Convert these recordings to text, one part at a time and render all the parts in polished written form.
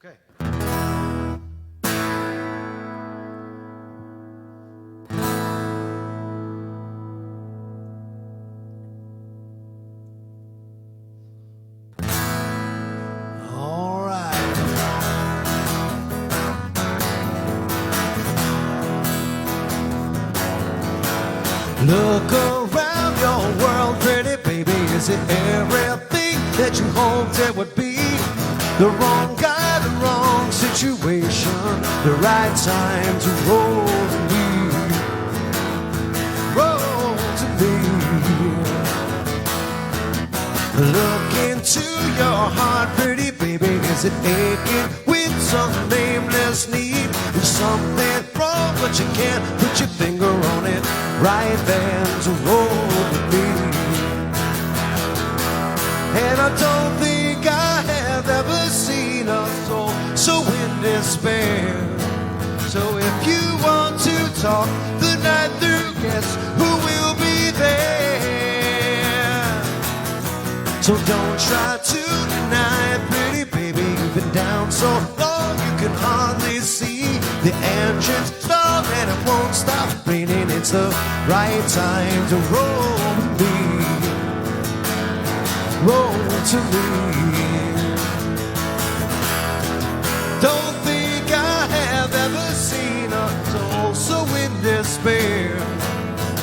Okay. All right. Look around your world, pretty baby. Is it everything that you hoped it would be? The wrong guy, the wrong situation, the right time to roll to me. Roll to me. Look into your heart, pretty baby. Is it aching with some nameless need? Is something wrong, but you can't put your finger on it? Right then to roll with me. And I don't think I have ever seen a soul so in despair. So if you want to talk the night through, guess who will be there? So don't try to deny it, pretty baby. You've been down so long you can hardly see. The engine's stalled and it won't stop raining. It's the right time to roll with me. Roll to me. Don't think I have ever seen a soul so in despair.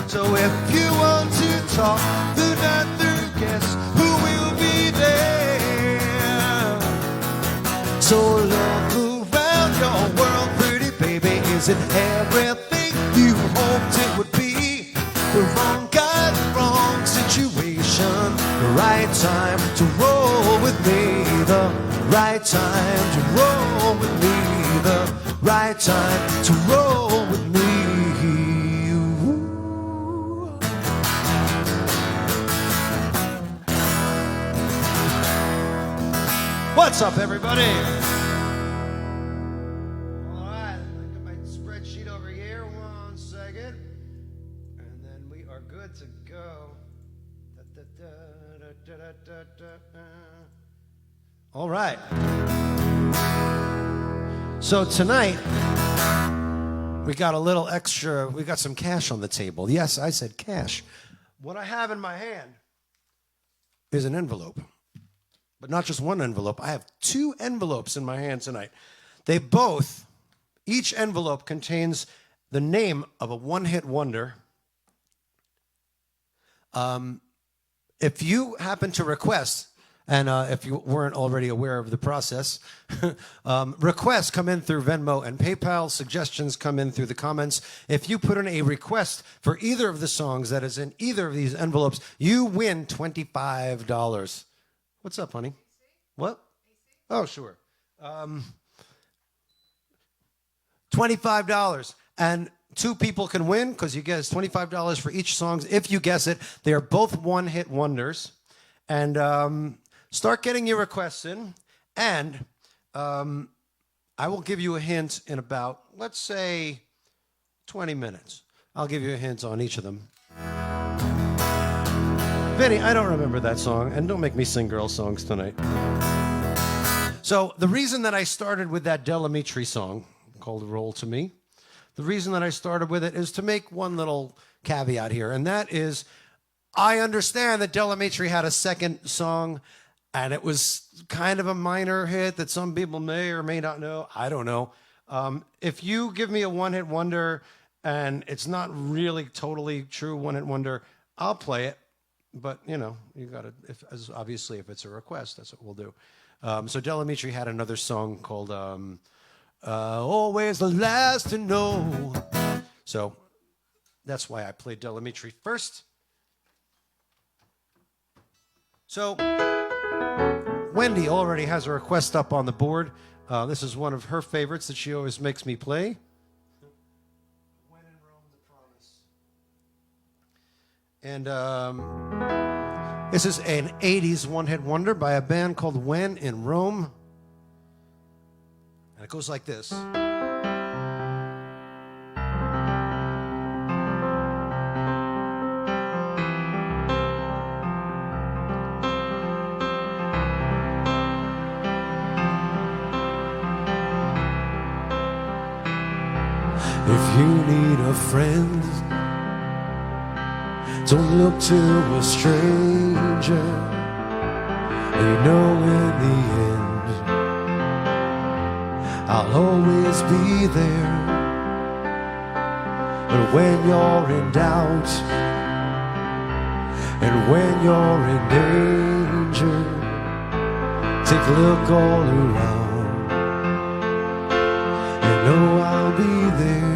So if you want to talk the night through, guess who will be there? So look around your world, pretty baby. Is it everything you hoped it would be? The wrong guy, the wrong situation, the right time to roll with me. The right time to roll with me. The right time to roll with me. Ooh. What's up, everybody? All right, I got my spreadsheet over here. 1 second. And then we are good to go. All right. So tonight, we got a little extra, we got some cash on the table. Yes, I said cash. What I have in my hand is an envelope. But not just one envelope. I have 2 envelopes in my hand tonight. They both, each envelope contains the name of a one-hit wonder. If you happen to request, and if you weren't already aware of the process, requests come in through Venmo and PayPal. Suggestions come in through the comments. If you put in a request for either of the songs that is in either of these envelopes, you win $25. What's up, honey? What? Oh, sure. $25. And 2 people can win because you guess $25 for each song. If you guess it, they are both one-hit wonders. And start getting your requests in. And I will give you a hint in about, let's say, 20 minutes. I'll give you a hint on each of them. Vinny, I don't remember that song, and don't make me sing girl songs tonight. So the reason that I started with that Amitri song called Roll to Me, the reason that I started with it is to make one little caveat here, and that is I understand that Amitri had a second song, and it was kind of a minor hit that some people may or may not know. I don't know. If you give me a one-hit wonder and it's not really totally true one-hit wonder, I'll play it. But, you know, you got to, obviously, if it's a request, that's what we'll do. So Amitri had another song called Always the Last to Know. So that's why I played Amitri first. So Wendy already has a request up on the board. This is one of her favorites that she always makes me play. When in Rome, the Promise. And this is an 80s one-hit wonder by a band called When in Rome. And it goes like this. If you need a friend, don't look to a stranger. You know in the end, I'll always be there. But when you're in doubt, and when you're in danger, take a look all around. You know I'll be there.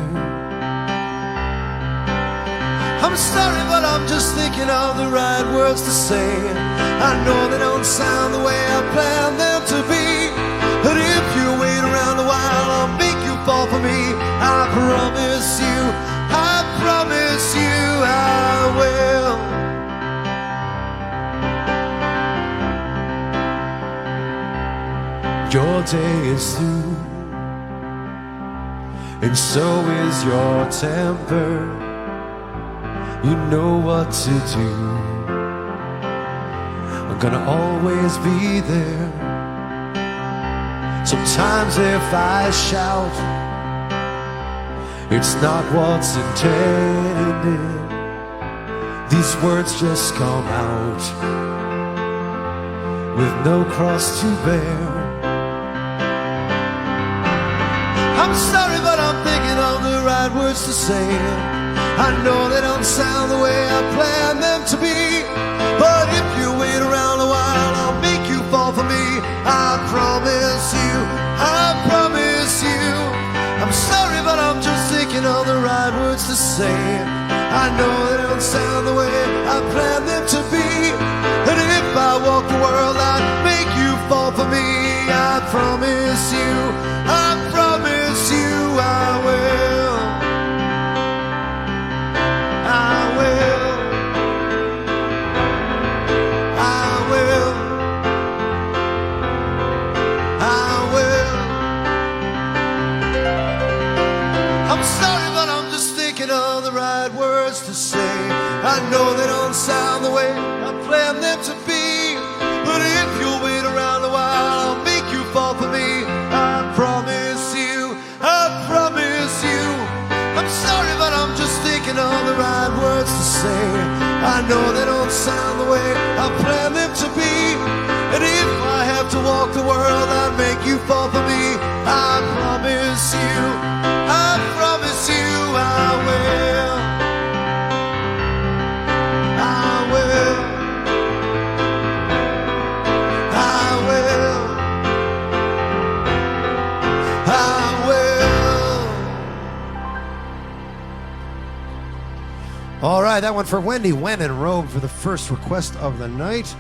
I'm sorry, but I'm just thinking of the right words to say. I know they don't sound the way I planned them to be, but if you wait around a while, I'll make you fall for me. I promise you, I promise you I will. Your day is through, and so is your temper. You know what to do. I'm gonna always be there. Sometimes if I shout, it's not what's intended. These words just come out with no cross to bear. I'm sorry, but I'm thinking of the right words to say. I know they don't sound the way I planned them to be, but if you wait around a while, I'll make you fall for me. I promise you, I promise you. I'm sorry, but I'm just thinking of the right words to say. I know they don't sound the way I planned them to be, and if I walk the world, I'd make you fall for me. I promise you, I promise you I will. I will. I will. I will. I'm sorry, but I'm just thinking of the right words to say. I know they don't sound the way I planned them to be, but if you'll wait around a while, I'll make you fall for me. I promise you, I promise you. I'm sorry, but I'm just thinking of the right words to say. I know they don't sound the way I planned them to be, and if I have to walk the world, I'd make you fall for me. I promise you, I promise you I will. I will. I will. I will. All right, that one for Wendy Wen and Robe for the first request of the night.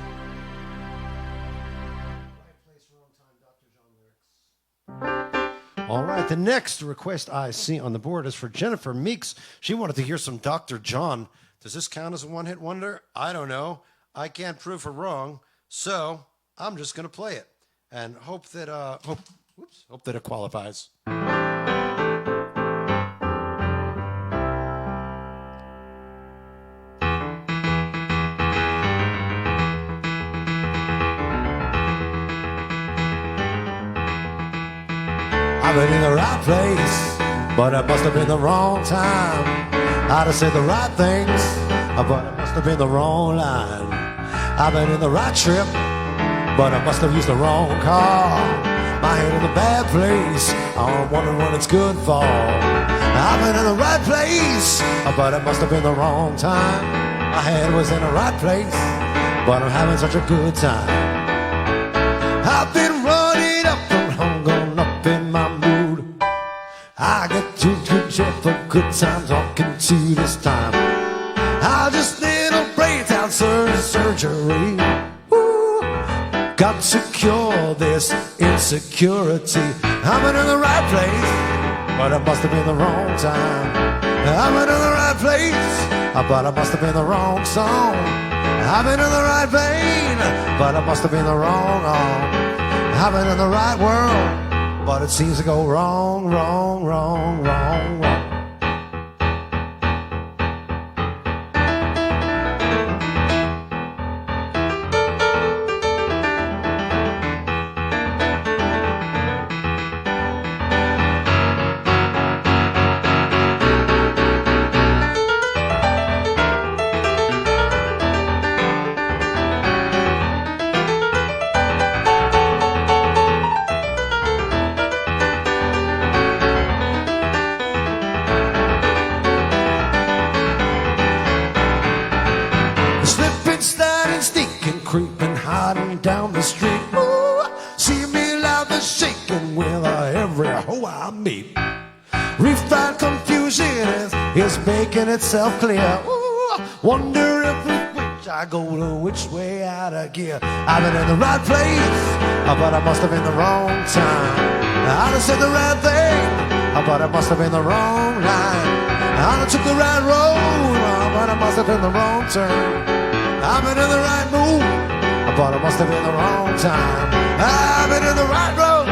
All right, the next request I see on the board is for Jennifer Meeks. She wanted to hear some Dr. John. Does this count as a one-hit wonder? I don't know. I can't prove her wrong, so I'm just going to play it and hope that hope that it qualifies. I've been in the right place, but it must have been the wrong time. I'd have said the right things, but it must have been the wrong line. I've been in the right trip, but I must have used the wrong car. My head in the bad place, I'm wondering what it's good for. I've been in the right place, but it must have been the wrong time. My head was in the right place, but I'm having such a good time. I've been running up and hung on up in my mood. I get too good for good times talking to this time. I just need a breakdown surgery. Ooh, got to cure this insecurity. I'm in the right place, but it must have been the wrong time. I'm in the right place, but it must have been the wrong song. I've been in the right vein, but it must have been the wrong arm. I've been in the right world, but it seems to go wrong, wrong, wrong, wrong, wrong. sleeping with every hoe I meet. Refined confusion is making itself clear. Ooh, wonder if which I go to which way out of gear. I've been in the right place, but I must have been the wrong time. I done said the right thing, but it must have been the wrong line. I done took the right road, but it must have been the wrong turn. I've been in the right mood, but it must have been the wrong time. I've been in the right road,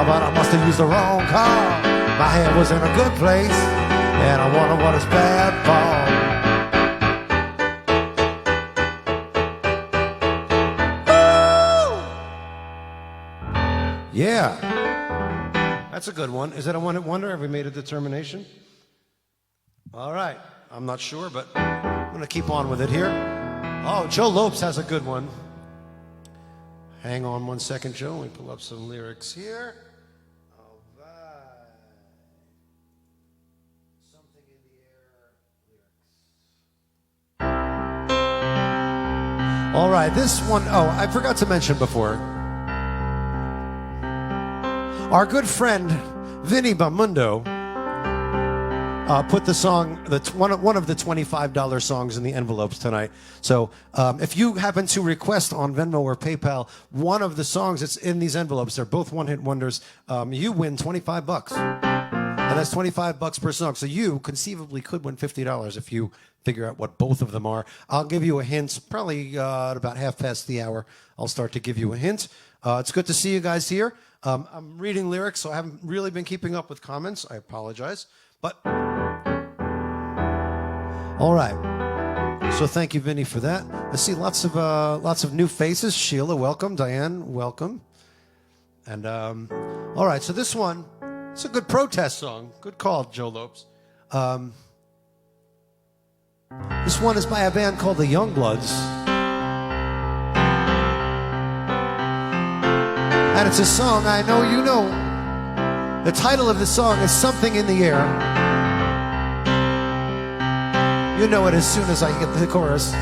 but I must have used the wrong car. My head was in a good place, and I wonder what it's bad for. Yeah, that's a good one. Is that a one-hit wonder? Have we made a determination? All right, I'm not sure, but I'm going to keep on with it here. Oh, Joe Lopes has a good one. Hang on one second, Joe. Let me pull up some lyrics here. All right. Something in the air lyrics. All right, this one, oh, I forgot to mention before. Our good friend, Vinny Bamundo, put the song, one of the $25 songs in the envelopes tonight. So if you happen to request on Venmo or PayPal one of the songs that's in these envelopes, they're both one-hit wonders, you win $25. And that's $25 per song. So you conceivably could win $50 if you figure out what both of them are. I'll give you a hint, probably at about 1:30. I'll start to give you a hint. It's good to see you guys here. I'm reading lyrics, so I haven't really been keeping up with comments. I apologize. But all right. So thank you, Vinny, for that. I see lots of new faces. Sheila, welcome. Diane, welcome. And all right. So this one, it's a good protest song. Good call, Joe Lopes. This one is by a band called the Youngbloods, and it's a song I know you know. The title of the song is Something in the Air. You know it as soon as I get the chorus.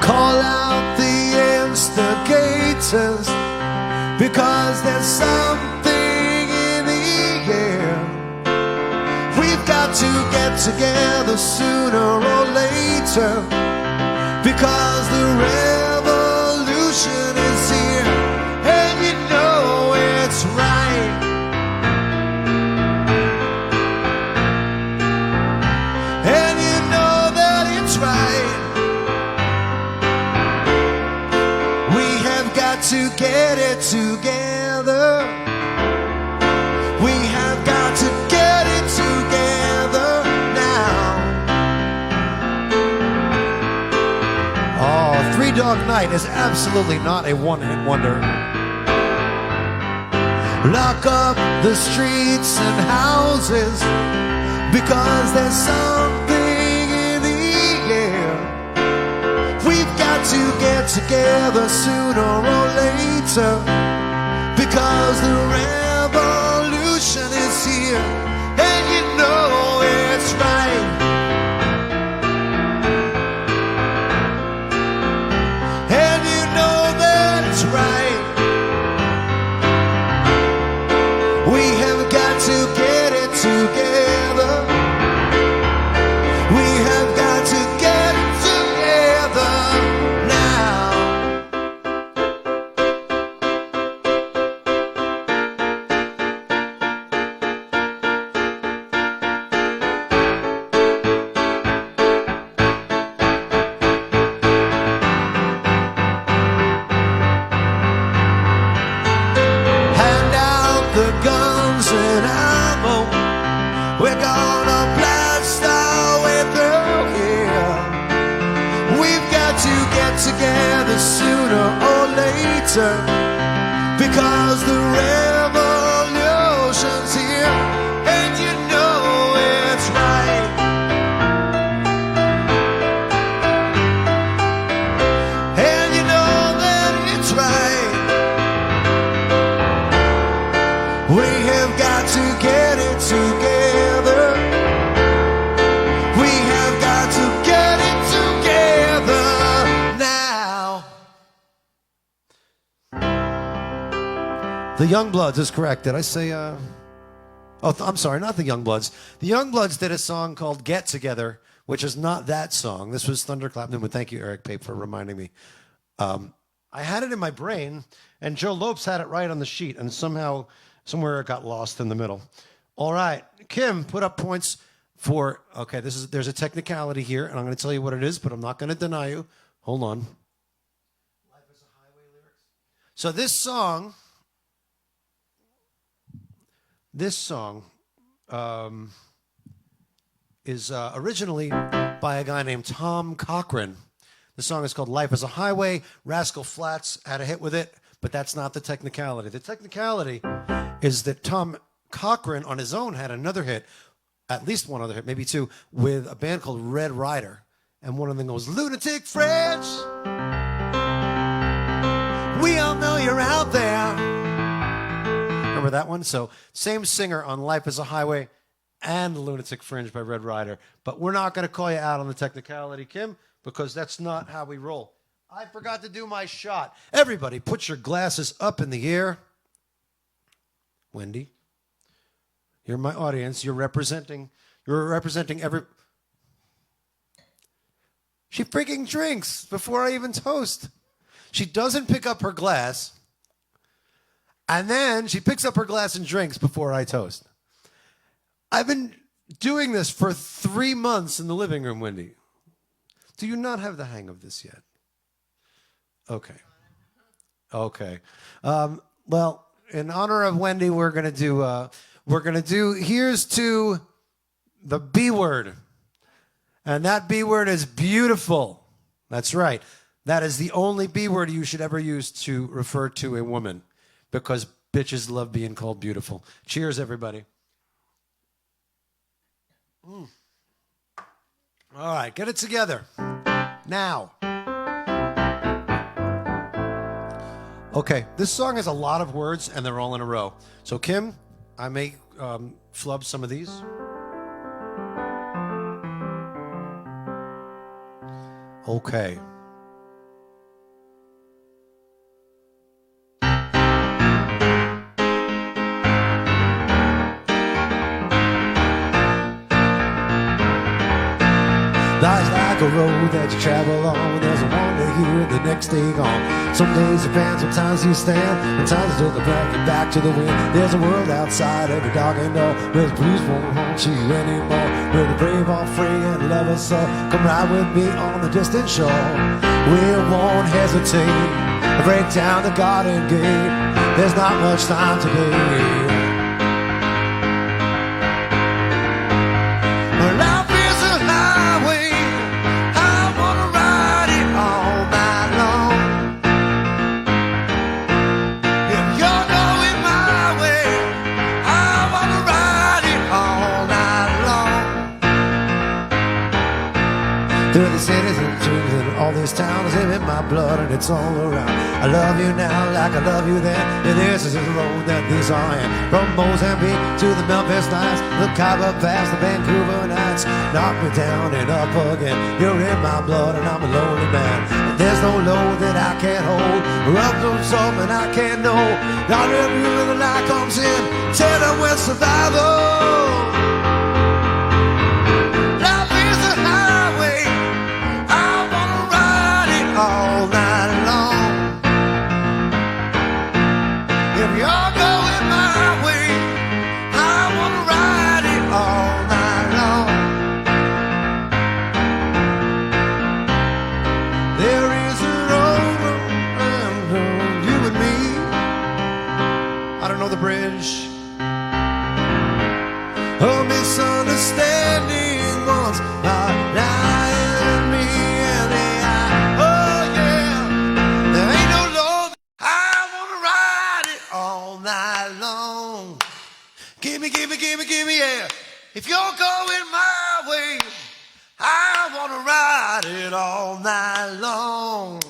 Call out the instigators, because there's something in the air. We've got to get together sooner or later, because the revolution is here, and you know it's right. And you know that it's right. We have got to get it together. We have got to get it together now. Oh, Three Dog Night is absolutely not a one-hit wonder. Lock up the streets and houses, because there's something in the air. We've got to get together sooner or later, because the revolution is here, and you know it's right. And you know that it's right. We have got to get it together. We have got to get it together now. Hand out the guns and ammo. We're gonna blast our way through here. We've got to get together sooner or later, because the revolution's here, and you know it's right. And you know that it's right. We have got to get it together. We have got to get it together now. The Youngbloods is correct. Did I say... I'm sorry, not the Youngbloods. The Youngbloods did a song called Get Together, which is not that song. This was Thunderclap Newman. Thank you, Eric Pape, for reminding me. I had it in my brain, and Joe Lopes had it right on the sheet, and somehow, somewhere it got lost in the middle. All right, Kim put up points for, okay, there's a technicality here, and I'm going to tell you what it is, but I'm not going to deny you. Hold on. Life is a Highway lyrics. So this song is originally by a guy named Tom Cochrane. The song is called Life is a Highway. Rascal Flatts had a hit with it, but that's not the technicality. The technicality is that Tom Cochrane on his own had another hit, at least one other hit, maybe two, with a band called Red Rider. And one of them goes, Lunatic French, we all know you're out there. Remember that one? So same singer on Life is a Highway and Lunatic Fringe by Red Rider. But we're not going to call you out on the technicality, Kim, because that's not how we roll. I forgot to do my shot. Everybody, put your glasses up in the air. Wendy, you're my audience. You're representing every... She freaking drinks before I even toast. She doesn't pick up her glass, and then she picks up her glass and drinks before I toast. I've been doing this for 3 months in the living room, Wendy. Do you not have the hang of this yet? Okay. Okay. Well, in honor of Wendy, we're gonna do here's to the B word. And that B word is beautiful. That's right. That is the only B word you should ever use to refer to a woman, because bitches love being called beautiful. Cheers, everybody. All right, get it together. Now. Okay, this song has a lot of words, and they're all in a row. So, Kim, I may flub some of these. Okay. Life's like a road that you travel on. There's one day here, the next day gone. Some days you bend, sometimes you stand, and times you look back to the wind. There's a world outside every darkened door, where the blues won't haunt you anymore, where the brave are free and love us all. Come ride with me on the distant shore. We won't hesitate, break down the garden gate. There's not much time to wait. Through the cities and trees and all these towns, live in my blood and it's all around. I love you now like I love you then, and this is the road that these are in. From Mozambique to the Memphis nights, the Cabo Pass, the Vancouver nights. Knock me down and up again. You're in my blood and I'm a lonely man. And there's no load that I can't hold, or up to something I can't know. Not every little light comes in, tell them we're survival. All night long. If you're going my way, I wanna ride it all night long. There is a road around you and me. I don't know the bridge. A misunderstanding once our life and me and the give me, yeah. If you're going my way, I wanna ride it all night long.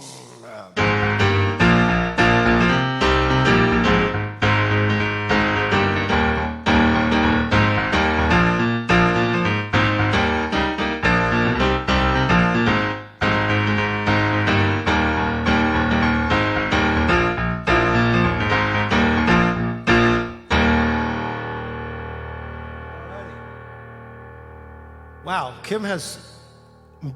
Kim has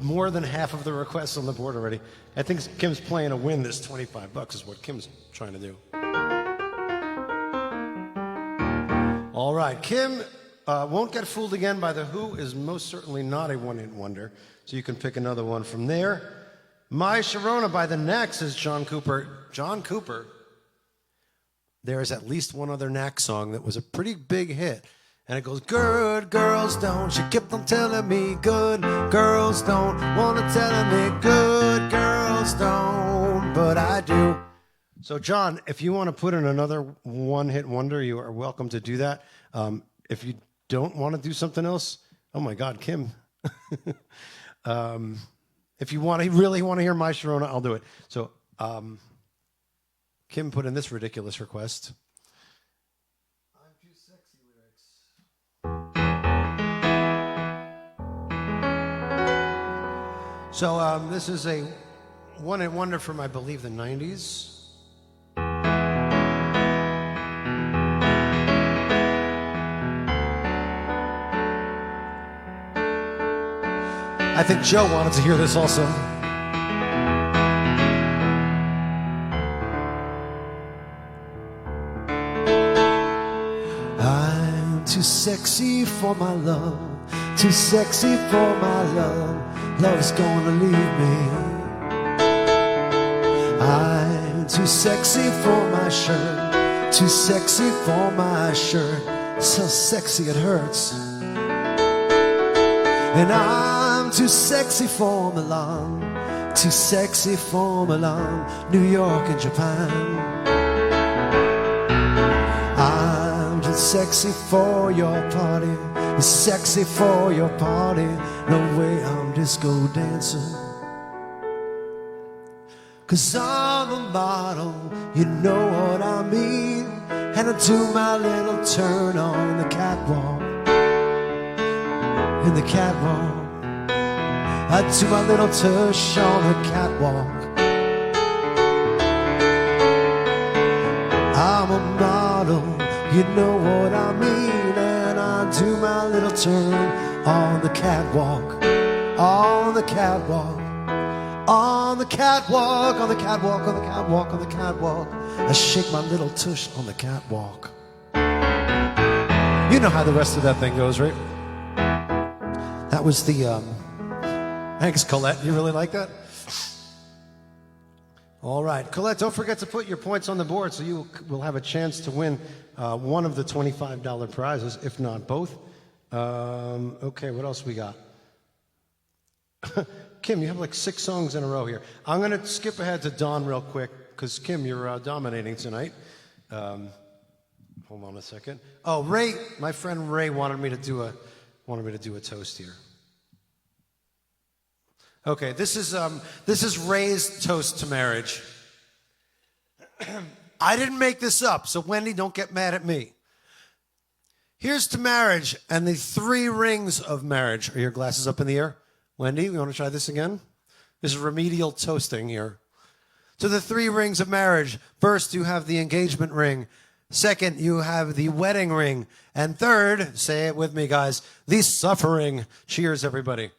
more than half of the requests on the board already. I think Kim's playing to win this $25 is what Kim's trying to do. All right, Kim won't get fooled again by The Who is most certainly not a one-hit wonder, so you can pick another one from there. My Sharona by The Knacks is John Cooper. John Cooper. There is at least one other Knacks song that was a pretty big hit. And it goes, good girls don't, she kept on telling me, good girls don't want to tell me, good girls don't, but I do. So, John, if you want to put in another one-hit wonder, you are welcome to do that. If you don't want to do something else, oh my God, Kim. If you really want to hear My Sharona, I'll do it. So, Kim put in this ridiculous request. So this is a one-hit wonder from, I believe, the 90s. I think Joe wanted to hear this also. I'm too sexy for my love, too sexy for my love. Love's gonna leave me. I'm too sexy for my shirt, too sexy for my shirt. So sexy it hurts. And I'm too sexy for Milan, too sexy for Milan, New York and Japan. I'm too sexy for your party, sexy for your party. No way I'm disco dancing. 'Cause I'm a model, you know what I mean. And I do my little turn on the catwalk. In the catwalk, I do my little tush on the catwalk. I'm a model, you know what I mean. And I do my little turn on the catwalk, on the catwalk, on the catwalk, on the catwalk, on the catwalk, on the catwalk. I shake my little tush on the catwalk. You know how the rest of that thing goes, right? That was the, thanks, Colette. You really like that? All right, Colette, don't forget to put your points on the board so you will have a chance to win one of the $25 prizes, if not both. Okay, what else we got? Kim, you have like 6 songs in a row here. I'm going to skip ahead to Dawn real quick because, Kim, you're dominating tonight. Hold on a second. Oh, Ray, my friend Ray wanted me to do a toast here. Okay, this is Ray's toast to marriage. I didn't make this up, so Wendy, don't get mad at me. Here's to marriage and the 3 rings of marriage. Are your glasses up in the air? Wendy, we want to try this again? This is remedial toasting here. To the 3 rings of marriage. First, you have the engagement ring. Second, you have the wedding ring. And third, say it with me, guys, the suffering. Cheers, everybody.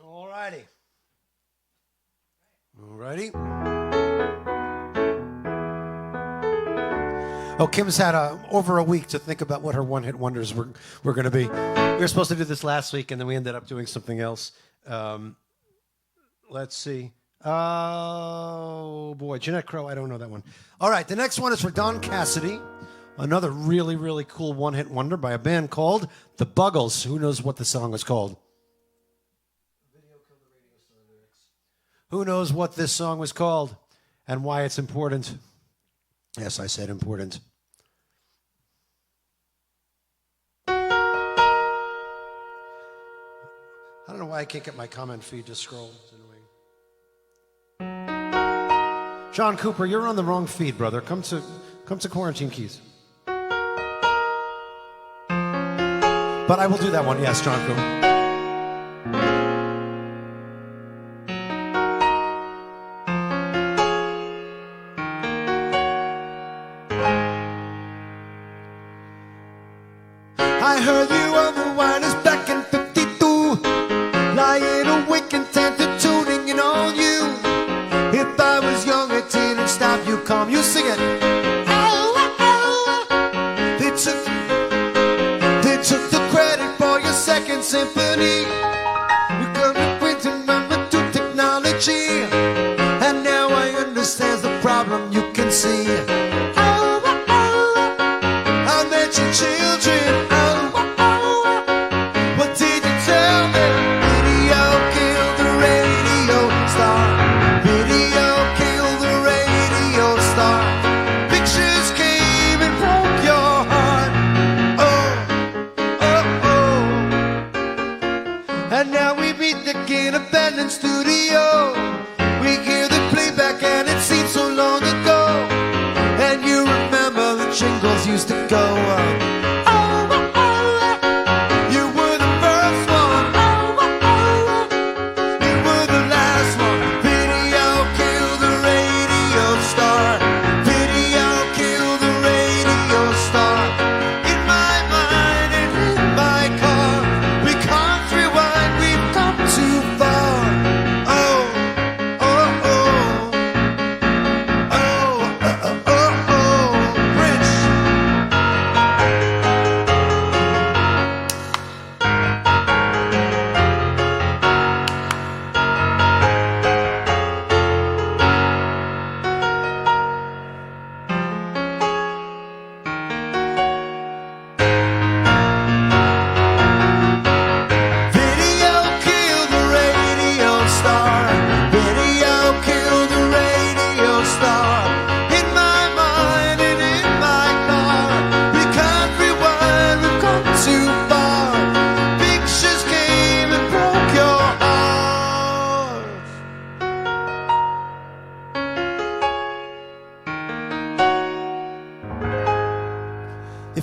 All righty. All righty. Oh, Kim's had over a week to think about what her one-hit wonders were going to be. We were supposed to do this last week, and then we ended up doing something else. Let's see. Oh, boy. Jeanette Crow, I don't know that one. All right, the next one is for Don Cassidy. Another really, really cool one-hit wonder by a band called the Buggles. Who knows what the song was called? Who knows what this song was called and why it's important? Yes, I said important. I don't know why I can't get my comment feed to scroll. It's annoying. John Cooper, you're on the wrong feed, brother. Come to Quarantine Keys. But I will do that one. Yes, John Cooper. awake intent to tuning in on you. If I was young, it didn't stop you, calm. You sing it. They took the credit for your second symphony. You got me printing number 2 technology. And now I understand the problem you can see. I met your children. What did you tell me? Video killed the radio star. Video killed the radio star. Pictures came and broke your heart. Oh, oh, oh. And now we meet again, abandoned studio. We hear the playback and it seems so long ago. And you remember the jingles used to go on.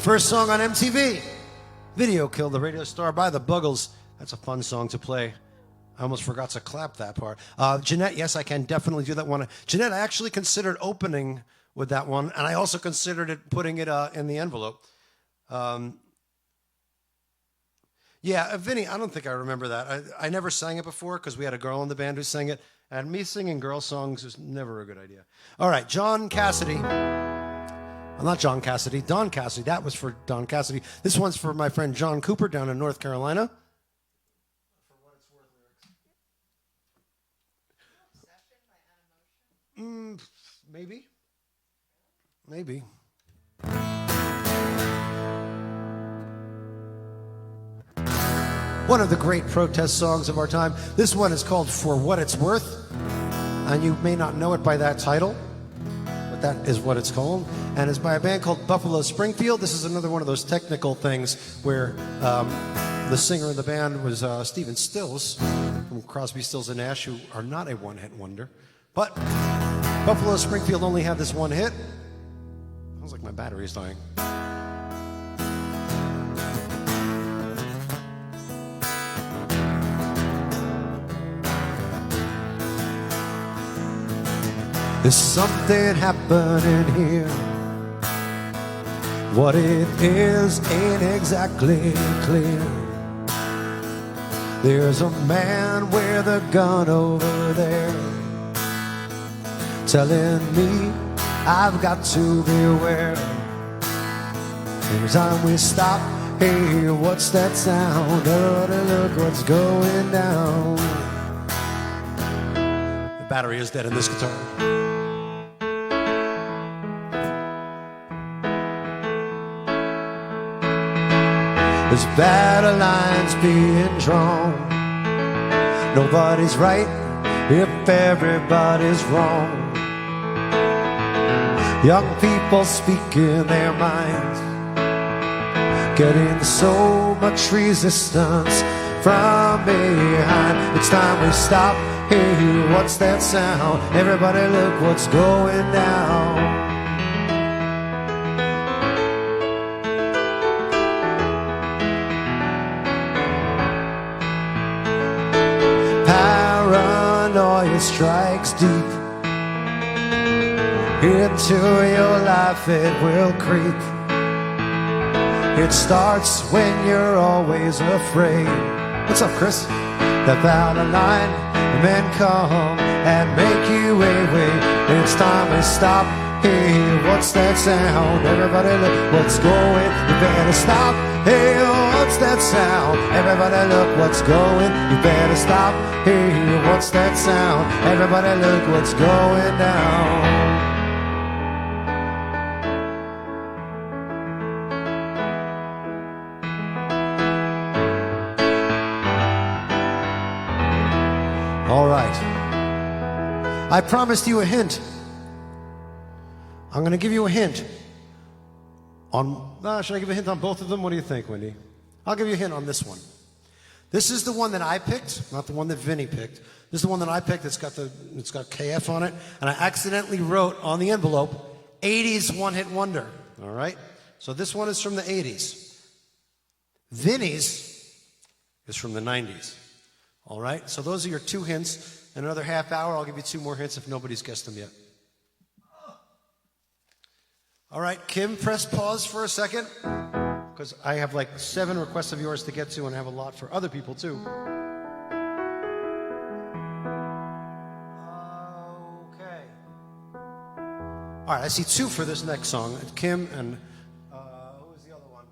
First song on MTV. Video killed the radio star by the Buggles. That's a fun song to play. I almost forgot to clap that part. Jeanette, yes, I can definitely do that one. Jeanette, I actually considered opening with that one, and I also considered putting it in the envelope. Yeah, Vinny, I don't think I remember that. I never sang it before because we had a girl in the band who sang it, and me singing girl songs is never a good idea. All right, John Cassidy. Not John Cassidy, Don Cassidy. That was for Don Cassidy. This one's for my friend John Cooper down in North Carolina. For what it's worth, lyrics. Maybe. Maybe. One of the great protest songs of our time. This one is called For What It's Worth, and you may not know it by that title. That is what it's called, and it's by a band called Buffalo Springfield. This is another one of those technical things where the singer in the band was Stephen Stills from Crosby, Stills and Nash, who are not a one-hit wonder. But Buffalo Springfield only had this one hit. Sounds like my battery's dying. There's something happening here. What it is ain't exactly clear. There's a man with a gun over there telling me I've got to beware. Every time we stop, hey, what's that sound? Oh, look what's going down. The battery is dead in this guitar. There's battle lines being drawn. Nobody's right if everybody's wrong. Young people speaking their minds, getting so much resistance from behind. It's time we stop. Hey, what's that sound? Everybody look what's going down. Paranoia strikes deep into your life, it will creep. It starts when you're always afraid. What's up, Chris? step out of line, and then come and make you way. It's time to stop. Hey, what's that sound? Everybody look what's going. You better stop. Hey, what's that sound? Everybody look what's going. You better stop. Hey, what's that sound? Everybody look what's going down. All right. I promised you a hint. I'm going to give you a hint on... should I give a hint on both of them? What do you think, Wendy? I'll give you a hint on this one. This is the one that I picked, not the one that Vinny picked. This is the one that I picked. It's got KF on it, and I accidentally wrote on the envelope, 80s one-hit wonder. All right? So this one is from the 80s. Vinny's is from the 90s. All right? So those are your two hints. In another half hour, I'll give you two more hints if nobody's guessed them yet. All right, Kim, press pause for a second, because I have like 7 requests of yours to get to, and I have a lot for other people too. Okay. All right, I see 2 for this next song. Kim and who was the other one?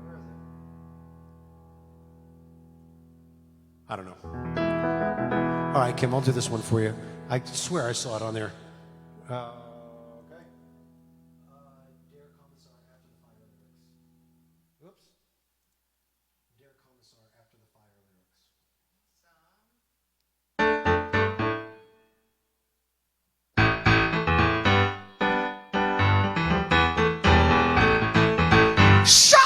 Where is it? I don't know. All right, Kim, I'll do this one for you. I swear I saw it on there. Okay. Dear Kommissar, after the fire lyrics. Oops. Dear Kommissar, after the fire lyrics. Shut!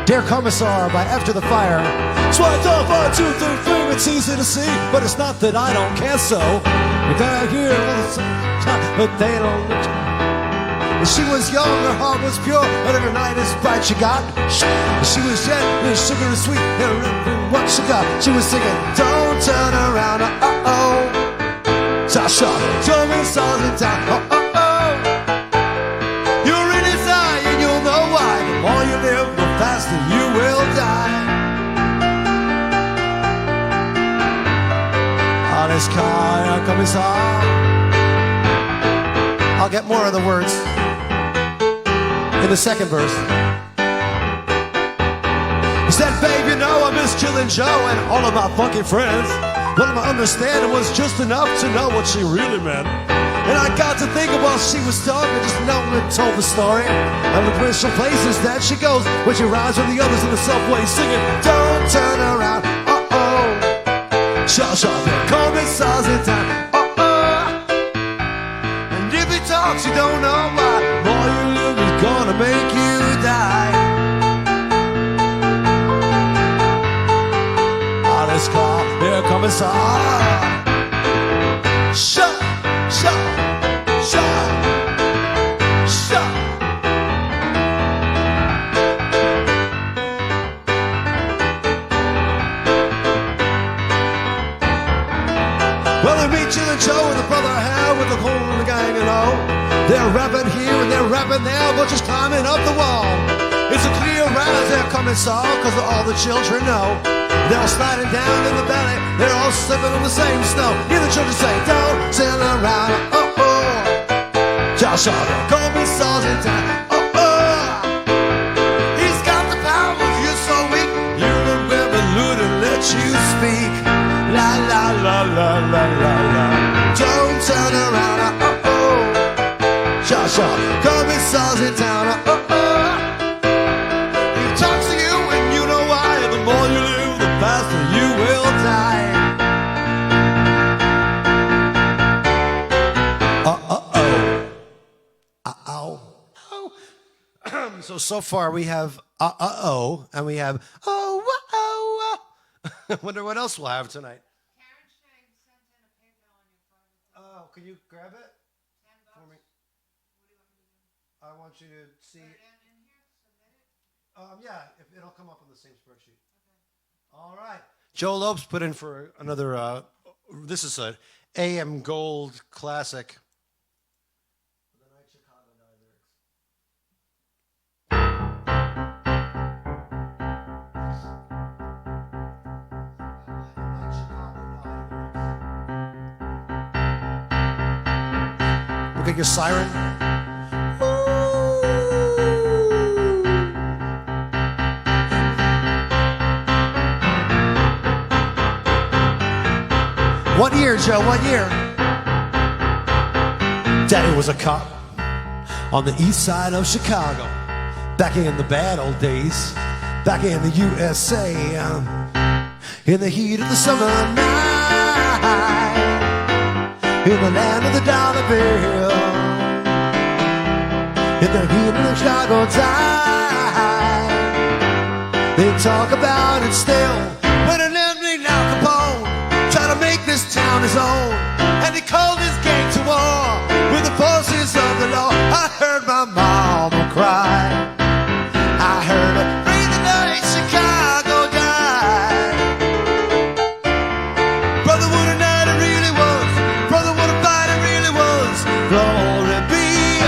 Dear Kommissar, by After the Fire. Swiped off 1, 2, 3, 4, it's easy to see, but it's not that I don't care so. But they're here all the time, but they don't look. When she was young, her heart was pure, but every night is bright she got. She was jet, and sugar and sweet, and what she got. She was singing, don't turn around, uh-oh. Sasha, show me something down, uh-oh. You're really die, and you'll know why. The more you live, faster you will die. Alles klar, Kommissar. I'll get more of the words in the second verse. He said, babe, you know I miss Jill Joe and all of my funky friends. But my understanding was just enough to know what she really meant. And I got to think while she was talking, just know and told the story of the special places that she goes when she rides with the others in the subway singing, don't turn around, uh-oh. Shush up, there Kommissar's in town, uh-oh. And if he talks, you don't know why. Boy, you live is gonna make you die. Alles klar, there Kommissar. Shut. Well, they meet Jill and Joe and the brother Hal with the whole of the gang, you know. They're rapping here and they're rapping there, but just climbing up the wall. It's a clear rise there, Kommissar, because all the children know. They're all sliding down in the valley, they're all slipping on the same snow. Hear the children say, don't turn around, uh-oh. Josh Arthur, Kommissar's in town, uh-oh. He's got the power, you're so weak. You don't ever loot and let you speak. La la la la la la la. Don't turn around, uh-oh. Josh Arthur, Kommissar's in town, uh-oh. He talks to you and you know why. The more you live, the faster you will die. So far we have uh-oh, and we have oh. I wonder what else we'll have tonight. Karen Sheik sent in a PayPal on your phone. Oh, can you grab it? $10. For me? What do you want me to do? I want you to see. Put it in here, submit it? Yeah, if it'll come up on the same spreadsheet. Okay. All right. Joe Lopes put in for another, this is a AM Gold classic. The Night Chicago Died lyrics. Look at your siren. What year, Joe? What year? Daddy was a cop on the east side of Chicago, back in the bad old days, back in the USA, in the heat of the summer night, in the land of the dollar bill, in the heat of the Chicago time. They talk about it still, when an enemy now Capone try to make this town his own, and he called his gang to war with the forces of the law. I heard my mama cry, I heard her breathe the night Chicago died. Brother, what a night it really was, brother, what a fight it really was. Glory be.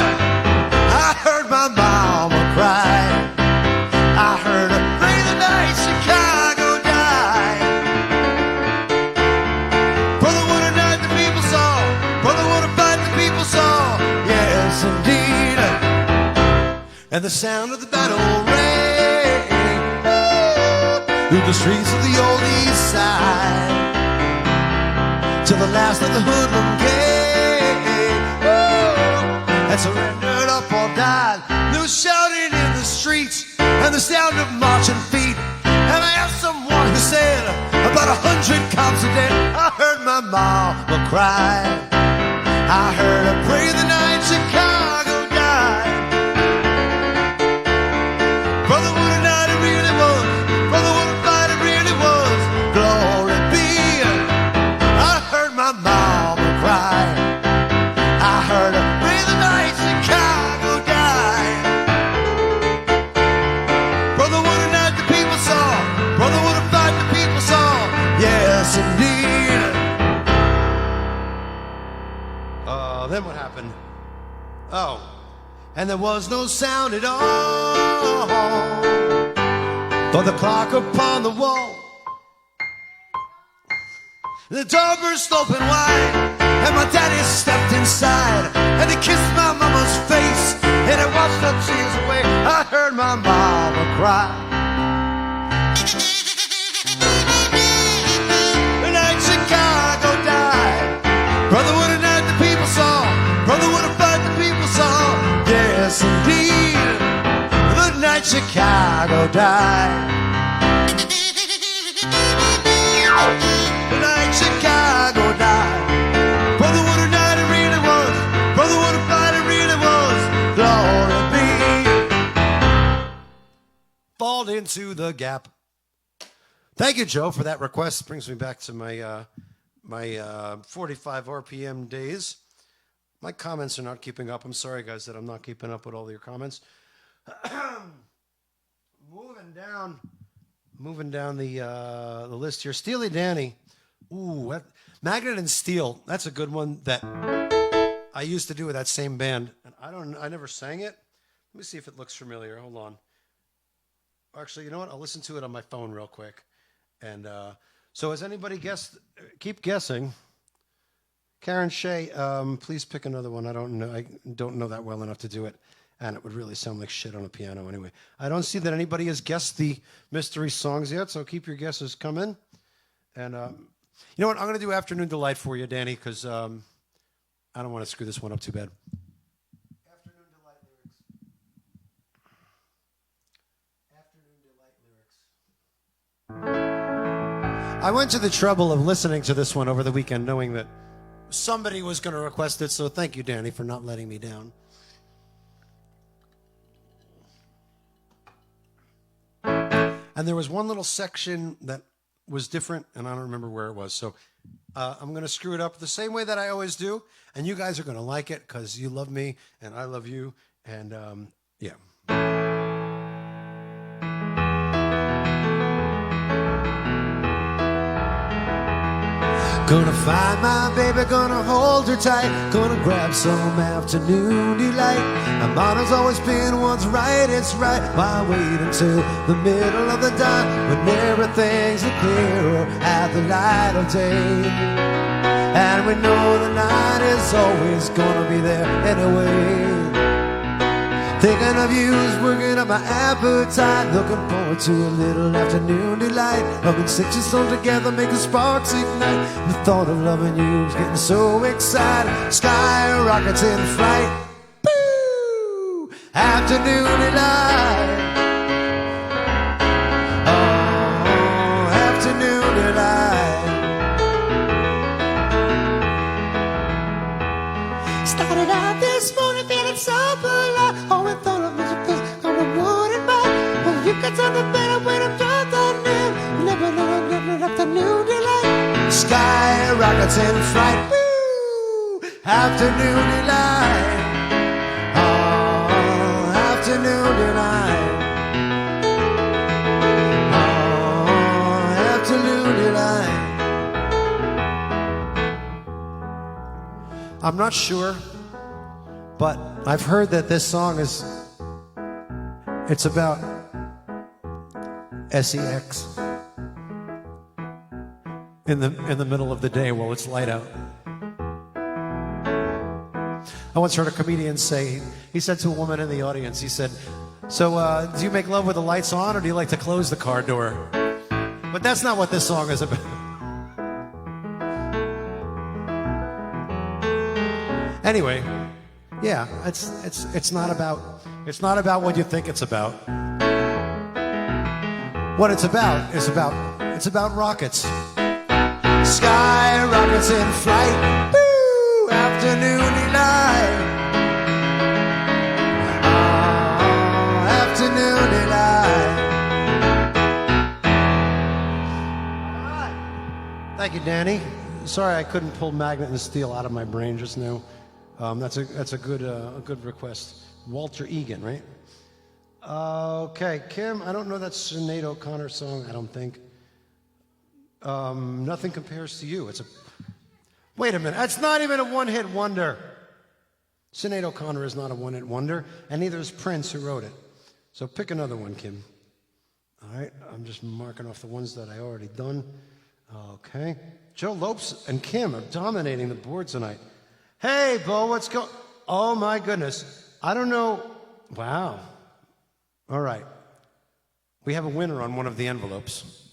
I heard my mama cry, I heard her breathe the night Chicago died. Brother, what a night the people saw, brother, what a fight the people saw. Yes, indeed. And the sound of the battle rang through the streets of the old east side, till the last of the hoodlum came and surrendered up or died. There was shouting in the streets and the sound of marching feet, and I asked someone who said about 100 cops are dead. I heard my mama cry, I heard her pray the night Chicago died. Brother, what a night it really was, brother, what a fight it really was. Glory be. I heard my mama cry, I heard her pray the night Chicago died. Brother, what a night the people saw, brother, what a fight the people saw. Yes, indeed. Then what happened? Oh, and there was no sound at all for the clock upon the wall. The door burst open wide, and my daddy stepped inside, and he kissed my mama's face, and I washed her tears away. I heard my mama cry. The night Chicago died. Brother, what a night the people saw, brother, what a fight the people saw. Yes, indeed. The night Chicago died. The night Chicago died. Brother, what a night it really was, brother, what a fight it really was. Glory be. Fall into the gap. Thank you, Joe, for that request. Brings me back to my 45 RPM days. My comments are not keeping up. I'm sorry, guys, that I'm not keeping up with all your comments. Moving down the list here. Steely Danny. Ooh, Magnet and Steel. That's a good one that I used to do with that same band. And I never sang it. Let me see if it looks familiar. Hold on. Actually, you know what? I'll listen to it on my phone real quick. And so has anybody guessed? Keep guessing. Karen Shea, please pick another one. I don't know that well enough to do it. And it would really sound like shit on a piano anyway. I don't see that anybody has guessed the mystery songs yet, so keep your guesses coming. And you know what? I'm going to do Afternoon Delight for you, Danny, because I don't want to screw this one up too bad. Afternoon Delight lyrics. Afternoon Delight lyrics. I went to the trouble of listening to this one over the weekend, knowing that somebody was going to request it, so thank you, Danny, for not letting me down. And there was one little section that was different, and I don't remember where it was. So I'm going to screw it up the same way that I always do, and you guys are going to like it because you love me, and I love you, and yeah. Gonna find my baby, gonna hold her tight, gonna grab some afternoon delight. My motto's always been what's right, it's right. Why wait until the middle of the night when everything's clearer at the light of day? And we know the night is always gonna be there anyway. Thinking of you's working up my appetite. Looking forward to a little afternoon delight. Rubbing six and stone together, making sparks ignite. The thought of loving you's getting so excited. Sky rockets in flight. Boo! Afternoon delight. Oh, afternoon delight. Started out this morning feeling so polite. All we thought of was a place on the wood and mine. Well, you got something better when I'm done the name. Never afternoon delight. Sky rockets in flight. Woo! Afternoon delight. Oh, afternoon delight. Oh, afternoon delight. I'm not sure, but I've heard that this song it's about sex in the middle of the day while it's light out. I once heard a comedian say, he said to a woman in the audience, he said, so do you make love with the lights on or do you like to close the car door? But that's not what this song is about. Anyway, yeah, it's not about what you think it's about. What it's about is about rockets. Sky rockets in flight. Woo! Afternoon delight. Oh, afternoon delight. Thank you, Danny. Sorry I couldn't pull Magnet and Steel out of my brain just now. That's a good request. Walter Egan, right? Okay, Kim. I don't know that Sinead O'Connor song. I don't think. Nothing compares to you. Wait a minute. That's not even a one-hit wonder. Sinead O'Connor is not a one-hit wonder, and neither is Prince, who wrote it. So pick another one, Kim. All right. I'm just marking off the ones that I already done. Okay. Joe Lopes and Kim are dominating the board tonight. Hey, Bo, what's going... Oh, my goodness. I don't know... Wow. All right. We have a winner on one of the envelopes.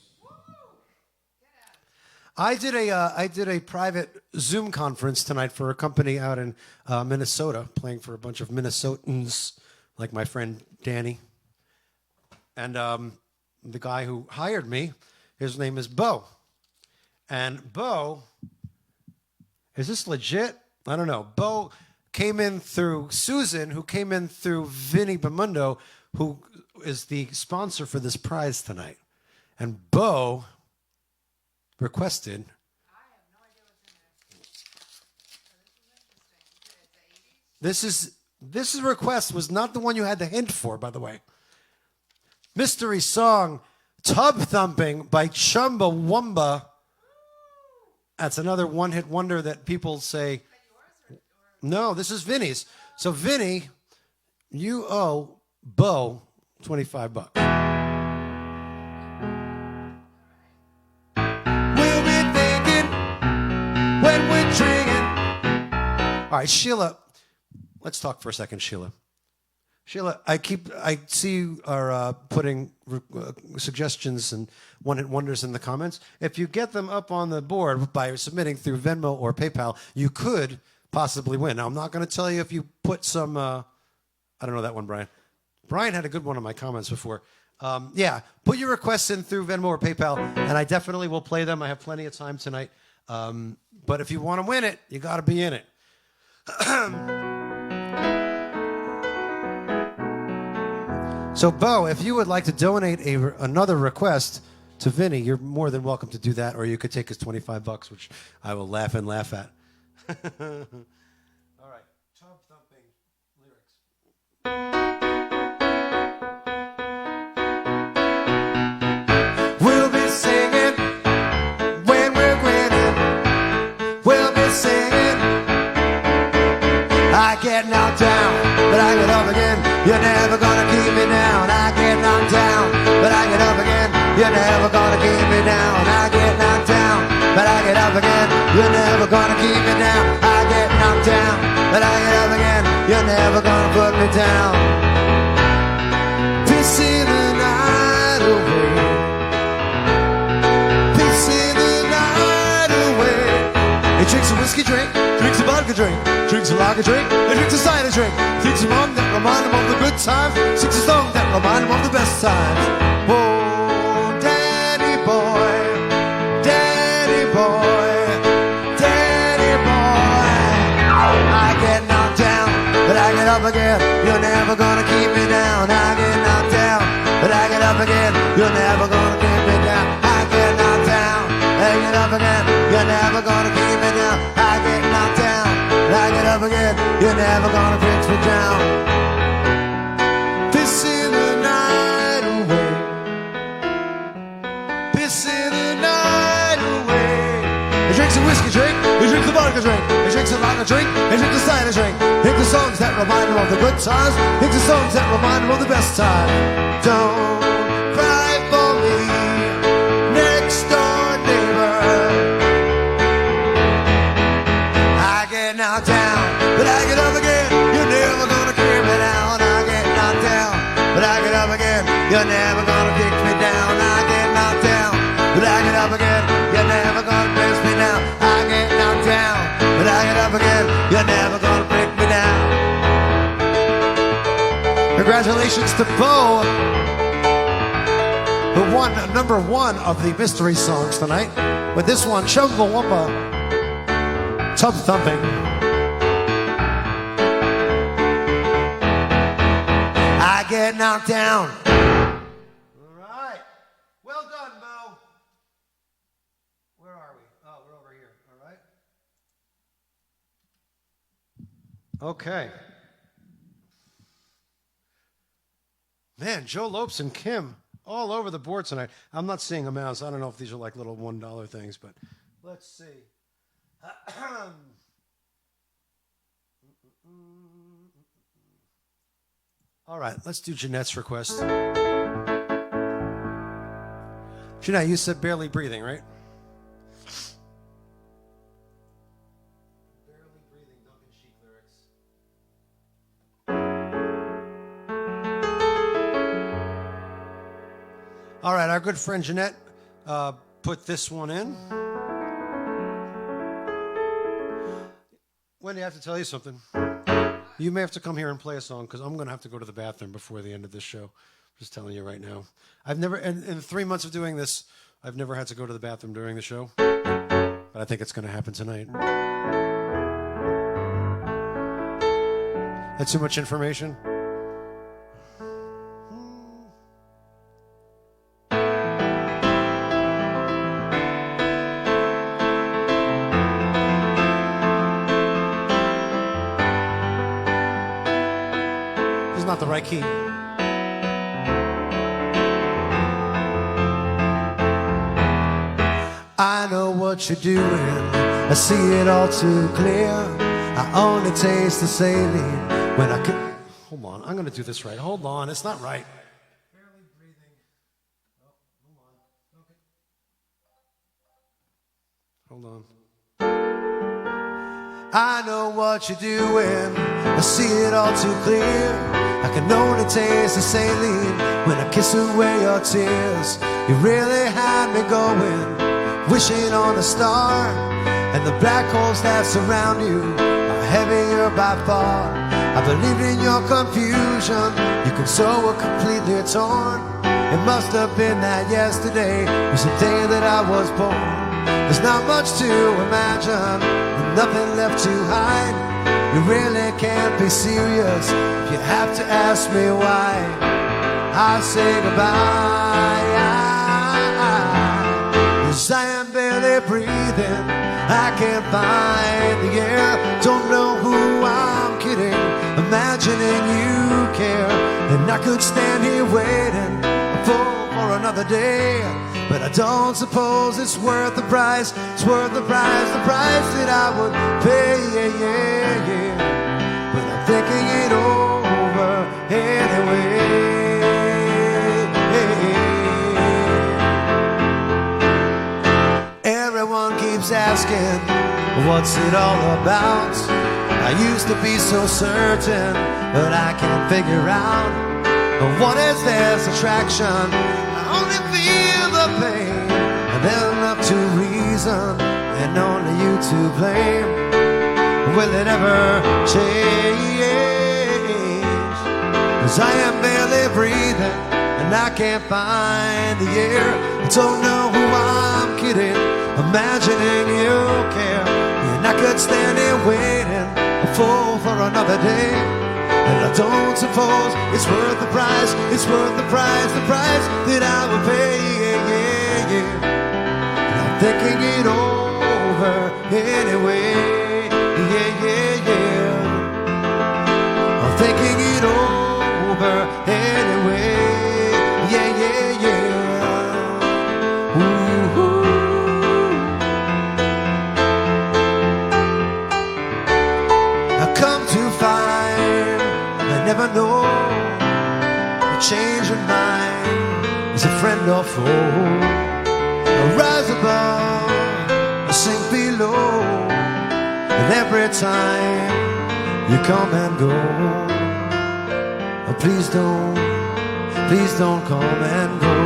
I did a private Zoom conference tonight for a company out in Minnesota, playing for a bunch of Minnesotans, like my friend Danny. And the guy who hired me, his name is Bo. And Bo... Is this legit? I don't know. Bo came in through Susan, who came in through Vinny Bamundo, who is the sponsor for this prize tonight. And Bo requested. I have no idea what's in this. This request was not the one you had the hint for, by the way. Mystery song Tubthumping by Chumbawumba. That's another one-hit wonder that people say. No, this is Vinny's. So Vinny, you owe Bo $25. We'll be thinking when we're drinking. All right, Sheila. Let's talk for a second, Sheila. Sheila, I see you are putting suggestions and one-hit wonders in the comments. If you get them up on the board by submitting through Venmo or PayPal, you could possibly win. Now, I'm not going to tell you if you put some, I don't know that one, Brian. Brian had a good one in my comments before. Yeah, put your requests in through Venmo or PayPal, and I definitely will play them. I have plenty of time tonight. But if you want to win it, you got to be in it. So, Bo, if you would like to donate another request to Vinny, you're more than welcome to do that, or you could take his $25, which I will laugh and laugh at. All right, Tubthumping lyrics. We'll be singing when we're grinning. You're never gonna keep me down. I get knocked down, but I get up again. You're never gonna put me down. Pissing the night away. Pissing the night away. He drinks a whiskey drink, drinks a vodka drink, drinks a lager drink, and drinks a cider drink. Thinks a song that remind him of the good times. Sings a song that remind him of the best times. Oh, daddy boy, daddy boy, daddy boy. I get knocked down, but I get up again. You're never gonna keep me down. I get knocked down, but I get up again. You're never gonna keep me down. I get knocked down, I get up again. You're never gonna keep me down. I get knocked down, but I get up again. You're never gonna fix me down. Pissing the night away. Pissing the night away. He drinks a whiskey drink, he drinks a vodka drink, he drinks a lager drink, he drinks a cider drink. Think the songs that remind him of the good times, think the songs that remind him of the best time. Don't cry for me, next door neighbor. I get knocked down, but I get up again. You're never gonna keep me down. I get knocked down, but I get up again. You're never gonna kick me down. I get knocked down, but I get up again. You're never gonna press me down. I get knocked down, but I get up again. You're never gonna break me down. Congratulations to Bo, who won number one of the mystery songs tonight with this one, Chumbawumba, Tubthumping. I get knocked down. All right. Well done, Bo. Where are we? Oh, we're over here. All right. Okay. Man, Joe Lopes and Kim all over the board tonight. I'm not seeing amounts. I don't know if these are like little $1 things, but let's see. All right, let's do Jeanette's request. Jeanette, you said barely breathing, right? Barely breathing, Duncan Sheik lyrics. All right, our good friend Jeanette put this one in. Wendy, I have to tell you something. You may have to come here and play a song because I'm going to have to go to the bathroom before the end of this show. Just telling you right now. I've never, in 3 months of doing this, I've never had to go to the bathroom during the show. But I think it's going to happen tonight. That's too much information? Not the right key. I know what you're doing. I see it all too clear. I only taste the saline when I can. Hold on, I'm gonna do this right. Hold on, it's not right. Barely breathing. Oh, hold on. Okay. Hold on. I know what you're doing. I see it all too clear. I can only taste the saline when I kiss away your tears. You really had me going, wishing on a star, and the black holes that surround you are heavier by far. I believed in your confusion. You can so were completely torn. It must have been that yesterday was the day that I was born. There's not much to imagine, and nothing left to hide. You really can't be serious if you have to ask me why I say goodbye. 'Cause I am barely breathing, I can't find the air. Don't know who I'm kidding, imagining you care. And I could stand here waiting for another day, but I don't suppose it's worth the price. It's worth the price that I would pay, yeah. But I'm thinking it over anyway. Everyone keeps asking, what's it all about? I used to be so certain, but I can't figure out what is this attraction. I only feel the pain, and then up to reason, and only you to blame. Will it ever change? 'Cause I am barely breathing, and I can't find the air. I don't know who I'm kidding, imagining you care. And I could stand here waiting, a fool for another day. And I don't suppose it's worth the price, it's worth the price that I will pay, And I'm thinking it over anyway, I'm thinking it over anyway, Ooh. I come to find I never know a change of mind is a friend or foe. I rise above, I sink below, and every time you come and go, oh, please don't come and go.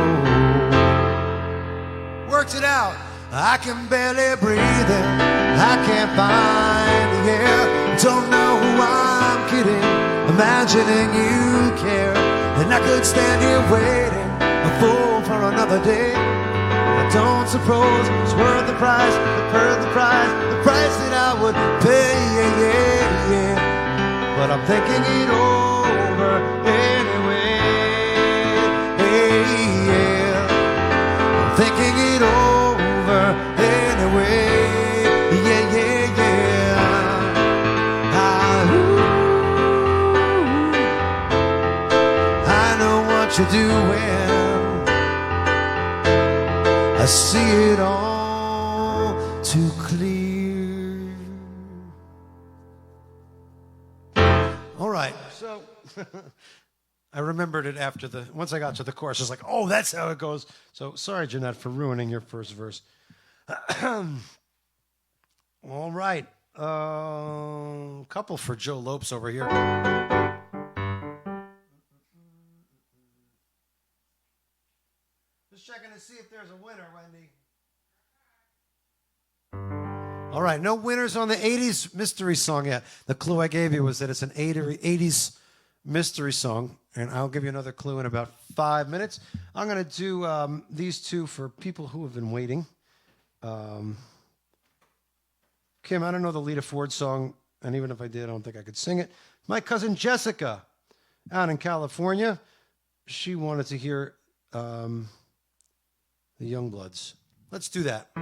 Worked it out, I can barely breathe in, I can't find the air. Don't know who I'm kidding, imagining you care. And I could stand here waiting, a fool for another day. I don't suppose it's worth the price, the price that I would pay, But I'm thinking it over anyway, I'm thinking it over anyway, I know what you're doing, I see it all too clear. All right, so I remembered it after once I got to the chorus, I was like, oh, that's how it goes. So sorry, Jeanette, for ruining your first verse. All right, couple for Joe Lopes over here. Just checking to see if there's a winner, Wendy. All right, no winners on the 80s mystery song yet. The clue I gave you was that it's an 80s mystery song, and I'll give you another clue in about 5 minutes. I'm going to do these two for people who have been waiting. Kim, I don't know the Lita Ford song, and even if I did, I don't think I could sing it. My cousin Jessica, out in California, she wanted to hear the Youngbloods. Let's do that.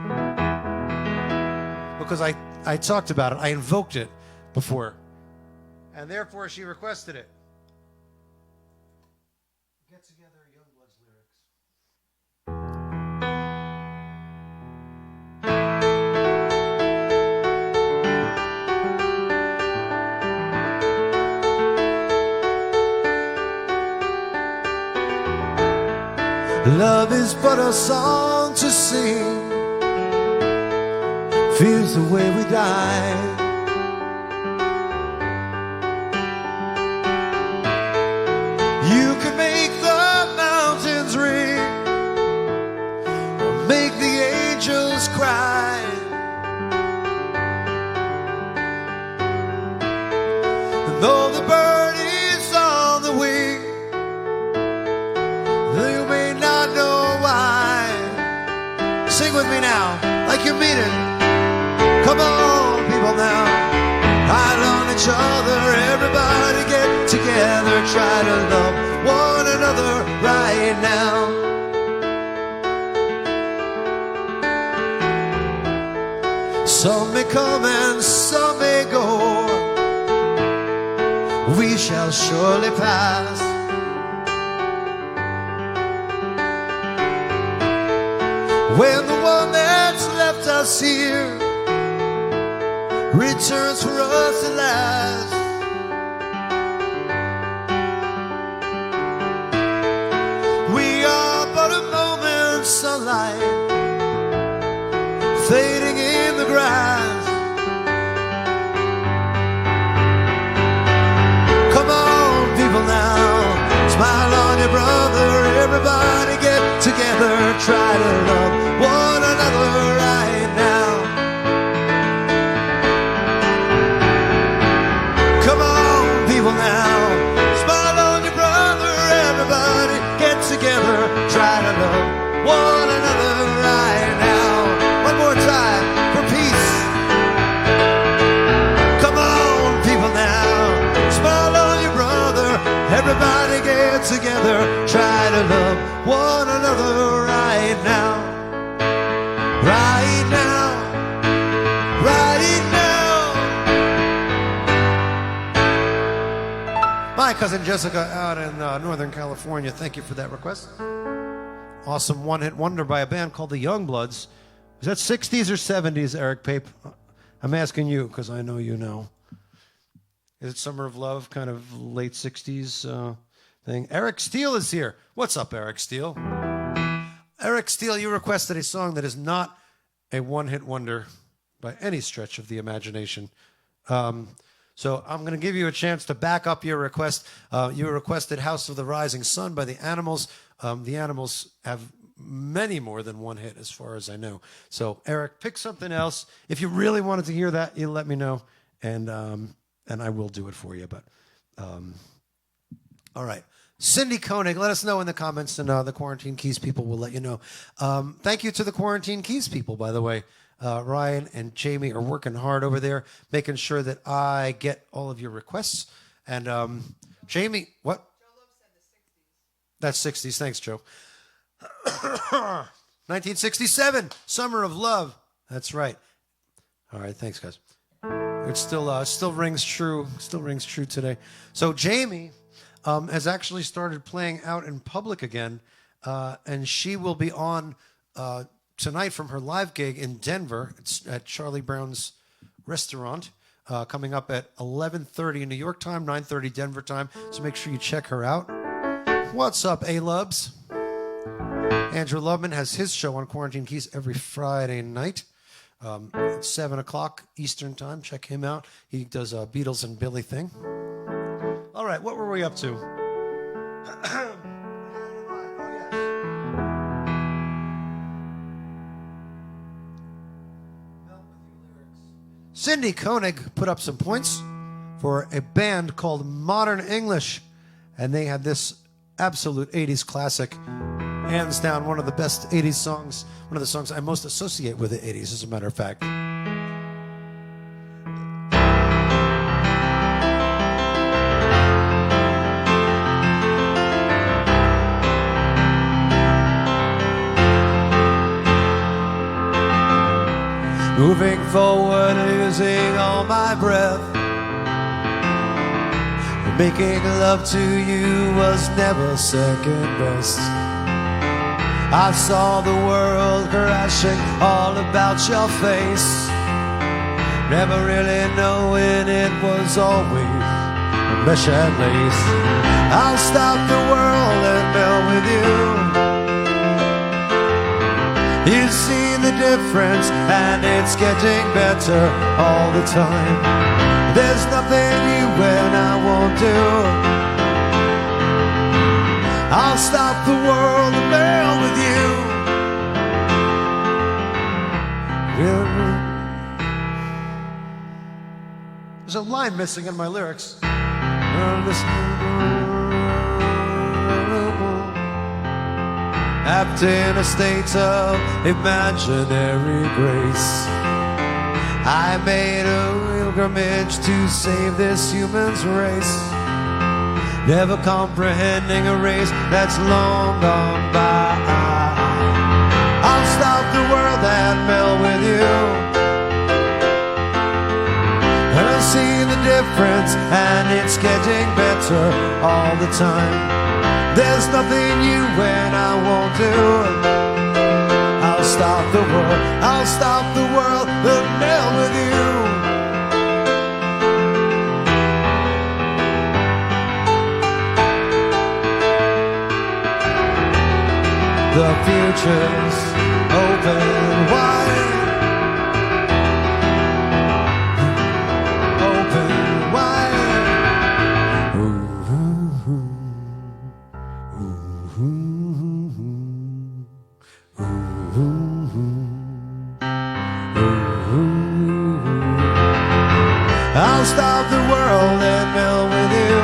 Because I talked about it. I invoked it before. And therefore, she requested it. Get together Youngbloods lyrics. Love is but a song to sing, feels the way we die. You can make the mountains ring, or make the angels cry. And though the bird is on the wing, you may not know why. Sing with me now, like you mean it. Come on, people now, pile on each other, everybody get together, try to love one another right now. Some may come and some may go, we shall surely pass. When the one that's left us here returns for us at last, we are but a moment's sunlight fading in the grass. Come on, people now, smile on your brother. Everybody get together, try to love one another right now. Come on, people now, smile on your brother. Everybody get together, try to love one another right now. One more time for peace. Come on, people now, smile on your brother. Everybody get together, try to love one another right now. Right now. Right now. My cousin Jessica out in Northern California, thank you for that request. Awesome one-hit wonder by a band called the Youngbloods. Is that 60s or 70s, Eric Pape? I'm asking you because I know you know. Is it Summer of Love, kind of late 60s thing? Eric Steele is here. What's up, Eric Steele? Eric Steele, you requested a song that is not a one-hit wonder by any stretch of the imagination. So I'm going to give you a chance to back up your request. You requested House of the Rising Sun by the Animals. The Animals have many more than one hit as far as I know. So, Eric, pick something else. If you really wanted to hear that, you let me know, and I will do it for you. But all right. Cindy Koenig, let us know in the comments, and the Quarantine Keys people will let you know. Thank you to the Quarantine Keys people, by the way. Ryan and Jamie are working hard over there, making sure that I get all of your requests. And Jamie, what? That's 60s. Thanks, Joe. 1967, Summer of Love. That's right. All right, thanks, guys. It still rings true. Still rings true today. So Jamie has actually started playing out in public again, and she will be on tonight from her live gig in Denver. It's at Charlie Brown's restaurant, coming up at 11:30 New York time, 9:30 Denver time. So make sure you check her out. What's up, A-Lubs? Andrew Loveman has his show on Quarantine Keys every Friday night at 7 o'clock Eastern time. Check him out. He does a Beatles and Billy thing. All right, what were we up to? Cindy Koenig put up some points for a band called Modern English, and they had this absolute 80s classic, hands down one of the best 80s songs, one of the songs I most associate with the 80s, as a matter of fact. Moving forward, losing all my breath. Making love to you was never second best. I saw the world crashing all about your face, never really knowing it was always a mesh and lace. I'll stop the world and melt with you. You see the difference, and it's getting better all the time. There's nothing you and I won't do. I'll stop the world and melt with you. There's a line missing in my lyrics. Apt in a state of imaginary grace, I made a pilgrimage to save this human's race, never comprehending a race that's long gone by. I'll stop the world and melt with you, and I see the difference, and it's getting better all the time. There's nothing you and I won't do. I'll stop the world, I'll stop the world and melt with you. The future's open wide. I'll stop the world and melt with you.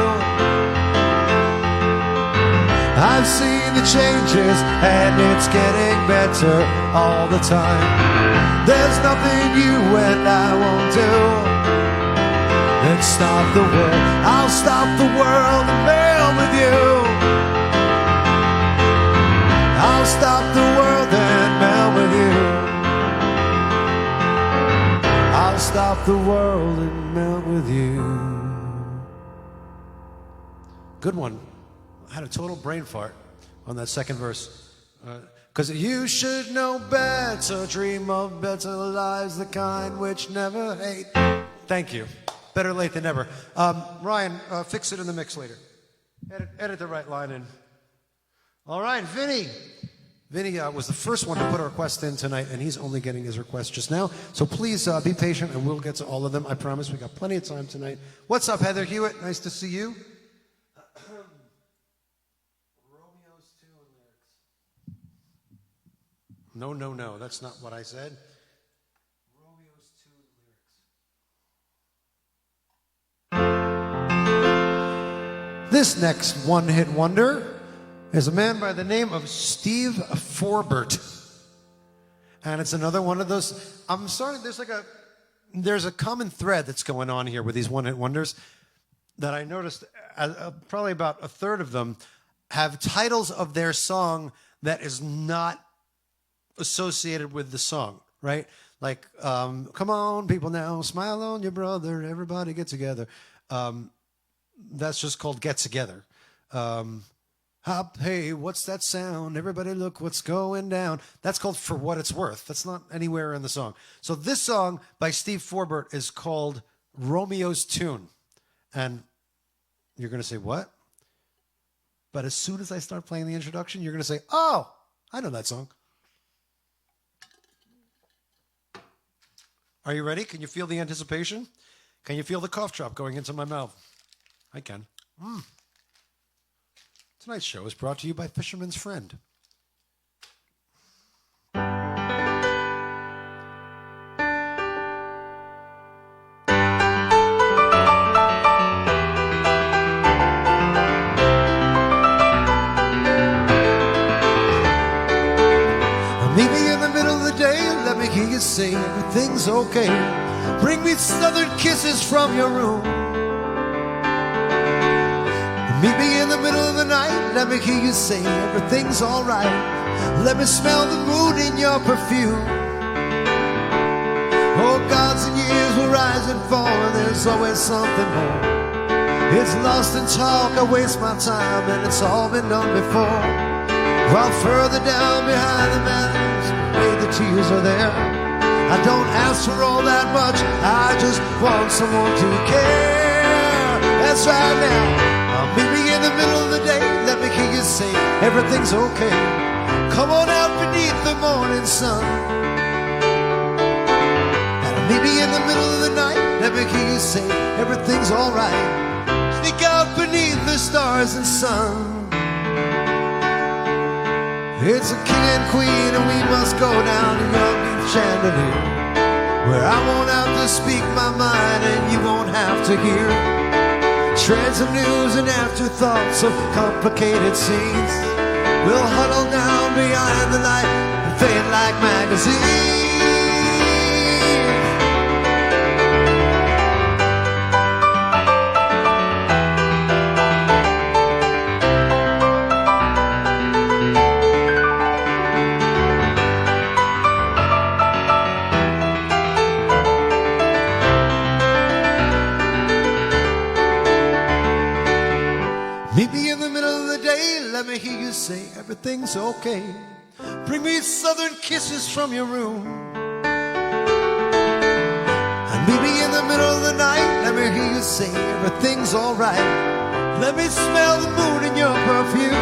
I've seen the changes and it's getting better all the time. There's nothing you and I won't do. Let's stop the world. I'll stop the world and melt with you. I'll stop the world and melt with you. I'll stop the world and melt with you. Good one. I had a total brain fart on that second verse. Because you should know better, dream of better lives, the kind which never hate. Thank you. Better late than never. Ryan, fix it in the mix later. Edit the right line in. All right, Vinny. Vinny was the first one to put a request in tonight, and he's only getting his request just now. So please be patient, and we'll get to all of them. I promise we got plenty of time tonight. What's up, Heather Hewitt? Nice to see you. Romeo's tune lyrics. No. That's not what I said. Romeo's tune lyrics. This next one-hit wonder is a man by the name of Steve Forbert. And it's another one of those, I'm sorry, there's a common thread that's going on here with these one-hit wonders that I noticed probably about a third of them have titles of their song that is not associated with the song, right? Like, come on, people now, smile on your brother, everybody get together. That's just called Get Together. Hop, hey, what's that sound? Everybody look what's going down. That's called For What It's Worth. That's not anywhere in the song. So this song by Steve Forbert is called Romeo's Tune. And you're going to say, what? But as soon as I start playing the introduction, you're going to say, oh, I know that song. Are you ready? Can you feel the anticipation? Can you feel the cough drop going into my mouth? I can. Tonight's show is brought to you by Fisherman's Friend. Meet me in the middle of the day and let me hear you say everything's okay. Bring me southern kisses from your room. Meet me in the middle of the night, let me hear you say everything's alright. Let me smell the moon in your perfume. Oh, gods and years will rise and fall, and there's always something more. It's lost in talk, I waste my time, and it's all been done before. While further down behind the mountains, where the tears are there, I don't ask for all that much, I just want someone to care. That's right now. Meet me in the middle of the day, let me hear you say everything's okay. Come on out beneath the morning sun. And meet me in the middle of the night, let me hear you say everything's alright. Sneak out beneath the stars and sun. It's a king and queen and we must go down to Youngbloods chandelier, where I won't have to speak my mind and you won't have to hear shreds of news and afterthoughts of complicated scenes. We'll huddle down behind the light and fade like magazines. Meet me in the middle of the day, let me hear you say everything's okay. Bring me southern kisses from your room. And meet me in the middle of the night, let me hear you say everything's alright. Let me smell the moon in your perfume.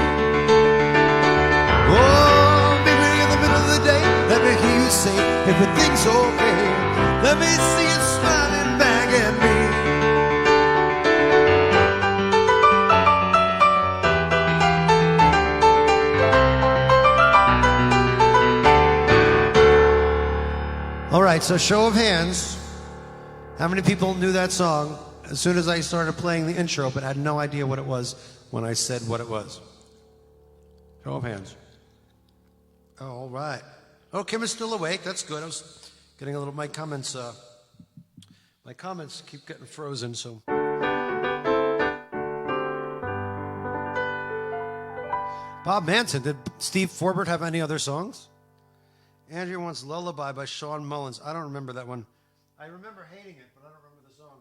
Oh, meet me in the middle of the day, let me hear you say everything's okay. Let me see you smiling back at me. All right, so show of hands. How many people knew that song as soon as I started playing the intro, but had no idea what it was when I said what it was? Show of hands. Oh, all right. Oh, Kim is still awake. That's good. I was getting a little. My comments keep getting frozen. So. Bob Manson. Did Steve Forbert have any other songs? Andrea wants Lullaby by Sean Mullins. I don't remember that one. I remember hating it, but I don't remember the song.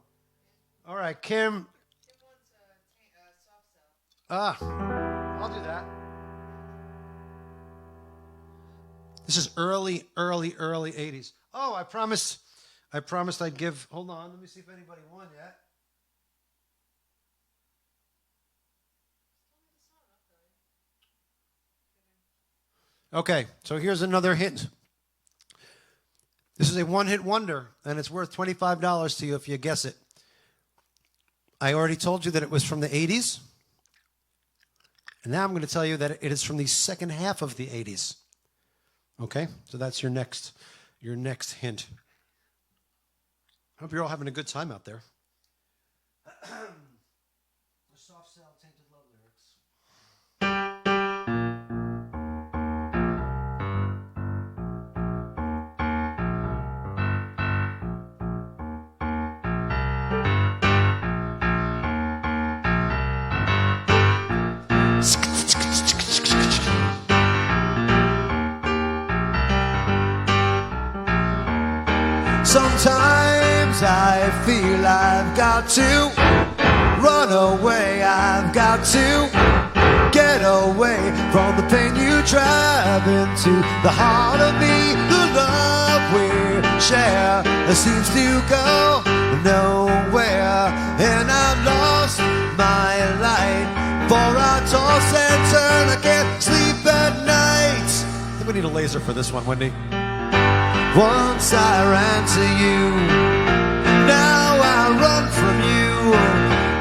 All right, Kim. Kim wants Soft Cell. I'll do that. This is early 80s. Oh, I promised I'd give. Hold on, let me see if anybody won yet. Okay, so here's another hint. This is a one-hit wonder, and it's worth $25 to you if you guess it. I already told you that it was from the 80s, and now I'm going to tell you that it is from the second half of the 80s. Okay, so that's your next hint. I hope you're all having a good time out there. The soft cell, tainted love lyrics. Sometimes I feel I've got to run away, I've got to get away from the pain you drive into the heart of me. The love we share seems to go nowhere, and I've lost my light, for I toss and turn, I can't sleep at night. I think we need a laser for this one, Wendy. Once I ran to you, now I run from you.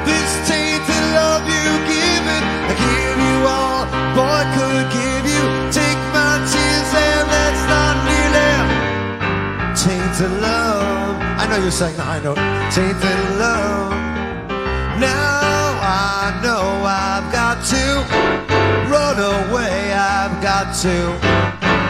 This tainted love you give it, I give you all boy could give you. Take my tears and that's not nearly tainted love. I know you're saying the high note. Tainted love. Now I know I've got to run away, I've got to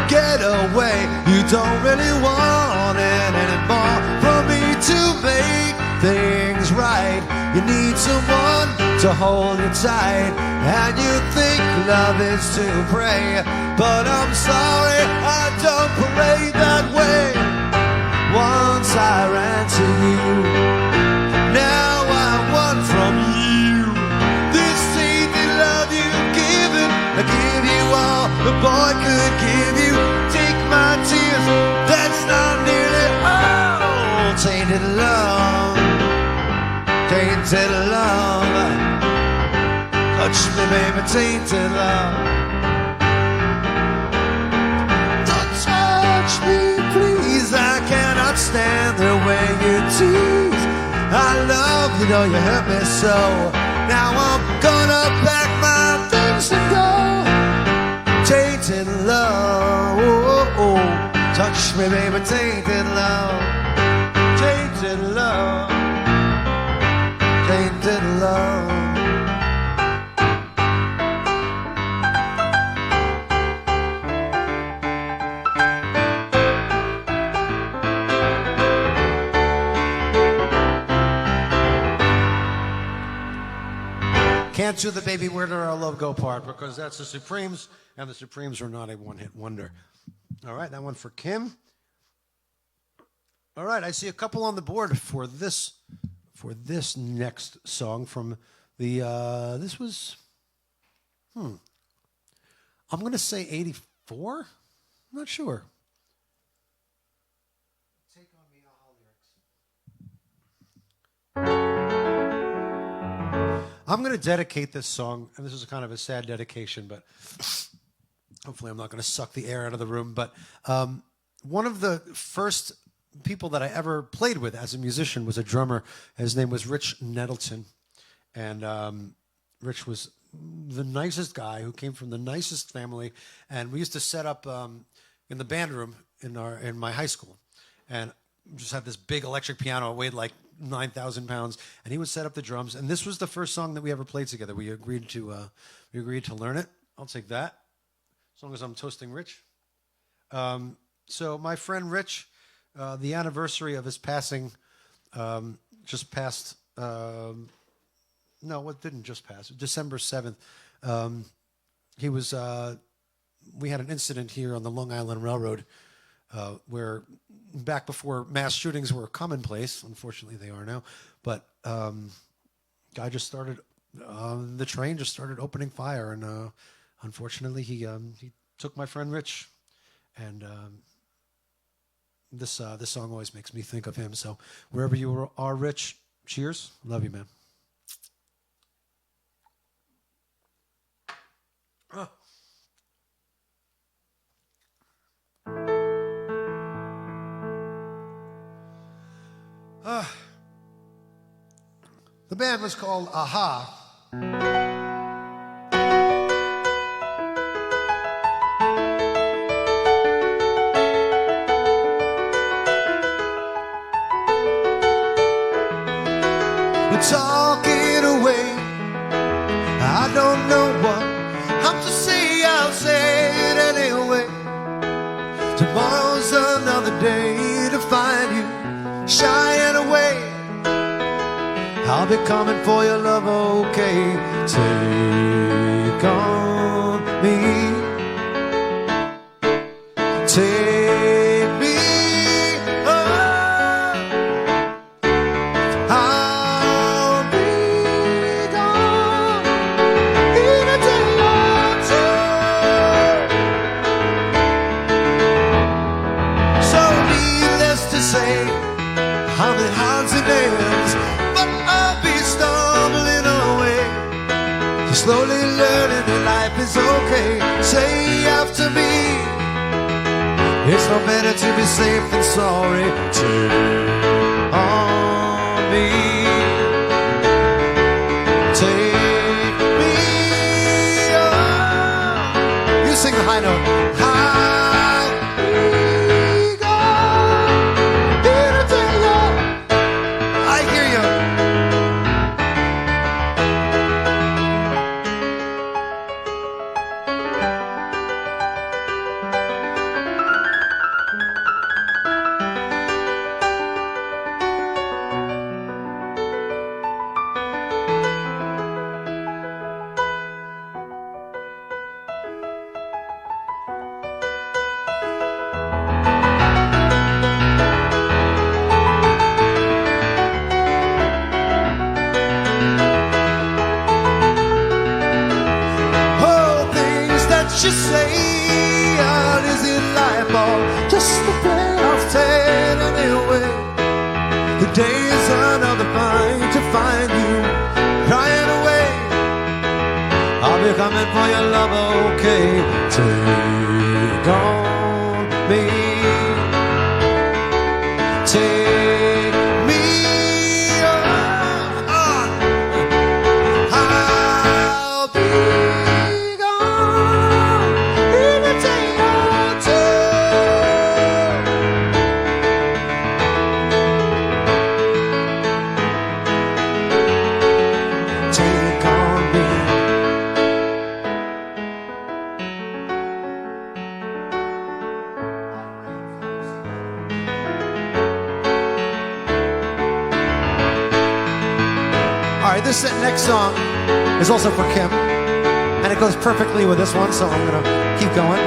get away. You don't really want it anymore from me to make things right. You need someone to hold you tight, and you think love is to pray, but I'm sorry, I don't pray that way. Once I ran to you, now I want from you. This tainted love you've given, I give you all the boy could give you. Take my tears, that's not nearly all. Tainted love, tainted love. Touch me, baby, tainted love. Don't touch me, please, I cannot stand the way you tease. I love you, know you hurt me so. Now I'm gonna pack my things and go. Tainted love, oh, oh. Touch me, baby, tainted love. Tainted love. Tainted love. Can't do the baby where did our love go part because that's the Supremes, and the Supremes are not a one-hit wonder. All right, that one for Kim. All right, I see a couple on the board for this next song from the this was I'm going to say 84. I'm not sure. Take on me, lyrics. I'm going to dedicate this song, and this is kind of a sad dedication, but hopefully I'm not going to suck the air out of the room. But one of the first people that I ever played with as a musician was a drummer. His name was Rich Nettleton. And Rich was the nicest guy who came from the nicest family. And we used to set up in the band room in my high school. And just had this big electric piano. It weighed like 9,000 pounds, and he would set up the drums. And this was the first song that we ever played together. We agreed to learn it. I'll take that, as long as I'm toasting Rich. So my friend Rich, the anniversary of his passing just passed. No, it didn't just pass. December 7th. He was. We had an incident here on the Long Island Railroad where back before mass shootings were commonplace. Unfortunately, they are now. But guy just started. The train just started opening fire, and unfortunately, he took my friend Rich, and this song always makes me think of him. So wherever you are, Rich, cheers. Love you, man. The band was called Aha. We're talking away. I don't know what I'm to say. I'll say it anyway. Tomorrow's another day to find you shying away. I'll be coming for your love, okay? Take on me. Take me on. I'll be gone in a day or two. So needless to say, I'm in odds and ends, but I'll be stumbling away. Slowly learning that life is okay. Say after me, it's no better to be safe than sorry. Take on me. Take me on. You sing the high note. You say, oh, is it life or just the play of ten anyway? The day is another fight to find you crying away. I'll be coming for your love, okay? Take on me. Take me on. I'll be this next song is also for Kim, and it goes perfectly with this one, so I'm going to keep going.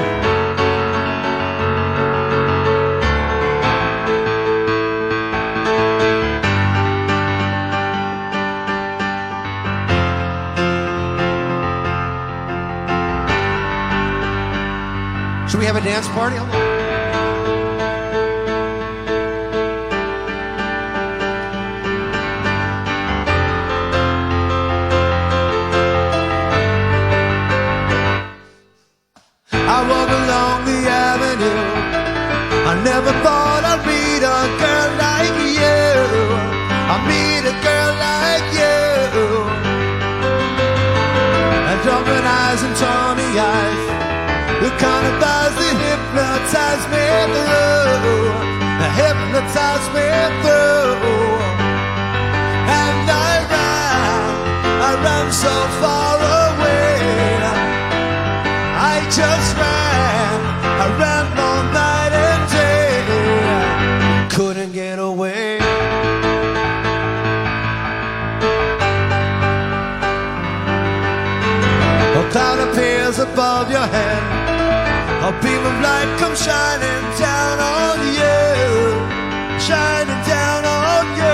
Should we have a dance party? Hold on. I never thought I'd meet a girl like you. I meet a girl like you. And jumping eyes and tawny eyes, the kind of eyes that hypnotize me through. hypnotize me through. And I ran so far away. I just ran, I ran all night and day. Couldn't get away. A cloud appears above your head. A beam of light comes shining down on you, shining down on you.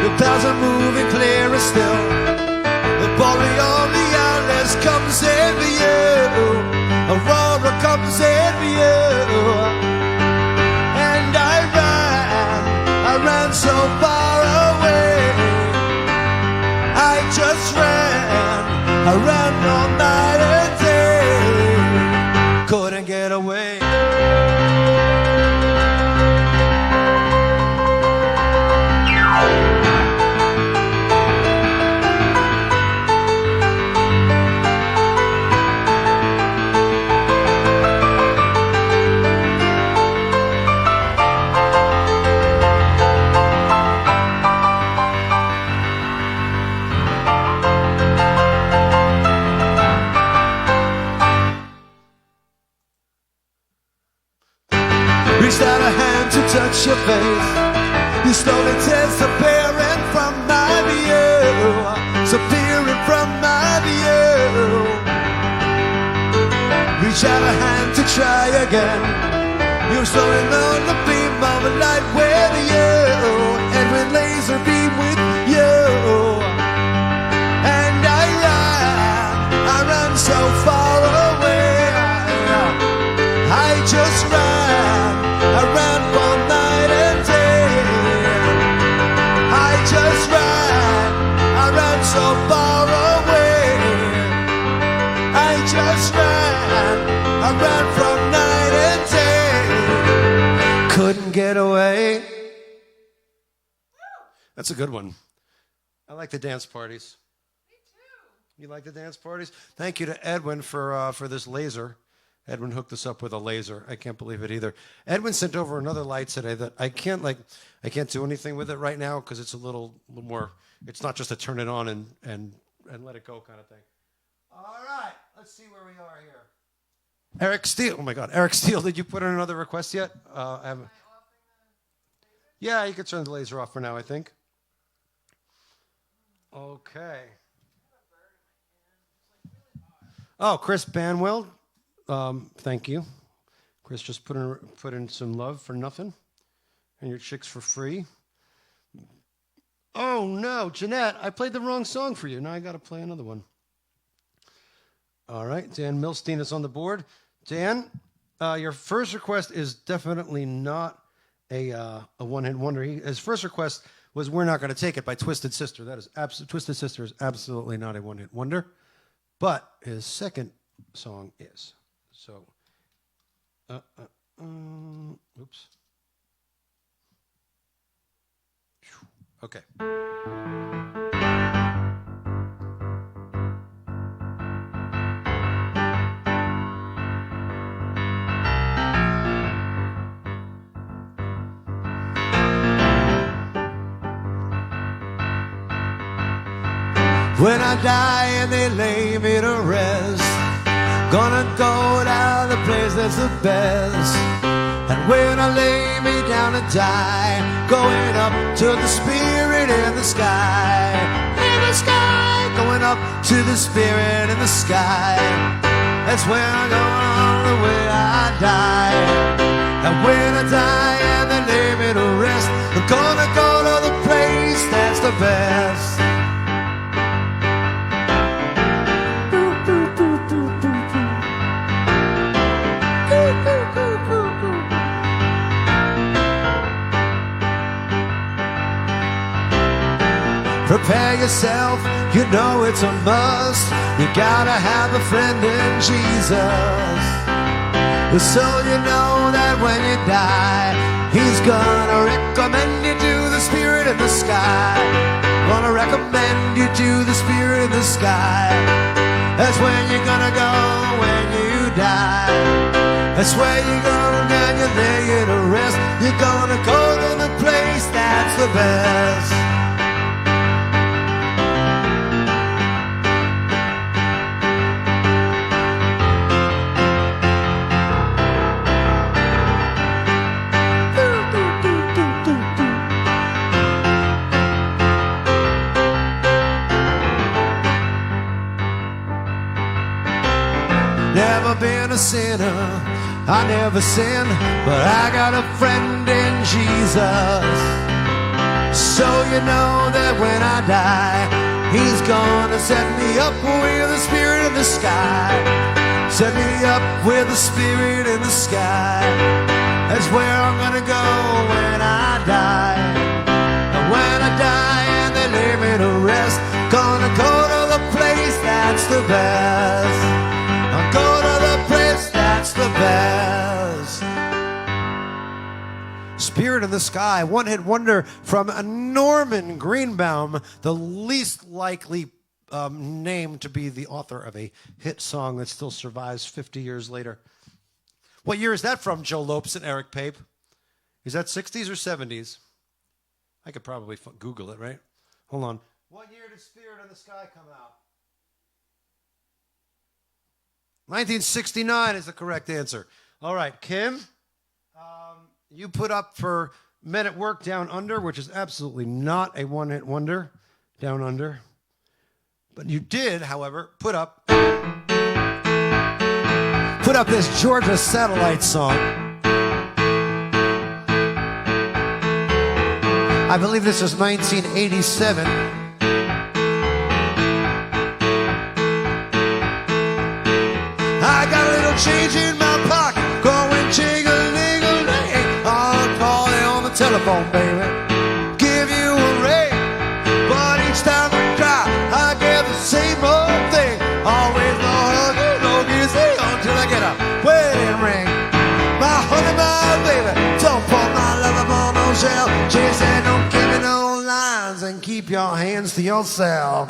The clouds are moving clearer still. The borealis comes in view. Aurora comes in view. And I ran so far away. I just ran, I ran all night and day. Couldn't get away. Reached out a hand to touch your face. You slowly disappearing from my view, disappearing from my view. Reach out a hand to try again. You're slowing on the beam of a light with you, and with laser beam with you. And I ran so far away. I just ran, I ran all night and day. I just ran, I ran so far away. I just ran, I ran from night and day. Couldn't get away. That's a good one. I like the dance parties. Me too. You like the dance parties? Thank you to Edwin for this laser. Edwin hooked us up with a laser. I can't believe it either. Edwin sent over another light today that I can't do anything with it right now because it's a little more. It's not just to turn it on and let it go kind of thing. All right, let's see where we are here. Eric Steele. Oh my God, Eric Steele. Did you put in another request yet? I haven't. Yeah, you could turn the laser off for now, I think. Okay. Oh, Chris Banwell. Thank you. Chris just put in some love for nothing. And your chicks for free. Oh no, Jeanette, I played the wrong song for you. Now I got to play another one. All right, Dan Milstein is on the board. Dan, your first request is definitely not a one-hit wonder. His first request was "We're Not Gonna Take It" by Twisted Sister. That is Twisted Sister is absolutely not a one-hit wonder. But his second song is. So, oops. Okay. When I die and they lay me to rest, gonna go down the place that's the best. And when I lay me down to die, going up to the spirit in the sky. In the sky, going up to the spirit in the sky. That's when I go on the way I die. And when I die and they lay me to rest, I'm gonna go to the place that's the best. Prepare yourself, you know it's a must. You gotta have a friend in Jesus. So you know that when you die, he's gonna recommend you to the spirit in the sky. Gonna recommend you to the spirit in the sky. That's when you're gonna go when you die. That's where you're gonna get your lay to rest. You're gonna go to the place that's the best. Never been a sinner, I never sin, but I got a friend in Jesus. So you know that when I die, he's gonna set me up with the spirit in the sky. Set me up with the spirit in the sky. That's where I'm gonna go when I die. And when I die and they lay me to rest, gonna go to the place that's the best. I'll go to the place that's the best. Spirit in the Sky, one-hit wonder from Norman Greenbaum, the least likely name to be the author of a hit song that still survives 50 years later. What year is that from, Joe Lopes and Eric Pape? Is that 60s or 70s? I could probably Google it, right? Hold on. What year did Spirit in the Sky come out? 1969 is the correct answer. All right, Kim, you put up for Men at Work Down Under, which is absolutely not a one-hit wonder, Down Under. But you did, however, put up this Georgia Satellite song. I believe this is 1987. I got a little change in my pocket, going jiggle-ling-a-ling. I'll call you on the telephone, baby, give you a ring. But each time I try, I get the same old thing. Always no hugging, no kissing, until I get a wedding ring. My honey, my baby, don't put my love up on no shelf. She said, don't give me no lines and keep your hands to yourself.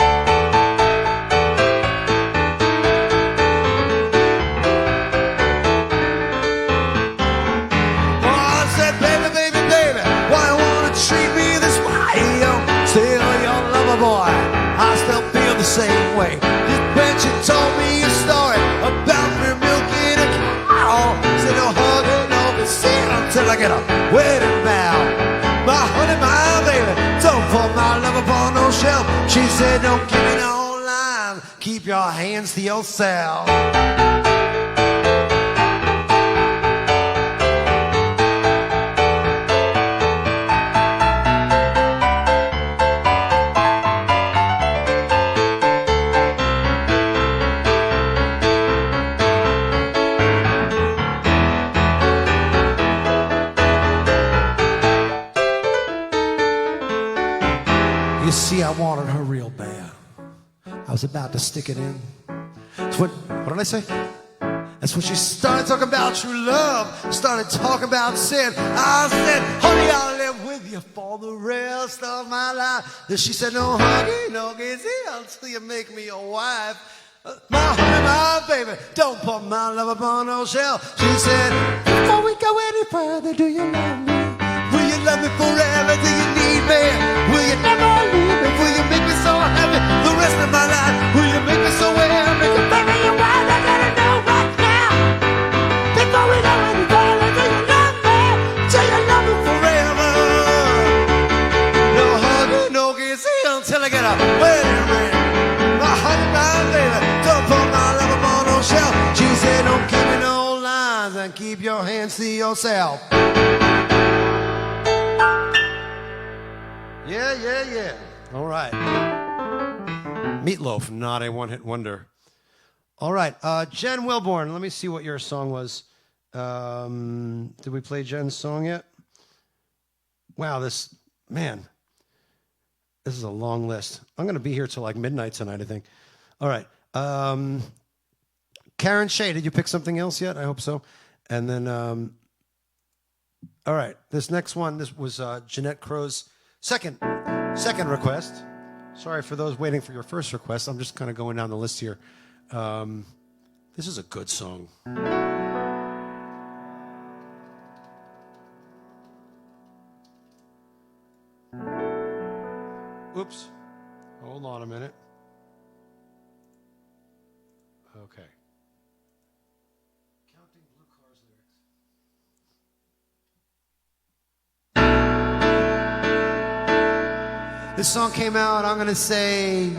Boy, I still feel the same way. Just when she told me a story about me milking a cow, said no hugging, no kissing until I get a wedding vow. My honey, my baby, don't put my love upon no shelf. She said, don't give me no line, keep your hands to yourself. You see, I wanted her real bad. I was about to stick it in. That's what did I say? That's when she started talking about true love, started talking about sin. I said, honey, I'll live with you for the rest of my life. Then she said, no honey, no kissing until you make me your wife. My honey, my baby, don't put my love upon no shelf. She said, before we go any further, do you love me? Will you love me forever? Do you need me? Will you never leave me? Will you make me so happy the rest of my life? Will you make me so happy? You baby, you wild, I gotta know right now. Before we go any further, do you love me? Do you love me forever? No hugging, no kissing until I get a wedding ring. My honey, my baby, don't put my love upon no shelf. She said, don't give me no lines and keep your hands to yourself. Yeah. All right. Meatloaf, not a one-hit wonder. All right. Jen Wilborn, let me see what your song was. Did we play Jen's song yet? Wow, this is a long list. I'm going to be here till like midnight tonight, I think. All right. Karen Shea, did you pick something else yet? I hope so. And then, all right. This next one, this was Jeanette Crow's second request. Sorry for those waiting for your first request. I'm just kind of going down the list here. This is a good song. Oops. Hold on a minute. Okay. Counting Blue Cars lyrics. This song came out, I'm going to say,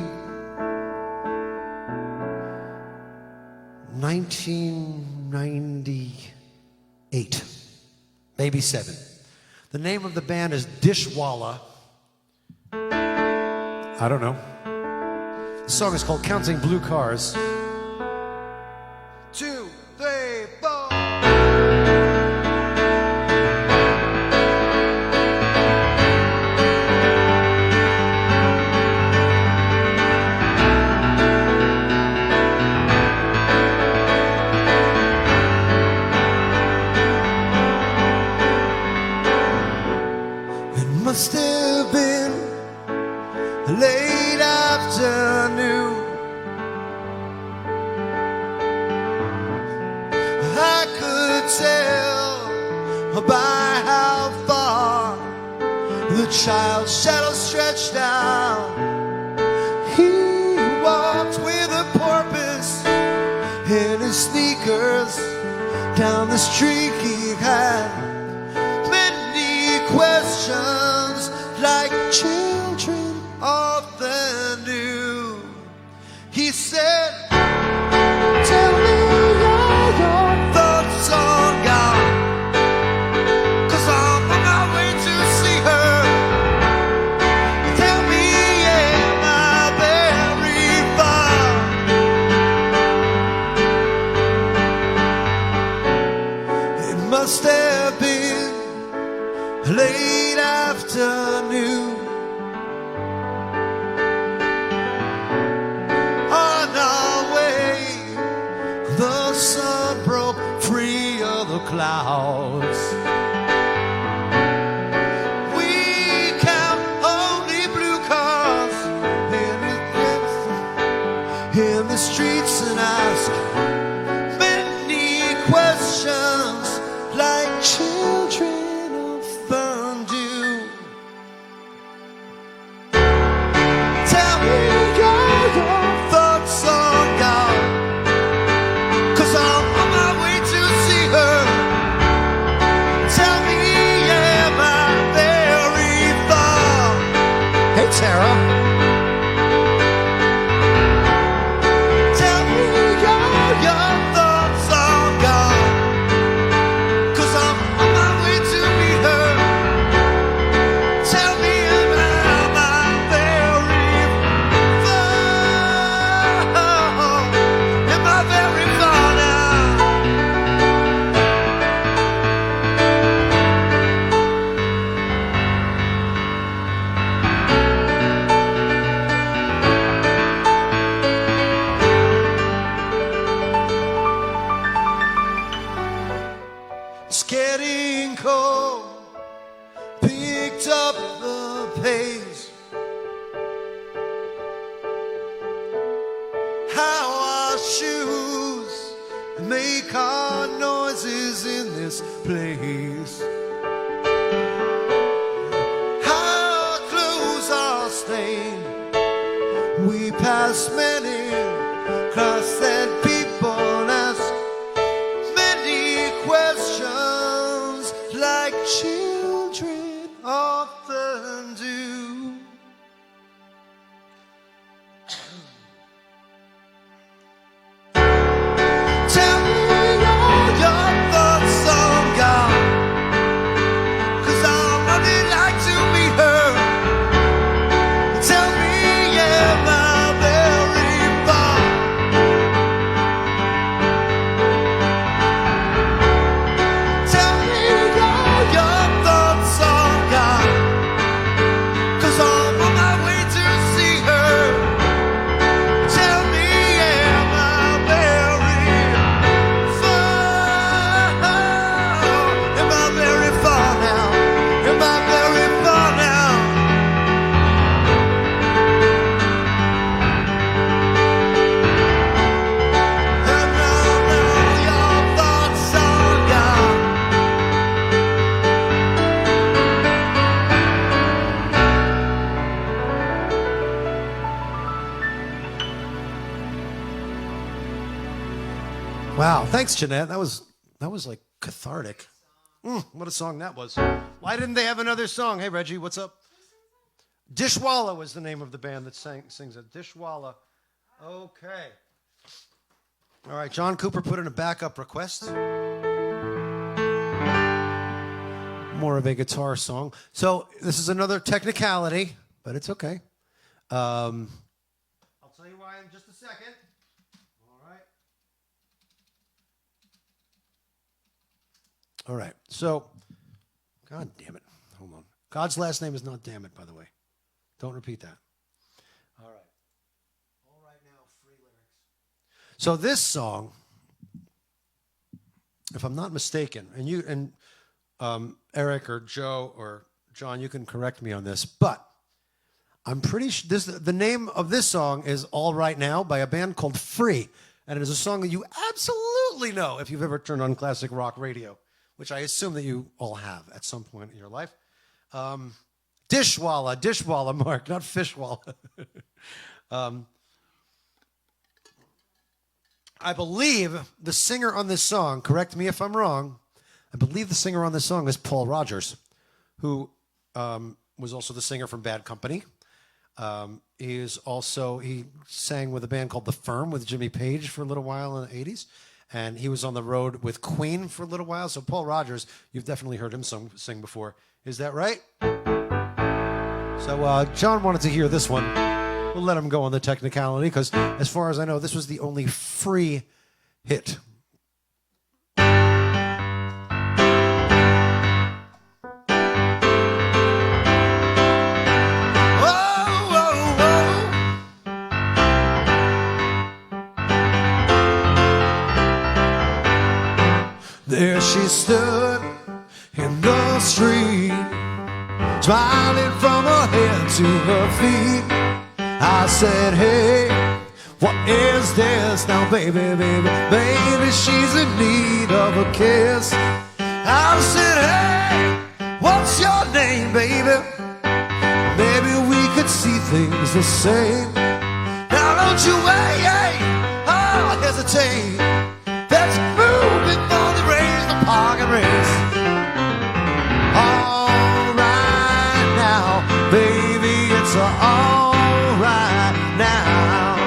1998. Maybe 7. The name of the band is Dishwalla. I don't know. The song is called Counting Blue Cars. 2, 3, 4. It must have been late afternoon. I could tell by how far the child's shadow stretched out. He walked with a porpoise in his sneakers down the street. He had many questions like children often do. He said, tell me all your thoughts on God, 'cause I'm on my way to see her. Tell me, am I very far? It must have been late afternoon. The sun broke free of the clouds. We count only blue cars in the streets and ask many questions like children often do. Tell me your thoughts on God, 'cause I'm on my way to see her. Tell me, am I very far? Hey, Tara. Tell me your thoughts on God, 'cause I'm on my way to meet her. Tell me, am I very far? Am I very far now? It's getting cold, picked up the pace. How our shoes make our noises in this place. Our clothes are stained. We pass many cross-eyed people and ask many questions like children often do. Tell me all your thoughts on God, 'cause I'd really like to meet her. Tell me, am I very far? Tell me all your thoughts on God, Thanks, Jeanette. That was like cathartic. What a song that was. Why didn't they have another song? Hey, Reggie, what's up? Dishwalla was the name of the band that sings it. Dishwalla. Okay. All right, John Cooper put in a backup request. More of a guitar song. So this is another technicality, but it's okay. I'll tell you why in just a second. All right. So, God damn it. Hold on. God's last name is not damn it, by the way. Don't repeat that. All right. All right now, free lyrics. So this song, if I'm not mistaken, and you and Eric or Joe or John, you can correct me on this, but I'm pretty sure the name of this song is All Right Now by a band called Free. And it is a song that you absolutely know if you've ever turned on classic rock radio, which I assume that you all have at some point in your life. Dishwalla, Mark, not Fishwalla. I believe the singer on this song, correct me if I'm wrong, I believe the singer on this song is Paul Rodgers, who was also the singer from Bad Company. He sang with a band called The Firm with Jimmy Page for a little while in the 80s. And he was on the road with Queen for a little while. So Paul Rodgers, you've definitely heard him sing before. Is that right? So John wanted to hear this one. We'll let him go on the technicality because as far as I know, this was the only Free hit. There she stood in the street, smiling from her head to her feet. I said, hey, what is this now, baby, she's in need of a kiss. I said, hey, what's your name, baby? Maybe we could see things the same. Now don't you wait, or hesitate. Let's move before the rains, the parking race. All right now, baby, it's all right now.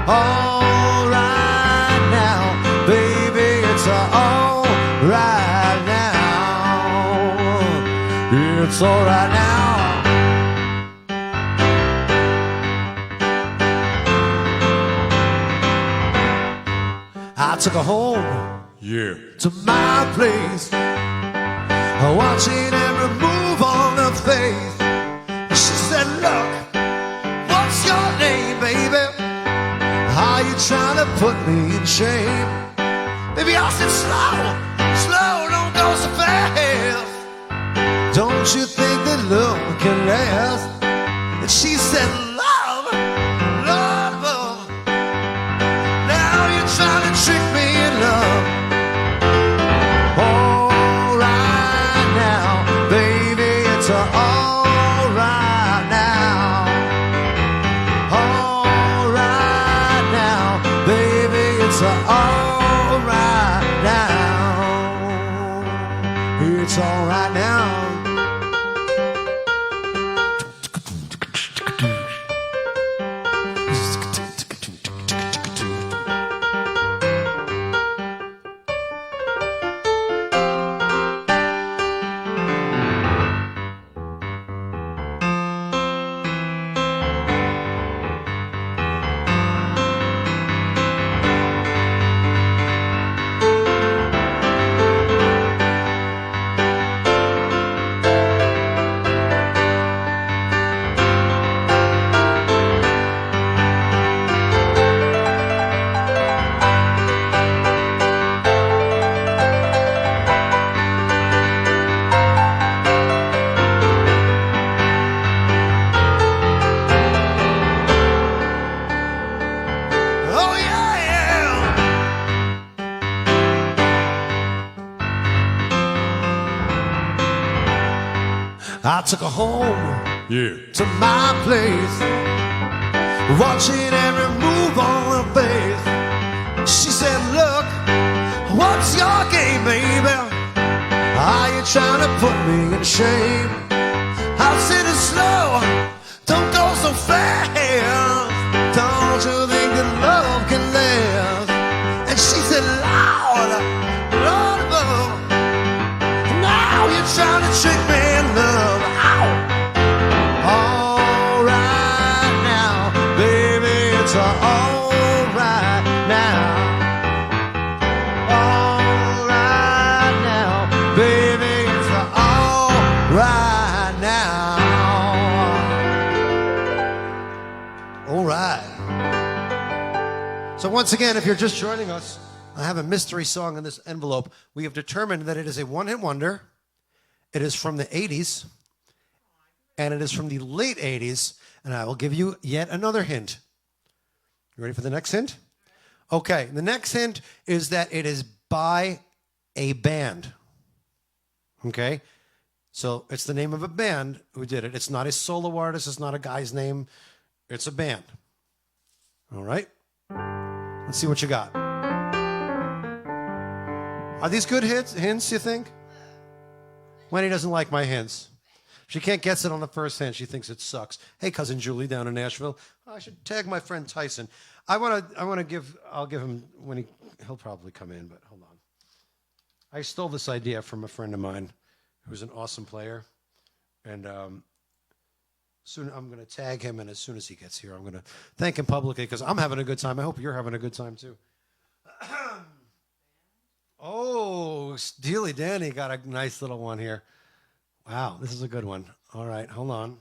All right now, baby, it's all right now. It's all right now. I took her home, to my place, watching every move on her face. She said, look, what's your name, baby? Are you trying to put me in shame? Baby, I said, slow, don't go so fast. Don't you think that love can last? And she said, love. Now you're trying to trick me in love. All right now, baby, it's all right now. All right now, baby, it's all right now. It's all right now. I took her home, to my place, watching every move on her face. She said, said, look, what's your game, baby? Are you trying to put me in shame? I said it slow, don't go so fast. Don't you think that love can last? And she said, Lord, Lord above, now you're trying to trick me in love. Ow! All right now, baby, it's all right now. All right now, baby, it's all right now. All right. So once again, if you're just joining us, I have a mystery song in this envelope. We have determined that it is a one-hit wonder. It is from the 80s, and it is from the late 80s, and I will give you yet another hint. You ready for the next hint? Okay, the next hint is that it is by a band. Okay? So it's the name of a band who did it. It's not a solo artist. It's not a guy's name. It's a band. All right? Let's see what you got. Are these good hints, you think? Wendy doesn't like my hints. She can't guess it on the first hint. She thinks it sucks. Hey, cousin Julie down in Nashville. I should tag my friend Tyson. I'll give him when he'll probably come in, but hold on. I stole this idea from a friend of mine who's an awesome player. And soon I'm going to tag him, and as soon as he gets here, I'm going to thank him publicly because I'm having a good time. I hope you're having a good time too. Oh, Steely Danny got a nice little one here. Wow, this is a good one. All right, hold on.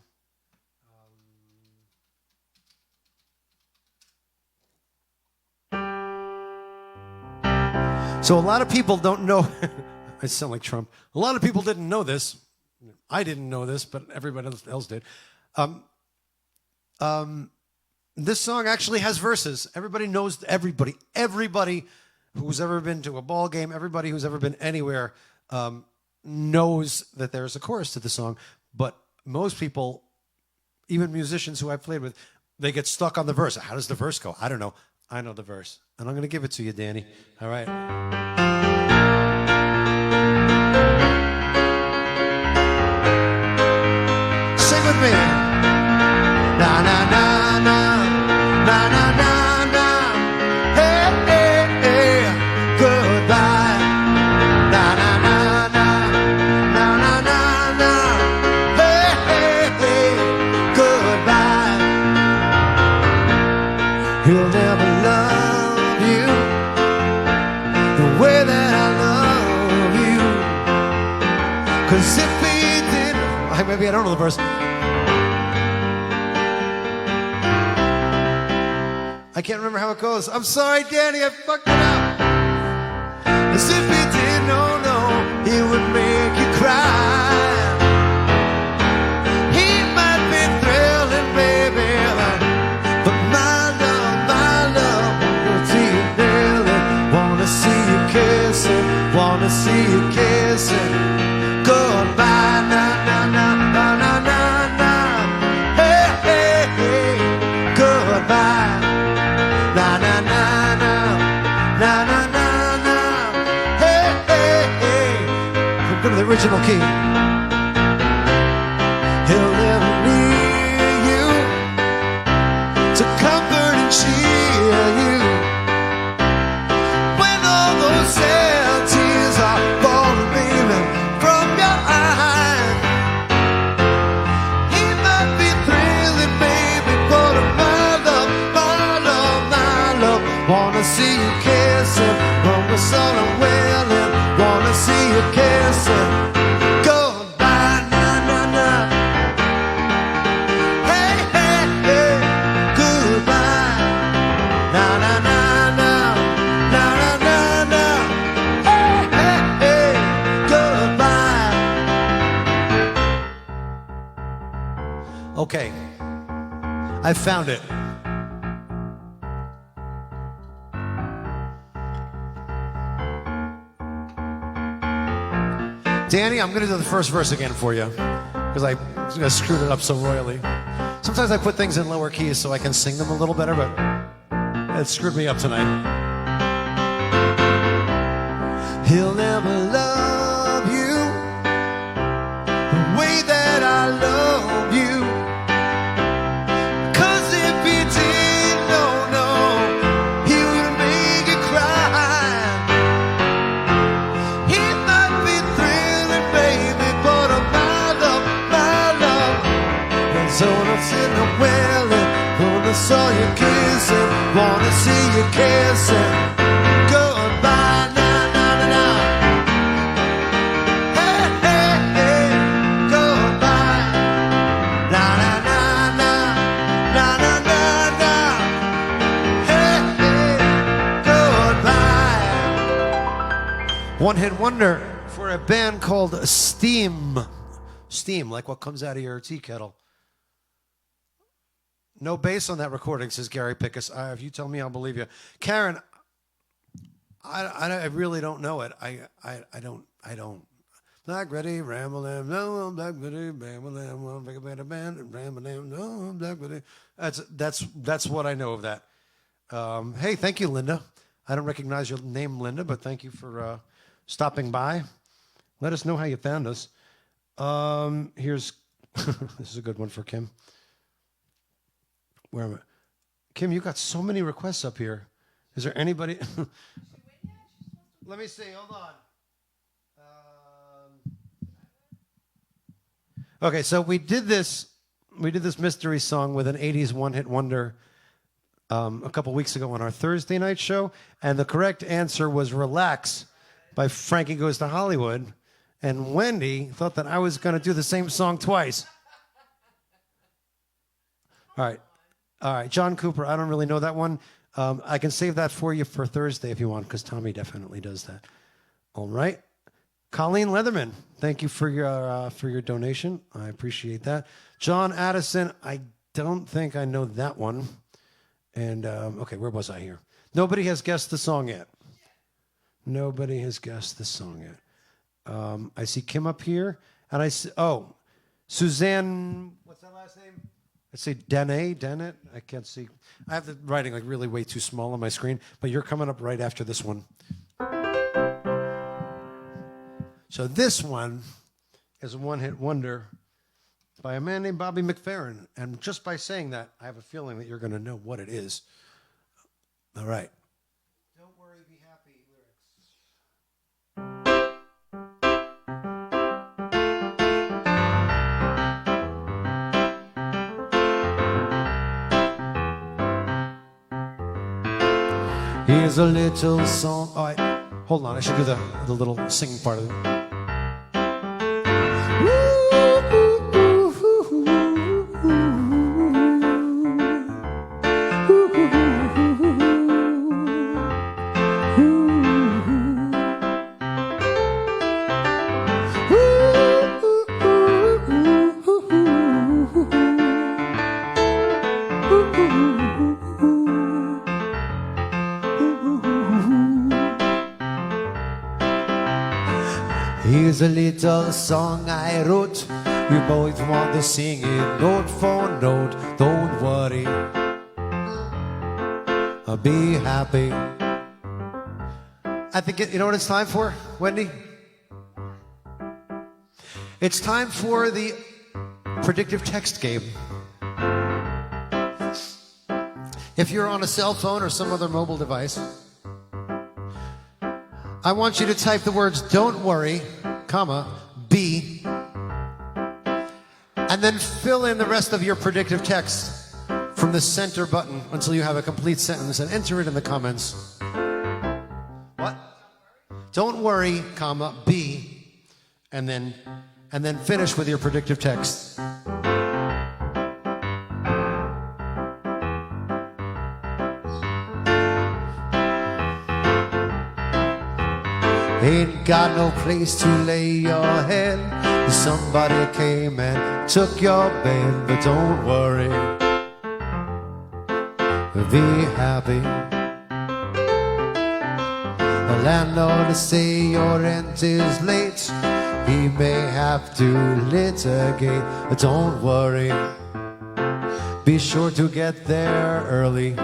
So a lot of people don't know. I sound like Trump. A lot of people didn't know this. I didn't know this, but everybody else did. This song actually has verses. Everybody knows everybody. Everybody who's ever been to a ball game, everybody who's ever been anywhere knows that there's a chorus to the song. But most people, even musicians who I've played with, they get stuck on the verse. How does the verse go? I don't know. I know the verse. And I'm going to give it to you, Danny. All right. Sing with me. Na, na, na, na. Na, na, na, na. Hey, hey, hey. Goodbye. Na, na, na, na. Na, na, na, na. Hey, hey, hey. Goodbye. He'll never love you the way that I love you. 'Cause if he did, maybe I don't know the verse. I can't remember how it goes. I'm sorry, Danny, I fucked it up. As if he did, no, he would make you cry. He might be thrilling, baby, but my love, will see you kneeling. Wanna see you kissing, wanna see you kissing. Goodbye, na, na, na, na, na, na, na. Hey, hey, hey, goodbye. Na na na na, na na na na, hey hey hey. Go to the original key. He'll never need you to comfort and cheer you when all those sad tears are falling, baby, from your eyes. He might be thrilling, baby, but wanna see you kissing from the sun I'm willing. Wanna see you kissing. Goodbye, na na na. Hey hey hey. Goodbye. Na na na na. Na na na na. Hey hey hey. Goodbye. Okay, I found it. Danny, I'm going to do the first verse again for you because I screwed it up so royally. Sometimes I put things in lower keys so I can sing them a little better, but it screwed me up tonight. he'll never love you the way that I love you. 'Cause if he did, no, he would make you cry. He might be thrilling, baby, but my love. And so I'm sitting well, when I saw you kissing, wanna see you kissing. Goodbye, na. Hey, goodbye. Na. Hey, goodbye. One hit wonder for a band called Steam. Steam, like what comes out of your tea kettle. No bass on that recording, says Gary Pickus. If you tell me, I'll believe you. Karen, I really don't know it. I don't. Black ready, ramble lamb, no, black ready, ramble lamb, big band, ramble lamb, no, black ready. That's what I know of that. Hey, thank you, Linda. I don't recognize your name, Linda, but thank you for stopping by. Let us know how you found us. Here's this is a good one for Kim. Where am I? Kim, you got so many requests up here. Is there anybody? Let me see. Hold on. Okay, so we did this mystery song with an 80s one-hit wonder a couple weeks ago on our Thursday night show, and the correct answer was Relax by Frankie Goes to Hollywood, and Wendy thought that I was going to do the same song twice. All right, John Cooper, I don't really know that one. I can save that for you for Thursday if you want, because Tommy definitely does that. All right. Colleen Leatherman, thank you for your donation. I appreciate that. John Addison, I don't think I know that one. And, okay, where was I here? Nobody has guessed the song yet. Nobody has guessed the song yet. I see Kim up here, and I see, Suzanne, what's that last name? I say Dennett. I can't see. I have the writing like really way too small on my screen, but you're coming up right after this one. So this one is a one-hit wonder by a man named Bobby McFerrin. And just by saying that, I have a feeling that you're going to know what it is. All right. Don't worry, be happy lyrics. Here's a little song. All right, hold on. I should do the little singing part of it. Here's a little song I wrote. We both want to sing it note for note. Don't worry, I'll be happy. I think you know what it's time for, Wendy? It's time for the predictive text game. If you're on a cell phone or some other mobile device, I want you to type the words "don't worry," comma, "be," and then fill in the rest of your predictive text from the center button until you have a complete sentence and enter it in the comments. What? Don't worry, comma, "be," and then finish with your predictive text. Ain't got no place to lay your head. Somebody came and took your bed, but don't worry, be happy. The landlord will say your rent is late. He may have to litigate, but don't worry, be sure to get there early.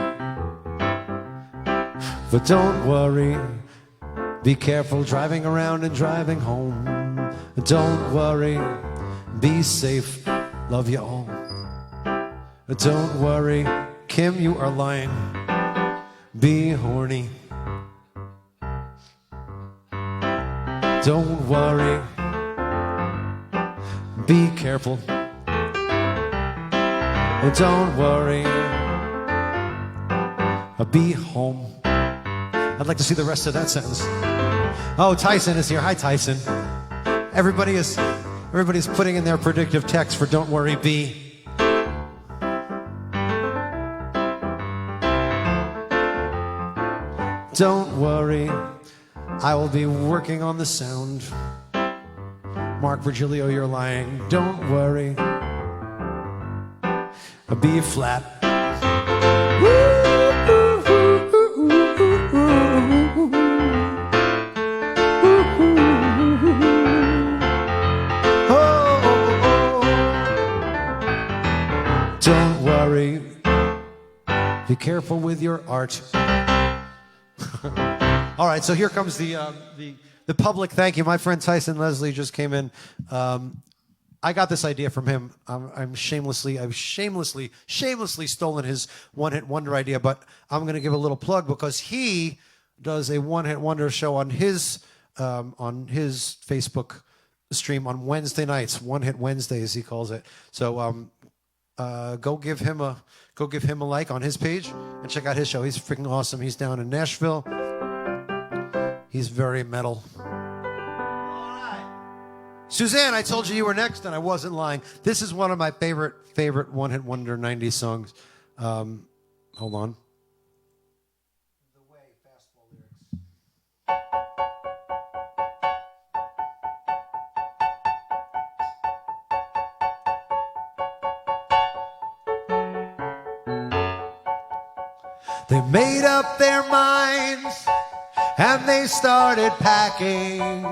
But don't worry, Be careful driving around and driving home. Don't worry, be safe, love you all. Don't worry, Kim, you are lying. Be horny. Don't worry, be careful. Don't worry, be home. I'd like to see the rest of that sentence. Oh, Tyson is here. Hi, Tyson. Everybody's putting in their predictive text for don't worry, be. Don't worry, I will be working on the sound. Mark Virgilio, you're lying. Don't worry. B flat. Don't worry. Be careful with your art. All right, so here comes the public thank you. My friend Tyson Leslie just came in. I got this idea from him. I've shamelessly stolen his one-hit wonder idea, but I'm going to give a little plug because he does a one-hit wonder show on his Facebook stream on Wednesday nights. One Hit Wednesdays, he calls it. So go give him a like on his page and check out his show. He's freaking awesome. He's down in Nashville. He's very metal. Suzanne, I told you you were next, and I wasn't lying. This is one of my favorite one-hit wonder 90s songs. Hold on. The Way, Fastball lyrics. They made up their minds, and they started packing.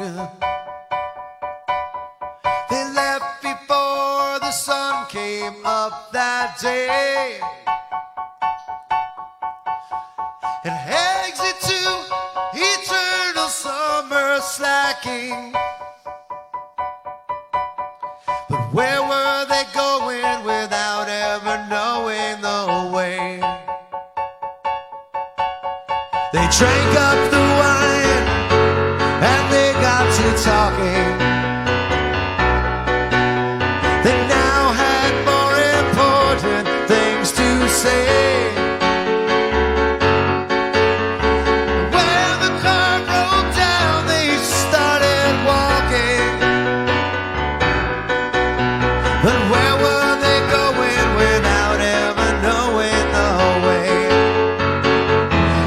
They left before the sun came up that day and exit to eternal summer slacking. But where were they going without ever knowing the way? They drank up the wine and they got to talking. They now had more important things to say. When the car rolled down, they started walking. But where were they going without ever knowing the way?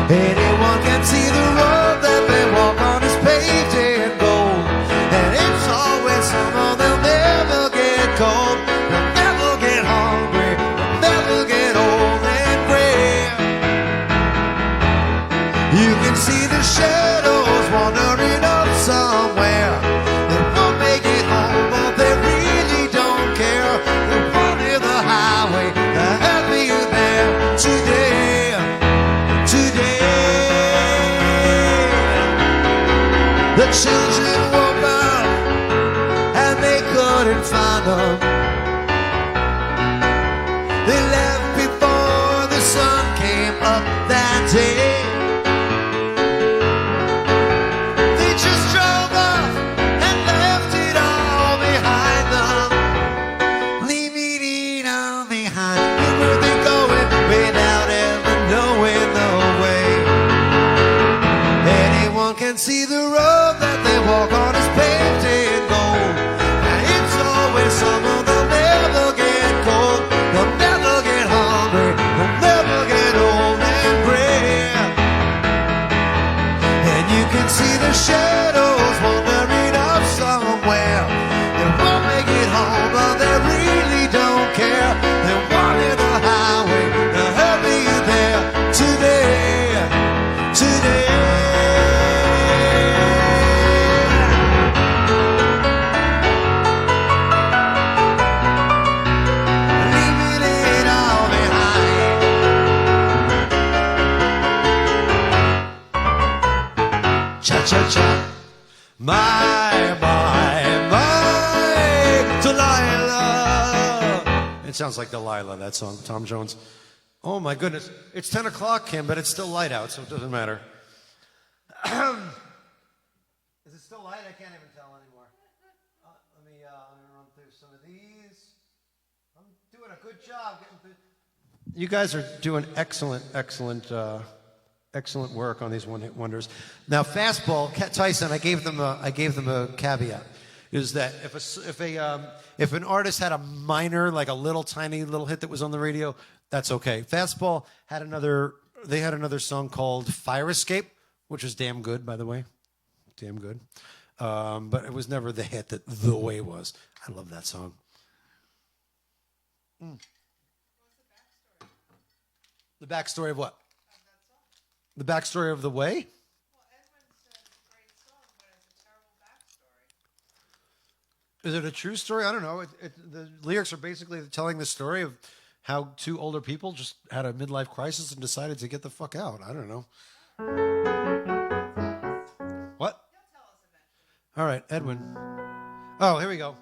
Anyone can see the road that they walk on is paved in gold, and it's always summer. They'll never get cold, they'll never get hungry, they'll never get old and gray. You can see the shadows wandering up somewhere. They won't make it home, but they really don't care. They're running the highway, they're happy you're there today, today. The children woke up and they couldn't find them. They left before the sun came up that day. They just drove off and left it all behind them, leaving it all behind. Where were they going without ever knowing the way? Anyone can see the road that they walk on is paved in gold, and it's always summer. sounds like Delilah, that song, Tom Jones. Oh my goodness. It's 10 o'clock, Kim, but it's still light out, so it doesn't matter. Is it still light? I can't even tell anymore. Let me run through some of these. I'm doing a good job getting through. You guys are doing excellent work on these one-hit wonders. Now, Fastball, Tyson, I gave them a caveat, is that if an artist had a minor, like a little tiny little hit that was on the radio, that's okay. Fastball had another song called Fire Escape, which was damn good, by the way, damn good. But it was never the hit that The Way was. I love that song. The backstory of what? The backstory of The Way? Well, Edwin said it's a great song, but it's a terrible backstory. Is it a true story? I don't know. The lyrics are basically telling the story of how two older people just had a midlife crisis and decided to get the fuck out. I don't know. What? You'll tell us eventually. All right, Edwin. Oh, here we go.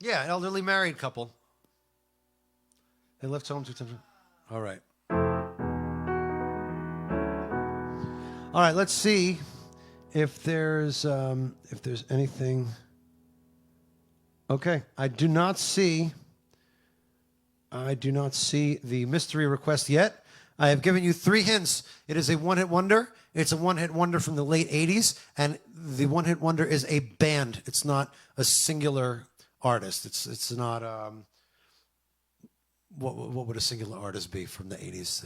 Yeah, an elderly married couple. They left home 2 times. All right. All right, let's see if there's anything. Okay, I do not see the mystery request yet. I have given you 3 hints. It is a one-hit wonder. It's a one-hit wonder from the late 80s, and the one-hit wonder is a band. It's not a singular artist. It's not what would a singular artist be from the 80s?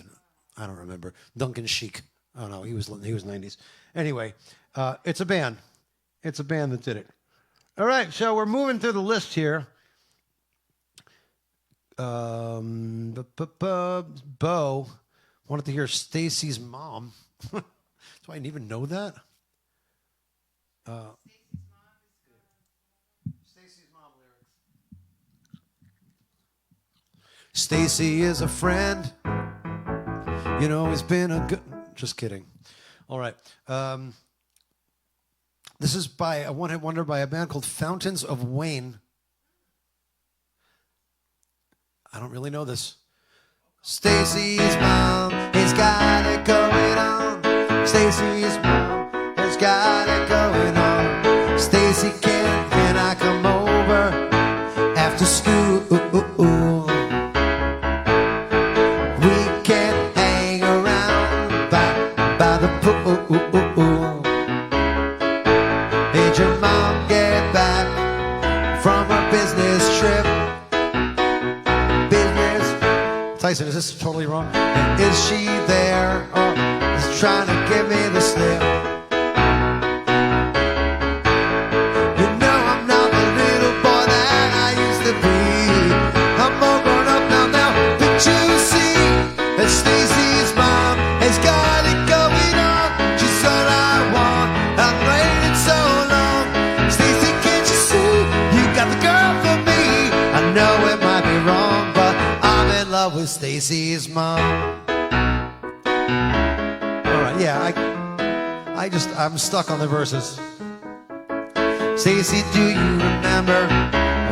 I don't remember. Duncan Sheik. Oh no, he was 90s. Anyway, it's a band. It's a band that did it. All right, so we're moving through the list here. Bo wanted to hear Stacey's mom. Do I even know that? Stacey's mom lyrics. Stacey is a friend. You know, he's been a good... Just kidding. All right. This is by a one-hit wonder by a band called Fountains of Wayne. I don't really know this. Stacey's mom has got it going on. Stacey's mom has got it going on. Stacey, can I come over after school? We can hang around by the pool. Did your mom get back from her business trip? Tyson, is this totally wrong? And is she there or is trying to give me the slip? You know I'm not the little boy that I used to be. I'm all grown up now, but you see that Stacey's mom has got it going on. She's all I want, I've waited so long. Stacey, can't you see you got the girl for me? I know it might be wrong, but I'm in love with Stacey's mom. All right, yeah, I'm stuck on the verses. Stacey, do you remember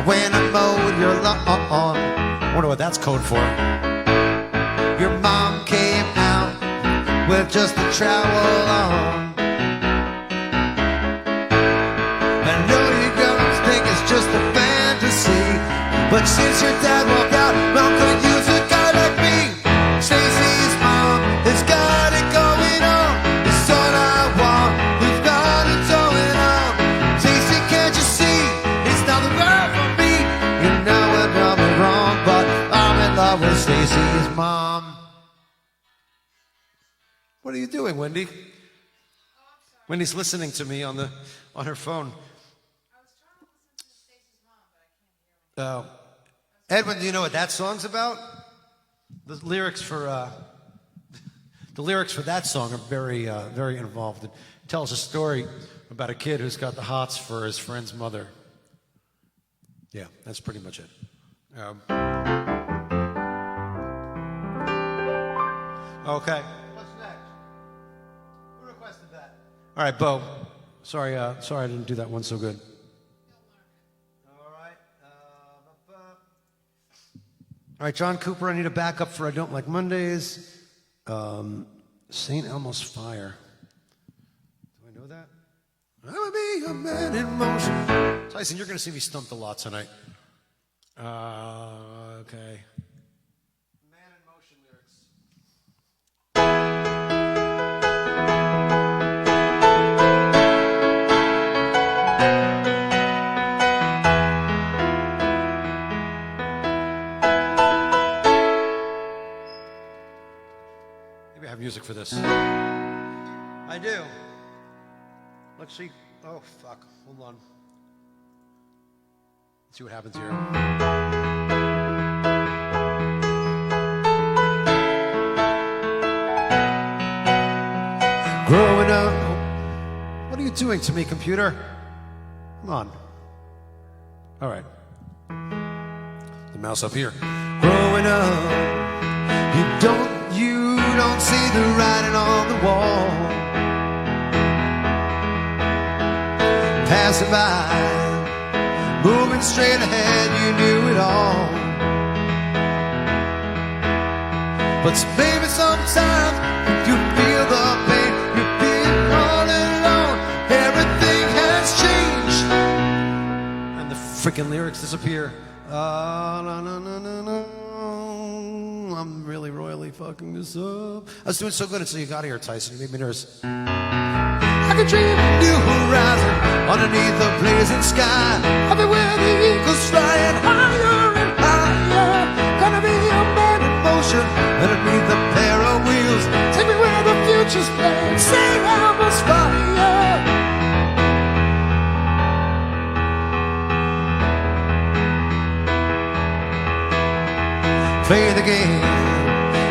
when I mowed your lawn? I wonder what that's code for. Your mom came out with just a trowel on. I know you girls think it's just a fantasy, but since your dad walked out, mom could use a guy like me. Stacey's mom has got it going on. It's all I want. We've got it going on. Stacey, can't you see? It's not the girl for me. You know I'm probably wrong, but I'm in love with Stacey's mom. What are you doing, Wendy? Oh, I'm sorry. Wendy's listening to me on her phone. I was trying to listen to Stacey's mom, but I can't hear her. Edwin, do you know what that song's about? The lyrics for that song are very involved. It tells a story about a kid who's got the hots for his friend's mother. Yeah, that's pretty much it. Okay. What's next? Who requested that? All right, Bo. Sorry I didn't do that one so good. All right, John Cooper, I need a backup for I Don't Like Mondays. St. Elmo's Fire. Do I know that? I would be a man in motion. Tyson, you're going to see me stumped a lot tonight. Okay. Man in Motion lyrics. Maybe I have music for this. I do. Let's see. Oh, fuck. Hold on. Let's see what happens here. Growing up. What are you doing to me, computer? Come on. All right. The mouse up here. Growing up, you don't see the writing on the wall. Passing by, moving straight ahead, you knew it all. But maybe sometimes you feel the pain, you feel all alone, everything has changed. And the freaking lyrics disappear. No, no, no, no, no. I'm really royally fucking this up. I was doing so good until you got here, Tyson. You made me nervous. I could dream a new horizon underneath the blazing sky. I'll be where the eagles flying higher and higher. Gonna be a man in motion underneath a pair of wheels. Take me where the future's playing. Sing Elmo's Fire. Play the game.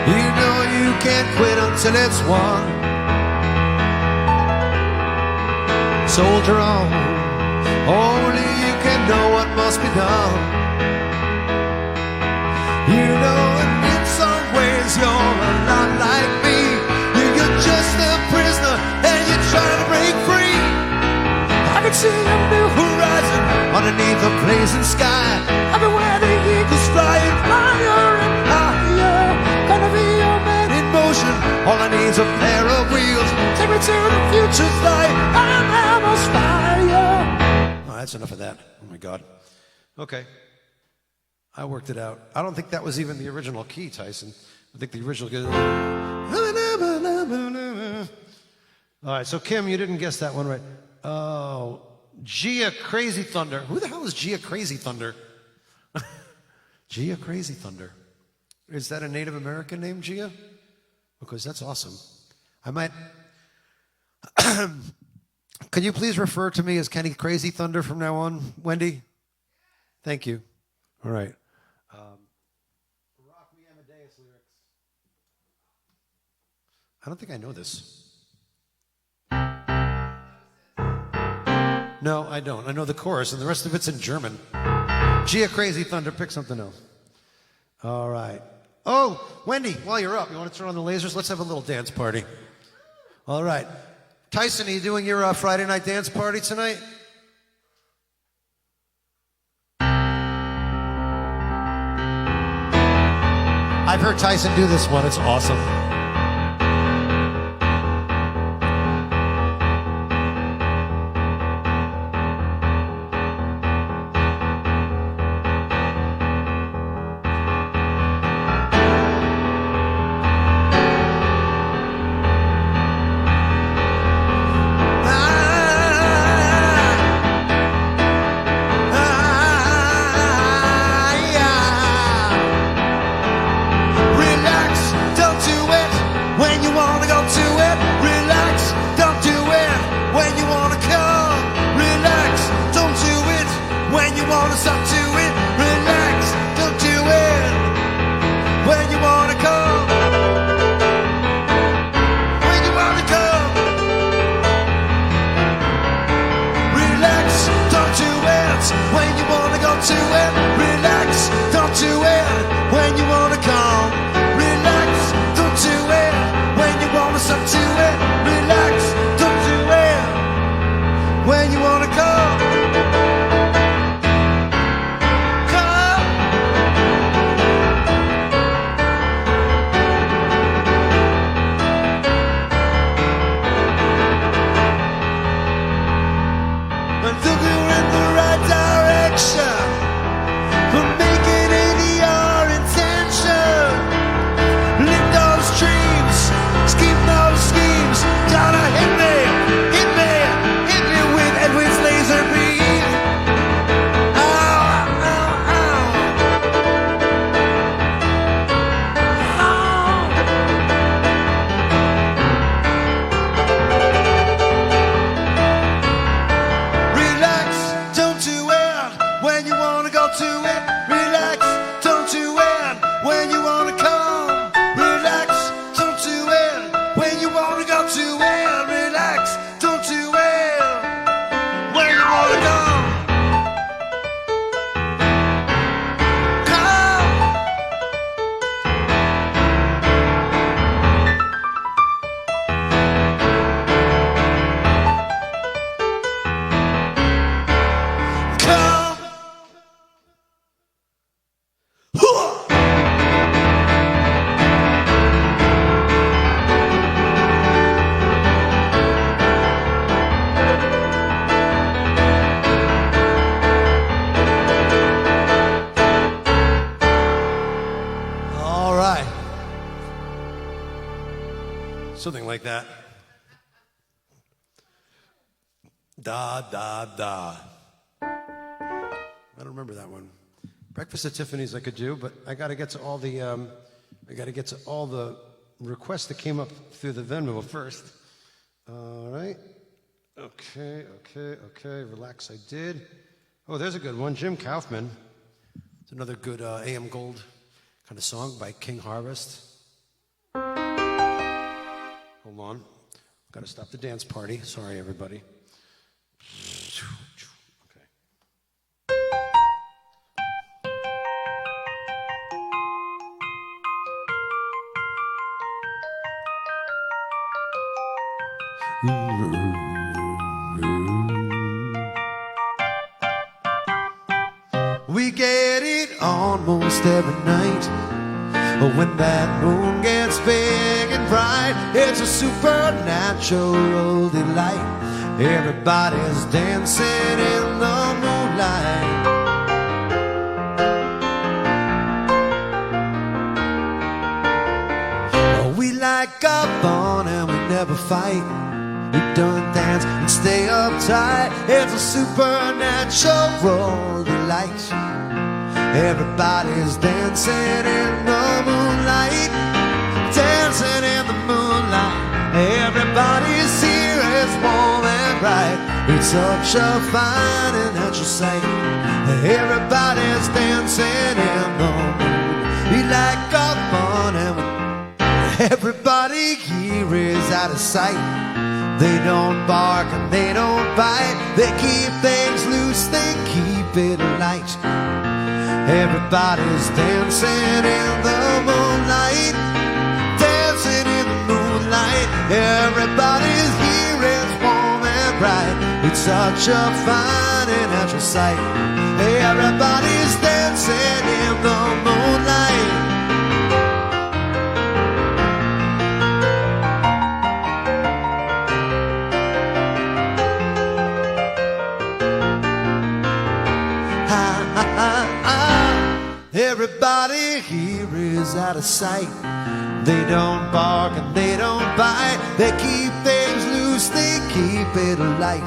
You know you can't quit until it's won. Soldier on. Only you can know what must be done. You know, and in some ways you're a lot like me. You're just a prisoner and you're trying to break free. I can see a new horizon underneath the blazing sky. Everywhere the eagles flying higher and higher. Gonna be your man in motion. All I need's a pair of wheels. Take me to the future's light. I'm Elmo's Fire. Oh, that's enough of that. Oh my God. Okay. I worked it out. I don't think that was even the original key, Tyson. I think the original key. All right, so Kim, you didn't guess that one right. Oh, Gia Crazy Thunder. Who the hell is Gia Crazy Thunder? Gia Crazy Thunder. Is that a Native American name, Gia? Because that's awesome. I might... Can you please refer to me as Kenny Crazy Thunder from now on, Wendy? Thank you. All right. Rock Me Amadeus lyrics. I don't think I know this. No, I don't. I know the chorus, and the rest of it's in German. Gia Crazy Thunder, pick something else. All right. Oh, Wendy, while you're up, you want to turn on the lasers? Let's have a little dance party. All right. Tyson, are you doing your Friday night dance party tonight? I've heard Tyson do this one. It's awesome. took her in the right direction, but making it your intention. Live those dreams, scheme those schemes. Gonna hit me with Edwin's laser beam. Ow, ow, ow. Relax, don't do it when you wanna go to it. Relax, don't do it when you wanna come. Relax, don't do it when you wanna go to it. Relax, don't do it when you wanna come. Come. Come. All right. Something like that. Da, da, da. I don't remember that one. Breakfast at Tiffany's I could do, but I got to get to all the requests that came up through the Venmo first. All right. Okay. Relax, I did. Oh, there's a good one. Jim Kaufman. It's another good AM Gold kind of song by King Harvest. Hold on. Got to stop the dance party. Sorry, everybody. Okay. We get it almost every night. When that moon gets big and bright, it's a supernatural delight. Everybody's dancing in the moonlight. We like our fun and we never fight. We don't dance and stay uptight. It's a supernatural delight. Everybody's dancing in the moonlight. Dancing in the moonlight. Everybody's here is warm and bright. It's such a fine and natural sight. Everybody's dancing in the moon. We like our fun and everybody here is out of sight. They don't bark and they don't bite. They keep things loose, they keep it light. Everybody's dancing in the moonlight. Dancing in the moonlight. Everybody's here is warm and bright. It's such a fine and natural sight. Everybody's dancing in the moonlight. Everybody here is out of sight. They don't bark and they don't bite. They keep things loose, they keep it light.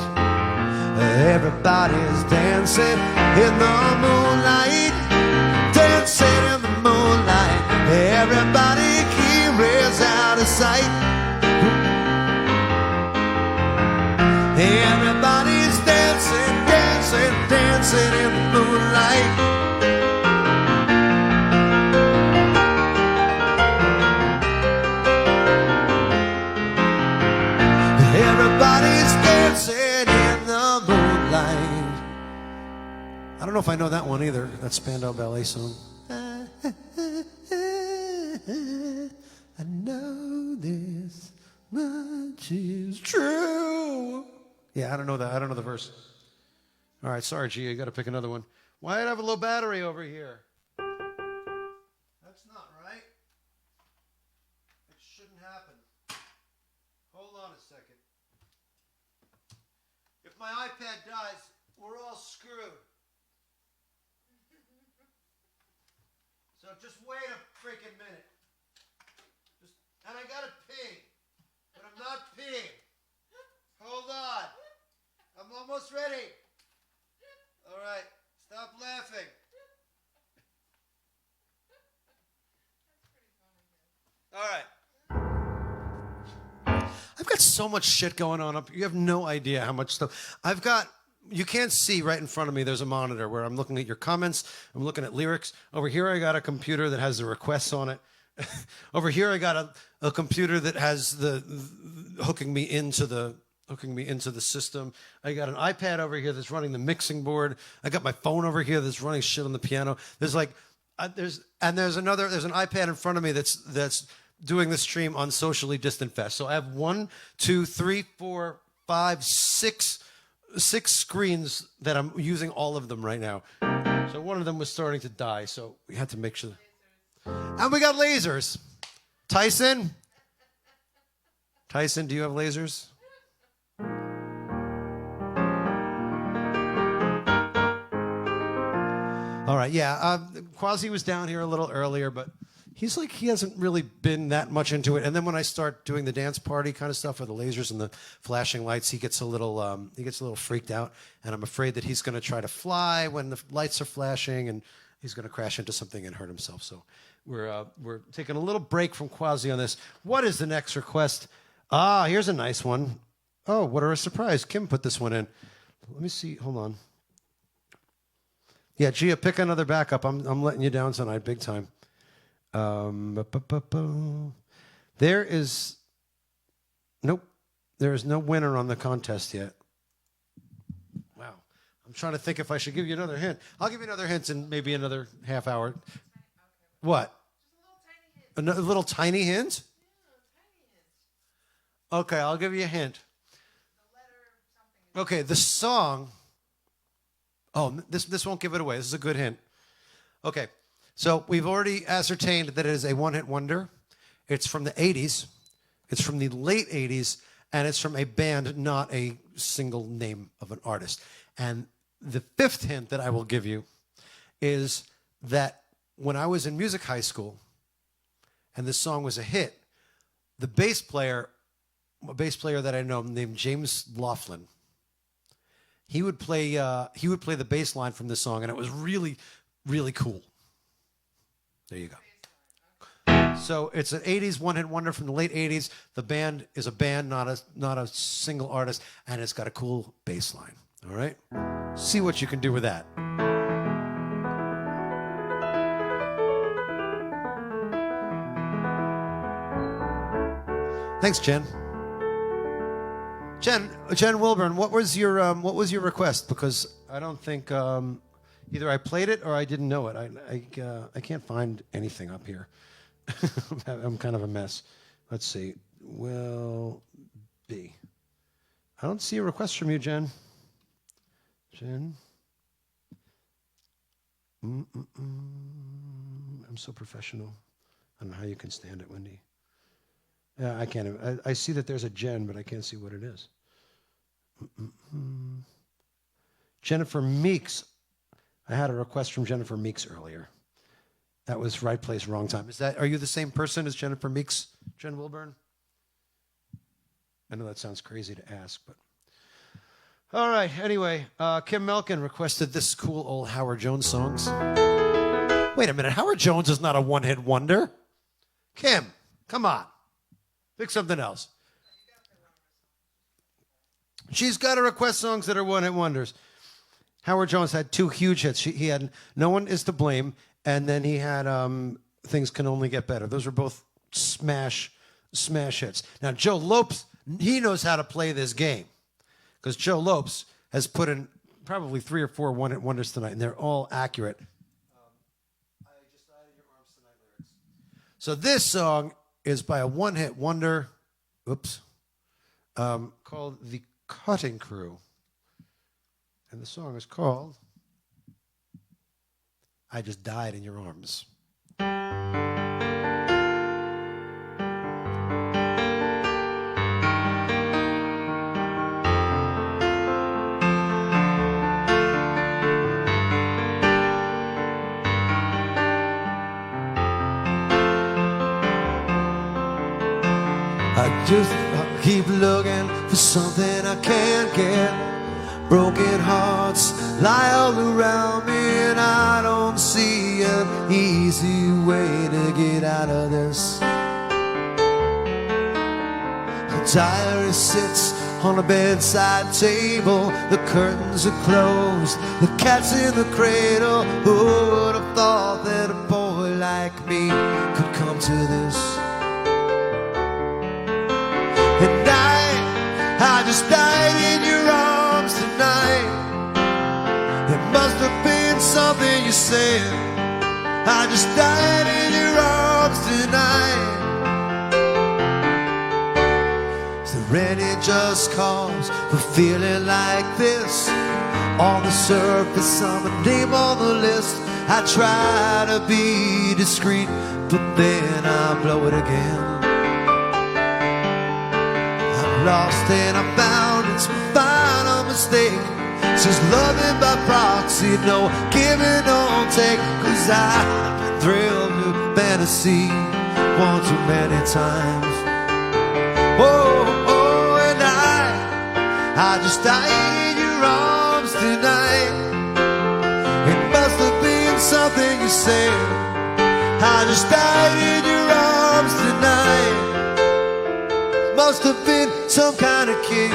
Everybody's dancing in the moonlight. Dancing in the moonlight. Everybody here is out of sight. Everybody's dancing, dancing, dancing in the moonlight. Everybody's dancing in the moonlight. I don't know if I know that one either. That Spandau Ballet song. I know this much is true. Yeah, I don't know that. I don't know the verse. All right, sorry, G. I got to pick another one. Why did I have a low battery over here? That's not right. It shouldn't happen. Hold on a second. If my iPad dies, we're all screwed. So just wait a freaking minute. And I gotta pee, but I'm not peeing. Hold on. I'm almost ready. All right, stop laughing. All right. I've got so much shit going on up here. You have no idea how much stuff. I've got, you can't see right in front of me, there's a monitor where I'm looking at your comments, I'm looking at lyrics. Over here I got a computer that has the requests on it. Over here I got a computer that has the hooking me into the system. I got an iPad over here that's running the mixing board. I got my phone over here that's running shit on the piano. There's like there's an iPad in front of me that's doing the stream on Socially Distant Fest. So I have 1, 2, 3, 4, 5, 6 screens that I'm using all of them right now. So one of them was starting to die, so we had to make sure. And we got lasers. Tyson, do you have lasers? All right, yeah. Quasi was down here a little earlier, but he hasn't really been that much into it. And then when I start doing the dance party kind of stuff with the lasers and the flashing lights, he gets a little freaked out, and I'm afraid that he's going to try to fly when the lights are flashing, and he's going to crash into something and hurt himself. So we're taking a little break from Quasi on this. What is the next request? Here's a nice one. Oh, what a surprise! Kim put this one in. Let me see. Hold on. Yeah, Gia, pick another backup. I'm letting you down tonight, big time. There is no winner on the contest yet. Wow. I'm trying to think if I should give you another hint. I'll give you another hint in maybe another half hour. What? Just a little tiny hint? Okay, I'll give you a hint. Okay, the song. Oh, this won't give it away. This is a good hint. Okay. So we've already ascertained that it is a one-hit wonder. It's from the 80s. It's from the late 80s. And it's from a band, not a single name of an artist. And the fifth hint that I will give you is that when I was in music high school and this song was a hit, the bass player that I know named James Laughlin, he would play the bass line from this song, and it was really, really cool. There you go. So it's an 80s one-hit wonder from the late 80s. The band is a band, not a single artist, and it's got a cool bass line. All right? See what you can do with that. Thanks, Jen. Jen Wilburn, what was your request? Because I don't think either I played it or I didn't know it. I can't find anything up here. I'm kind of a mess. Let's see. Will be. I don't see a request from you, Jen. Jen. I'm so professional. I don't know how you can stand it, Wendy. Yeah, I can't. I see that there's a Jen, but I can't see what it is. Jennifer Meeks. I had a request from Jennifer Meeks earlier. That was right place, wrong time. Are you the same person as Jennifer Meeks, Jen Wilburn? I know that sounds crazy to ask, but. All right, anyway, Kim Melkin requested this cool old Howard Jones songs. Wait a minute, Howard Jones is not a one-hit wonder. Kim, come on. Pick something else. She's got to request songs that are one-hit wonders. Howard Jones had 2 huge hits. He had No One Is to Blame, and then he had Things Can Only Get Better. Those are both smash hits. Now, Joe Lopes, he knows how to play this game, because Joe Lopes has put in probably 3 or 4 one-hit wonders tonight, and they're all accurate. I just died in your arms tonight lyrics. So this song is by a one-hit wonder, called The Cutting Crew. And the song is called I Just Died in Your Arms. just keep looking for something I can't get. Broken hearts lie all around me, and I don't see an easy way to get out of this. The diary sits on a bedside table, the curtains are closed, the cat's in the cradle. Who would have thought that a boy like me could come to this? And I just died in your arms tonight. It must have been something you said. I just died in your arms tonight. Is there any just cause for feeling like this? On the surface, I'm a name on the list. I try to be discreet, but then I blow it again. I'm lost and I'm found, it's my final mistake. Since loving by proxy, no giving, no take. 'Cause I've been thrilled to fantasy one too many times. Oh, and I just died in your arms tonight. It must have been something you said. I just died in your arms tonight. Must have been some kind of kiss. I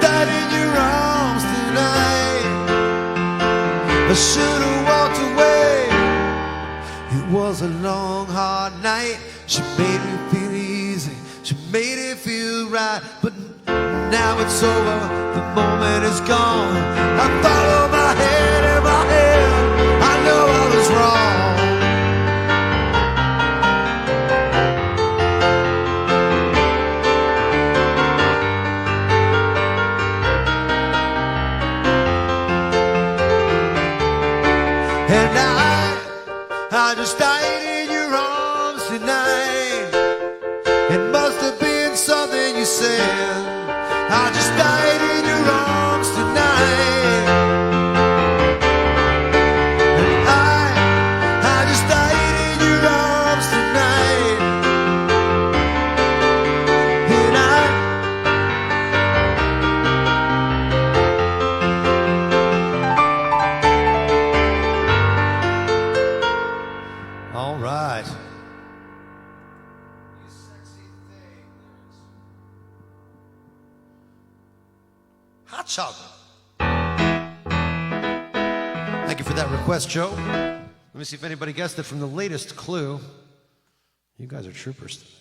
died in your arms tonight. I should have walked away. It was a long, hard night. She made me feel easy. She made it feel right. But now it's over. The moment is gone. I follow my head and my head. I know I was wrong. And I just died in your arms tonight. It must have been something you said. I just died in your arms tonight. And I just died in your arms tonight. And all right. You sexy thing. Hot chocolate. Thank you for that request, Joe. Let me see if anybody guessed it from the latest clue. You guys are troopers tonight.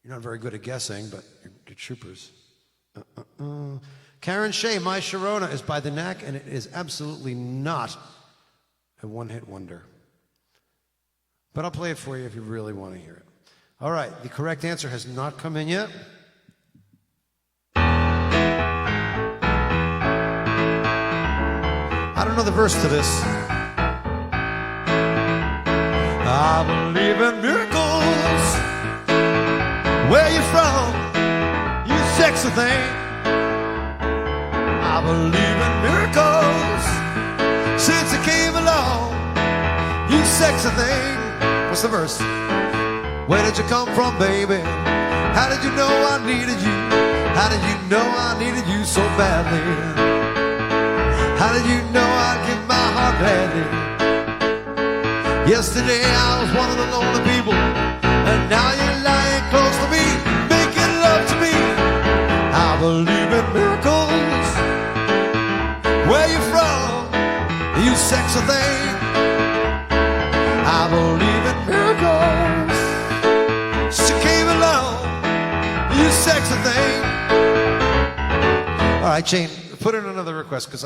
You're not very good at guessing, but you're troopers. Karen Shea, My Sharona is by the Knack, and it is absolutely not a one-hit wonder. But I'll play it for you if you really want to hear it. All right, the correct answer has not come in yet. I don't know the verse to this. I believe in miracles. Where you from? You sexy thing. I believe in miracles. Since I came along, you sexy thing. What's the verse? Where did you come from, baby? How did you know I needed you? How did you know I needed you so badly? How did you know I'd give my heart gladly? Yesterday I was one of the lonely people, and now you're lying close to me, making love to me. I believe in miracles. Where you from? You sexy thing. I believe in miracles. She came along, you sexy thing. All right, Jane, put in another request, because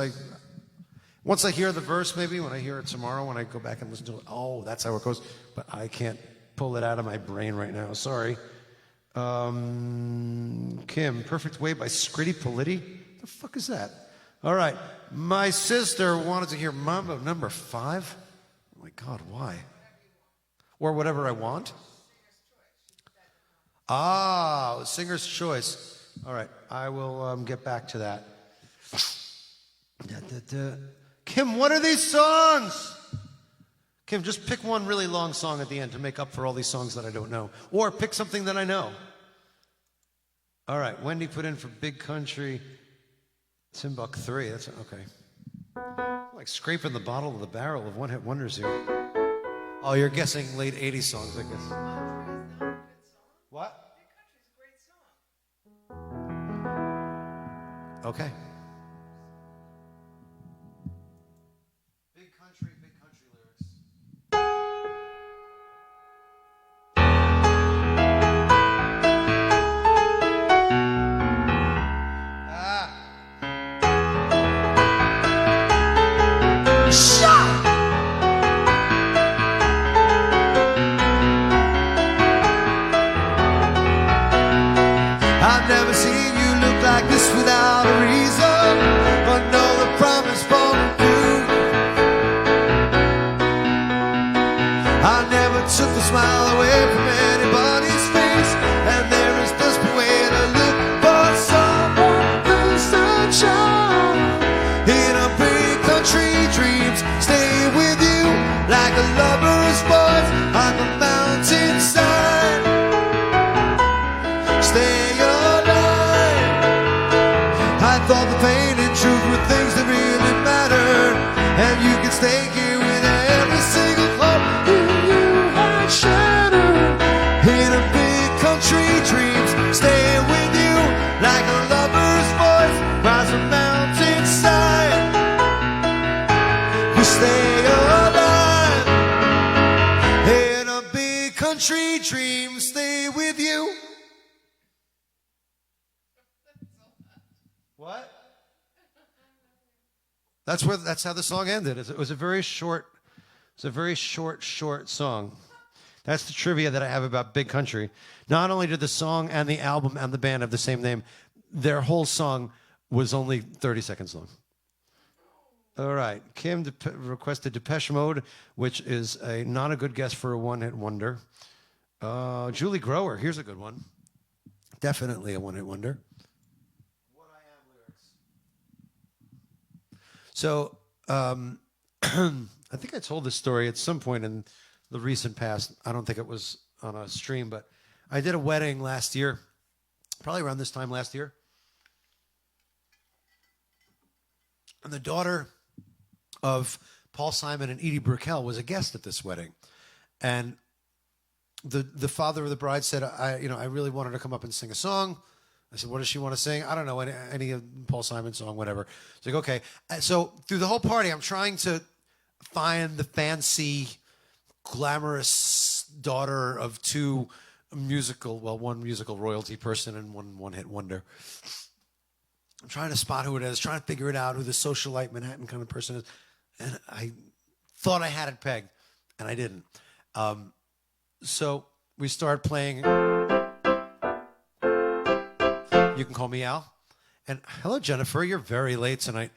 once I hear the verse, maybe when I hear it tomorrow, when I go back and listen to it, oh, that's how it goes. But I can't pull it out of my brain right now. Sorry. Kim, Perfect Way by Scritty Politti. The fuck is that? All right. My sister wanted to hear Mambo number 5. Oh my God, why? Or Whatever I Want? Ah, Singer's Choice. All right, I will get back to that. Kim, what are these songs? Kim, just pick one really long song at the end to make up for all these songs that I don't know. Or pick something that I know. All right, Wendy put in for Big Country, Timbuk 3. That's okay. Like scraping the bottom of the barrel of one-hit wonders here. Oh, you're guessing late 80s songs, I guess. Country is not a good song. What? Big Country's a great song. Okay. Big country lyrics. I've never seen you look like this without a reason, but know the promise falling through. I never took the smile away from anybody's face, and there is desperate way to look for someone who's sunshine. In a big country, dreams stay with you like a lover's voice on the mountainside. Stay thought the pain and truth were things that really mattered, and you can stay here with every single hope you had shattered. In a big country, dreams stay with you like a lover's voice rise from mountainside. We stay alive. In a big country, dreams stay with you. What? That's how the song ended. It was a very short song. That's the trivia that I have about Big Country. Not only did the song and the album and the band have the same name, their whole song was only 30 seconds long. All right. Kim requested Depeche Mode, which is not a good guess for a one-hit wonder. Julie Grower, here's a good one. Definitely a one-hit wonder. So, I think I told this story at some point in the recent past. I don't think it was on a stream, but I did a wedding last year, probably around this time last year. And the daughter of Paul Simon and Edie Brickell was a guest at this wedding. And the father of the bride said, I really wanted to come up and sing a song. I said, what does she want to sing? I don't know, any of Paul Simon's song, whatever. It's like, okay. So through the whole party, I'm trying to find the fancy, glamorous daughter of one musical royalty person and one-hit wonder. I'm trying to spot who it is, trying to figure it out, who the socialite Manhattan kind of person is. And I thought I had it pegged, and I didn't. So we started playing You Can Call Me Al. And hello, Jennifer. You're very late tonight.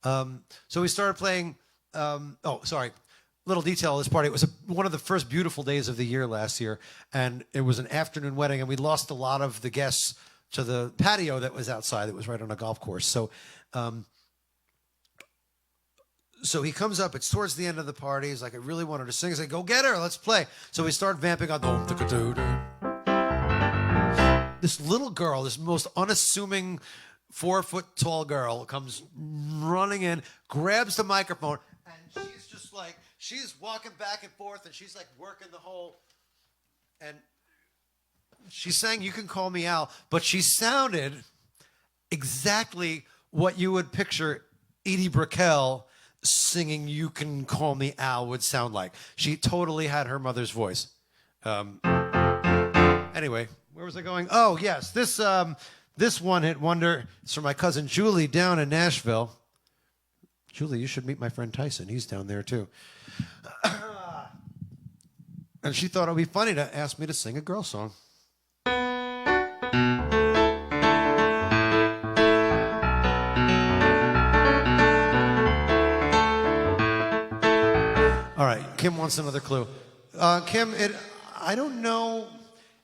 So we started playing. Little detail of this party. It was one of the first beautiful days of the year last year. And it was an afternoon wedding. And we lost a lot of the guests to the patio that was outside. That was right on a golf course. So he comes up. It's towards the end of the party. He's like, I really wanted to sing. I said, go get her. Let's play. So we start vamping on. This little girl, this most unassuming 4-foot-tall girl, comes running in, grabs the microphone, and she's just like, she's walking back and forth, and she's like working the whole, and she sang You Can Call Me Al, but she sounded exactly what you would picture Edie Brickell singing You Can Call Me Al would sound like. She totally had her mother's voice. Anyway, where was I going? Oh, yes. This one-hit wonder is from my cousin Julie down in Nashville. Julie, you should meet my friend Tyson. He's down there, too. And she thought it would be funny to ask me to sing a girl song. All right, Kim wants another clue. Kim, I don't know.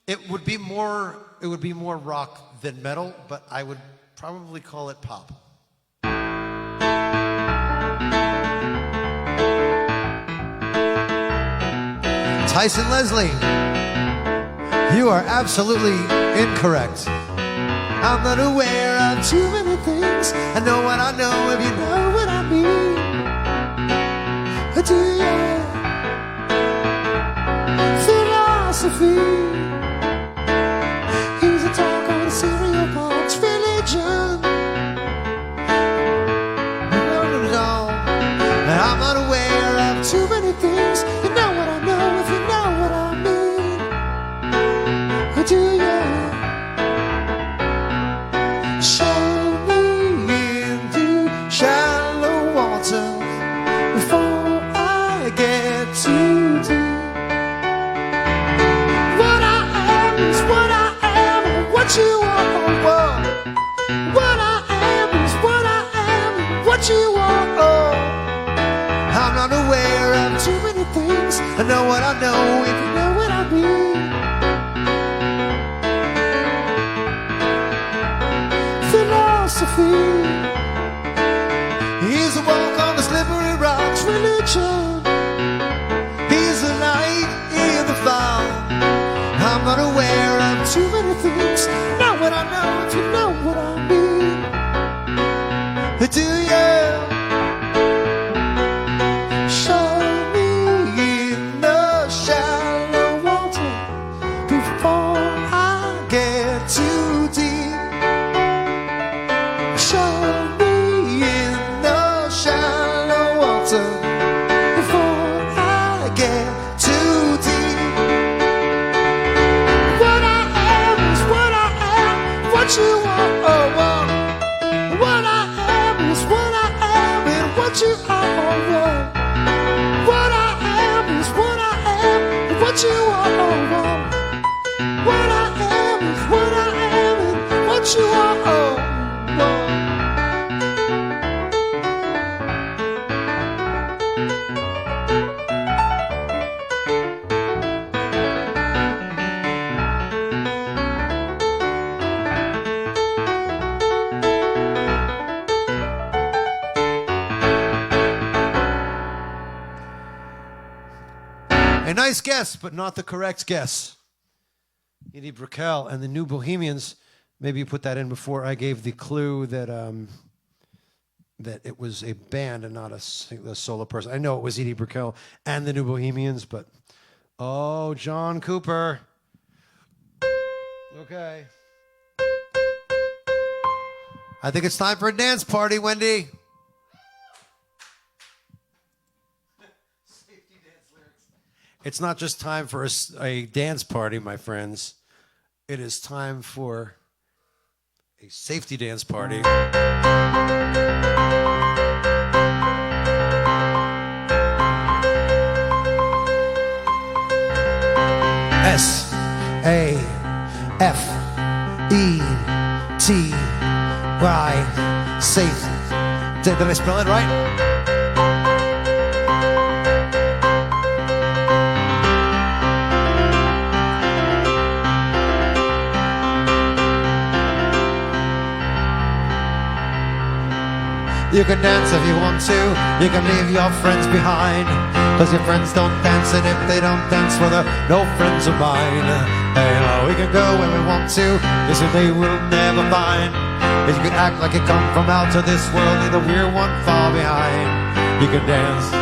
It would be more rock than metal, but I would probably call it pop. Tyson Leslie, you are absolutely incorrect. I'm not aware of too many things. I know what I know if you know what I mean. Do you? Philosophy. He's a talk on a cereal box. Religion. And I'm not aware of too many things. You know what I know if you know what I mean. Do you? Show me into shallow water before I get too deep. What I am is what I am, and what you are. What I am is what I am, and what you are. I'm not aware of too many things. I know what I know if you know what I mean. Philosophy. He's a walk on the slippery rocks. Religion. He's a light in the fire. I'm not aware of too many things. Know what I know if you know what I mean. Do you? Show me in the shallow water before I get too deep. Show me in the shallow water before I get too deep. What I am is what I am, what you are. What I am is what I am, and what you are. What I am is what I am, and what you are. What I am is what I am, and what you are. A nice guess, but not the correct guess. Edie Brickell and the New Bohemians. Maybe you put that in before I gave the clue that that it was a band and not a solo person. I know it was Edie Brickell and the New Bohemians, but oh, John Cooper. Okay. I think it's time for a dance party, Wendy. It's not just time for a dance party, my friends. It is time for a safety dance party. S-A-F-E-T-Y. Safe. Did I spell it right? You can dance if you want to. You can leave your friends behind, 'cause your friends don't dance, and if they don't dance, well, they're no friends of mine. Hey, we can go where we want to. Yes, they will never find. If you can act like you come from out of this world, neither we're one far behind. You can dance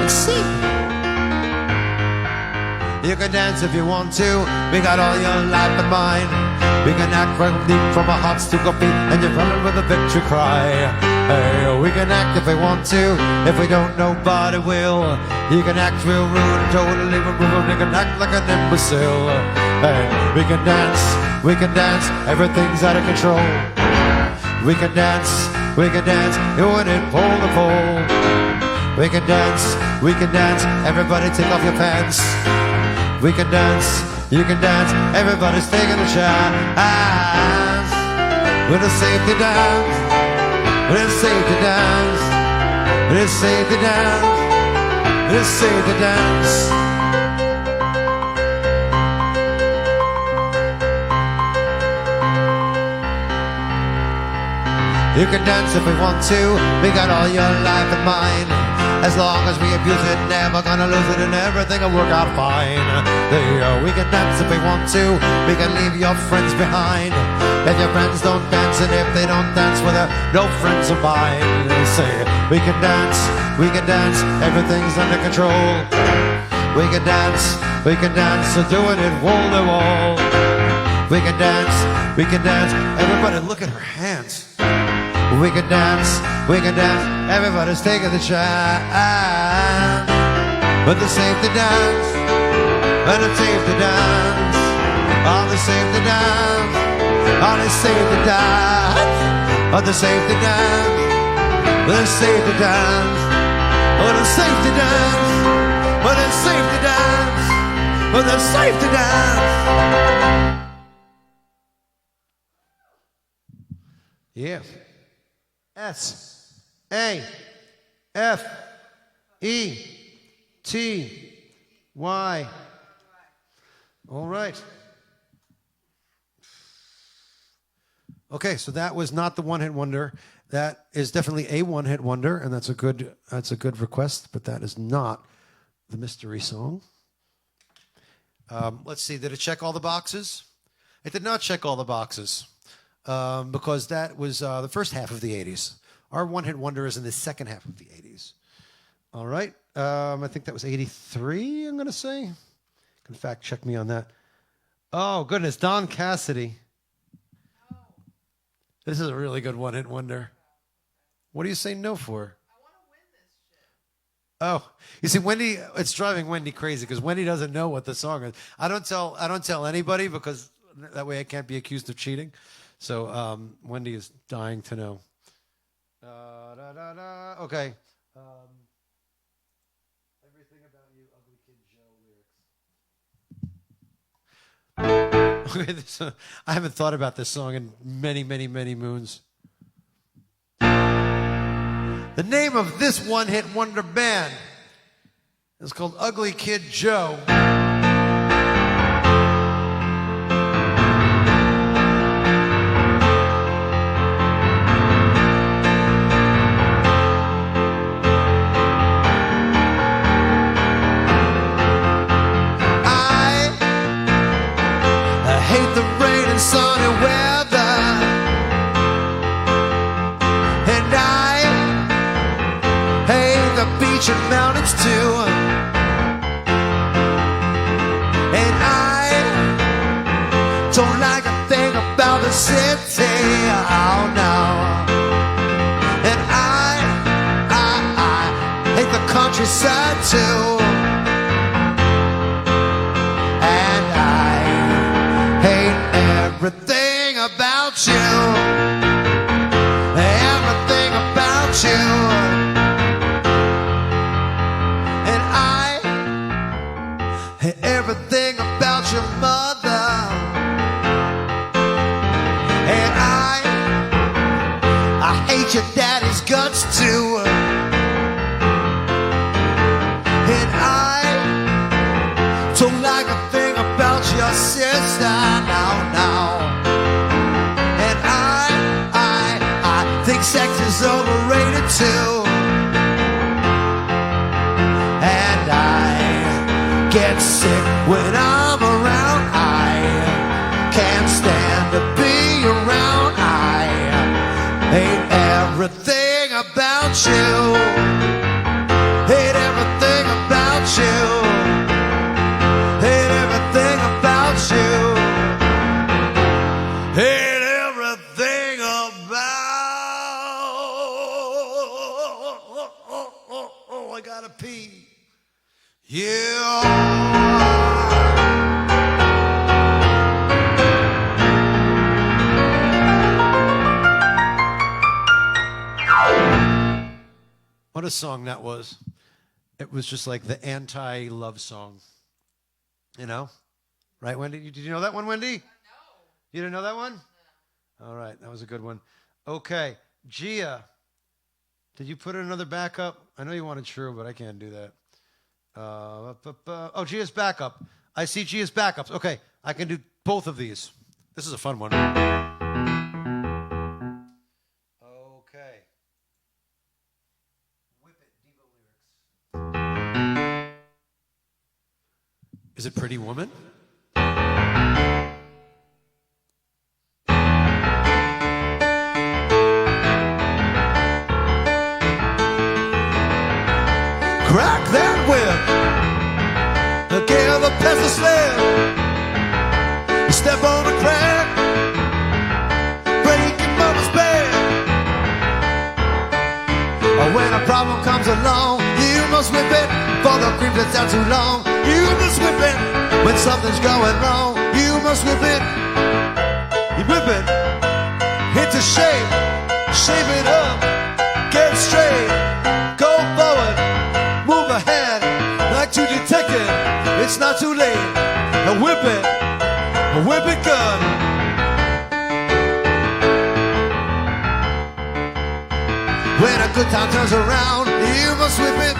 and sing. You can dance if you want to. We got all your life in mind. We can act real deep from our hearts to our feet, and you're running with a victory cry. Hey, we can act if we want to. If we don't, nobody will. You can act real rude and totally rude. You can act like an imbecile. Hey, we can dance, everything's out of control. We can dance, doing it pole to pole. We can dance, everybody take off your pants. We can dance, you can dance, everybody's taking a shot. With a safety dance, with a safety dance, with a safety dance, with a safety dance. You can dance if we want to. We got all your life in mind. As long as we abuse it, never gonna lose it, and everything will work out fine. We can dance if we want to, we can leave your friends behind. If your friends don't dance, and if they don't dance, well, they're no friends of mine. They say, we can dance, everything's under control. We can dance, so doing it wall to wall. We can dance, everybody look at her hands. We can dance, everybody's taking the chance. But it's safe to dance, but it's safe to dance. All is safe to dance, all is safe to dance. All is safe to dance, but it's safe to dance. But it's safe to dance, but it's safe to dance, but it's safe to dance. Yeah. S A F E T Y. All right. Okay, so that was not the one-hit wonder. That is definitely a one-hit wonder, and that's a good request, but that is not the mystery song. Let's see, did it check all the boxes? It did not check all the boxes. Because that was the first half of the 80s. Our one-hit wonder is in the second half of the 80s. All right. I think that was 83, I'm going to say. You can fact check me on that. Oh, goodness. Don Cassidy. No. This is a really good one-hit wonder. What do you say no for? I want to win this shit. Oh, you see, Wendy, it's driving Wendy crazy because Wendy doesn't know what the song is. I don't tell anybody because that way I can't be accused of cheating. So Wendy is dying to know. Okay. Everything about you, Ugly Kid Joe lyrics. Okay, I haven't thought about this song in many, many, many moons. The name of this one-hit wonder band is called Ugly Kid Joe. Sunny weather, and I hate the beach and mountains too, and I don't like a thing about the city, oh no, and I hate the countryside too. Everything about you, everything about you, and I hate everything about your mother, and I hate your daddy's guts too, and I don't like a thing about your sister, no. Sex is overrated too, and I get sick when I'm around. I can't stand to be around. I hate everything about you. Hate everything about you. Hate everything about you. Hate everything about. I gotta pee. Yeah. What a song that was. It was just like the anti-love song. You know? Right, Wendy? Did you know that one, Wendy? No. You didn't know that one? No. All right, that was a good one. Okay, Gia. Did you put in another backup? I know you wanted True, but I can't do that. Oh, Gia's backup. I see Gia's backups. Okay, I can do both of these. This is a fun one. Okay. Whip it, Diva lyrics. Is it Pretty Woman? Crack that whip, give the pest a slip. Step on a crack, break your mother's bed. When a problem comes along, you must whip it. For the creep that's out too long, you must whip it. When something's going wrong, you must whip it. You whip it into shape, shape it up, get straight, go forward, move ahead, like to detective. It's not too late. Whip it good. When a good time turns around, you must whip it.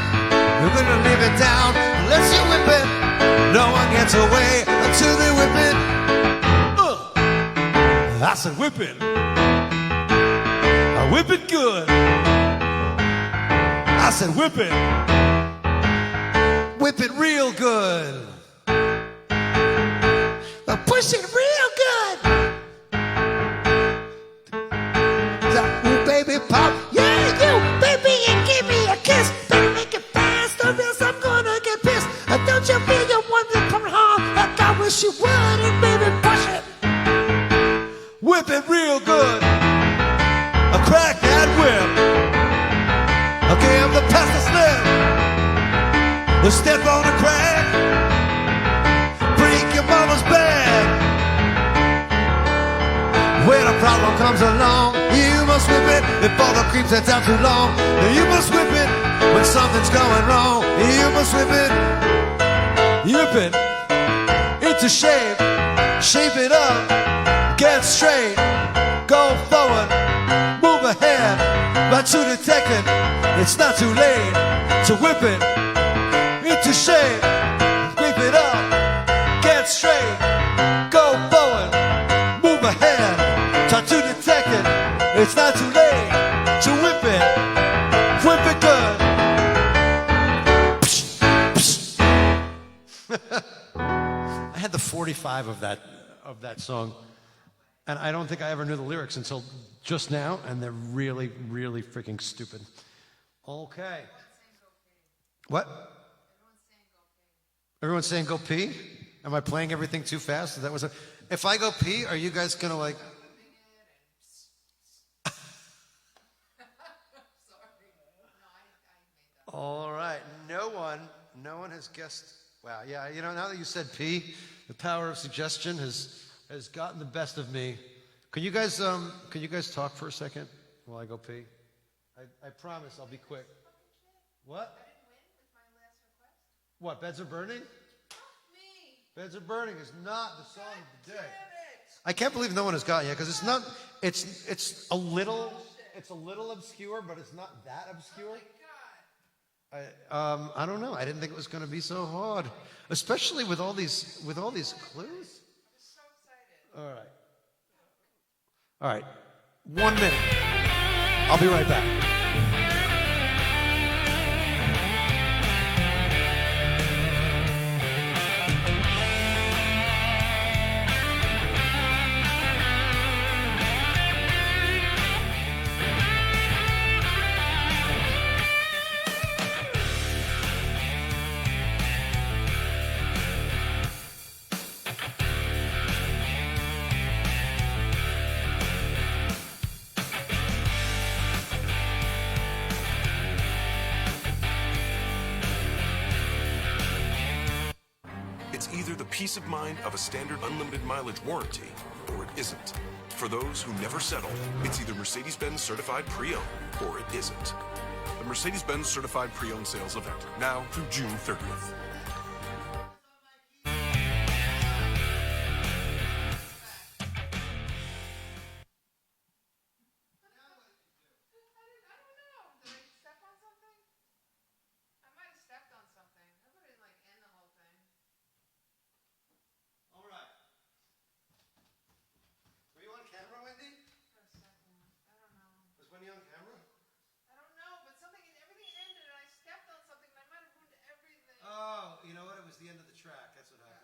You're gonna leave it down unless you whip it. No one gets away until they whip it. I said whip it. I whip it good. I said whip it. Whip it real good. Push it real good. Ooh, baby pop. Yeah, you, baby, and give me a kiss. Better make it fast or else I'm gonna get pissed. Don't you feel you want to come home like I wish you would? And baby, push it. Whip it real good. Crack that whip. Give the pest a slip. Step on a crack. Break your mama's back. When a problem comes along, you must whip it. If all the creeps that's out too long, you must whip it. When something's going wrong, you must whip it. You whip it into shape, shape it up, get straight, go forward, move ahead, but to detect it, it's not too late to whip it into shape, whip it up, get straight, go forward, move ahead, try to detect it, it's not too late to whip it good. I had the 45 of that song, and I don't think I ever knew the lyrics until just now, and they're really, really freaking stupid. Okay. What? Everyone's saying go pee? Am I playing everything too fast? That was if I go pee, are you guys gonna like? All right. No one has guessed. Wow. Yeah. You know, now that you said pee, the power of suggestion has gotten the best of me. Can you guys talk for a second while I go pee? I promise I'll be quick. What? What? Beds are burning? Beds Are Burning is not the song of the day. I can't believe no one has gotten it yet because it's not. It's a little obscure, but it's not that obscure. I don't know. I didn't think it was going to be so hard, especially with all these clues. I'm so excited. All right. 1 minute. I'll be right back. Peace of mind of a standard unlimited mileage warranty, or it isn't. For those who never settle, it's either Mercedes-Benz certified pre-owned, or it isn't. The Mercedes-Benz certified pre-owned sales event, now through June 30th. You know what? It was the end of the track. That's what happened.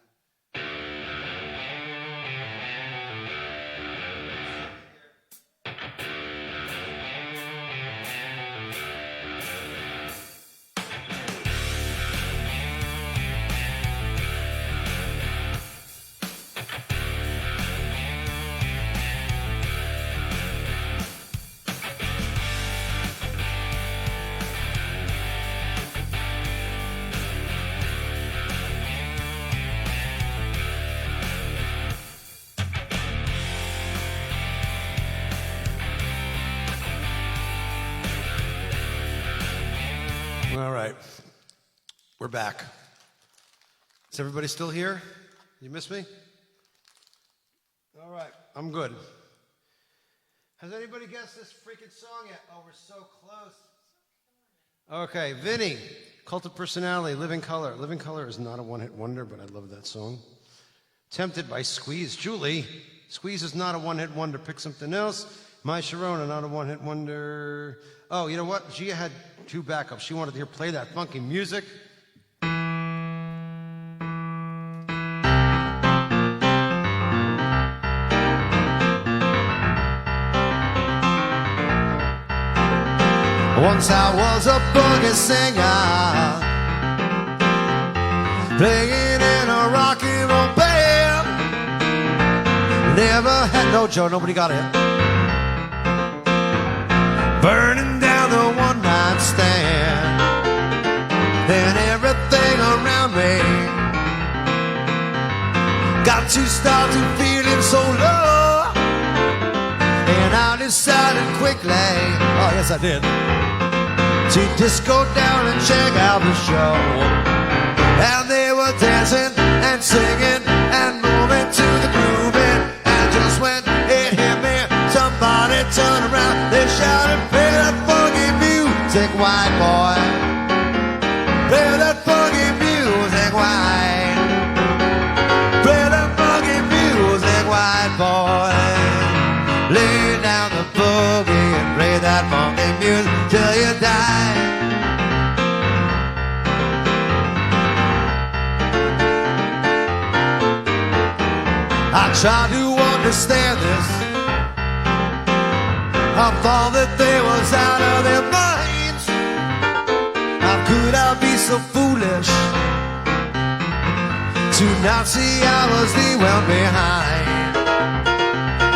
All right. We're back. Is everybody still here? You miss me? All right. I'm good. Has anybody guessed this freaking song yet? Oh, we're so close. Okay. Vinny, Cult of Personality, Living Color. Living Color is not a one-hit wonder, but I love that song. Tempted by Squeeze. Julie, Squeeze is not a one-hit wonder. Pick something else. My Sharona, not a one-hit wonder. Oh, you know what? Gia had two backups. She wanted to hear play that funky music. Once I was a boogie singer, playing in a rock and roll band. Never had no Joe, nobody got it. Burning down the one-night stand, and everything around me got to start to feeling so low. And I decided quickly, oh yes I did, to just go down and check out the show. And they were dancing and singing and moving to the grooving. And just when it hit me, somebody turned around. They shouted, play that funky music, white boy. Play that funky music, white. Play that funky music, white boy. Lay down the boogie and play that funky music till you die. I tried to understand this. I thought that they was out of their minds. How could I be so foolish to not see I was the one behind?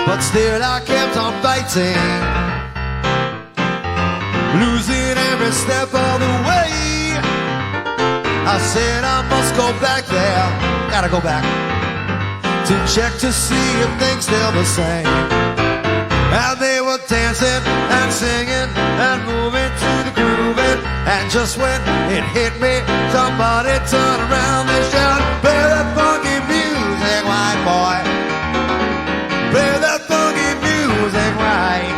But still I kept on fighting, losing every step of the way. I said I must go back there, gotta go back, to check to see if things still the same. And they were dancing and singing and moving to the grooving. And just when it hit me, somebody turned around and shouted, play that funky music, white boy. Play that funky music, right.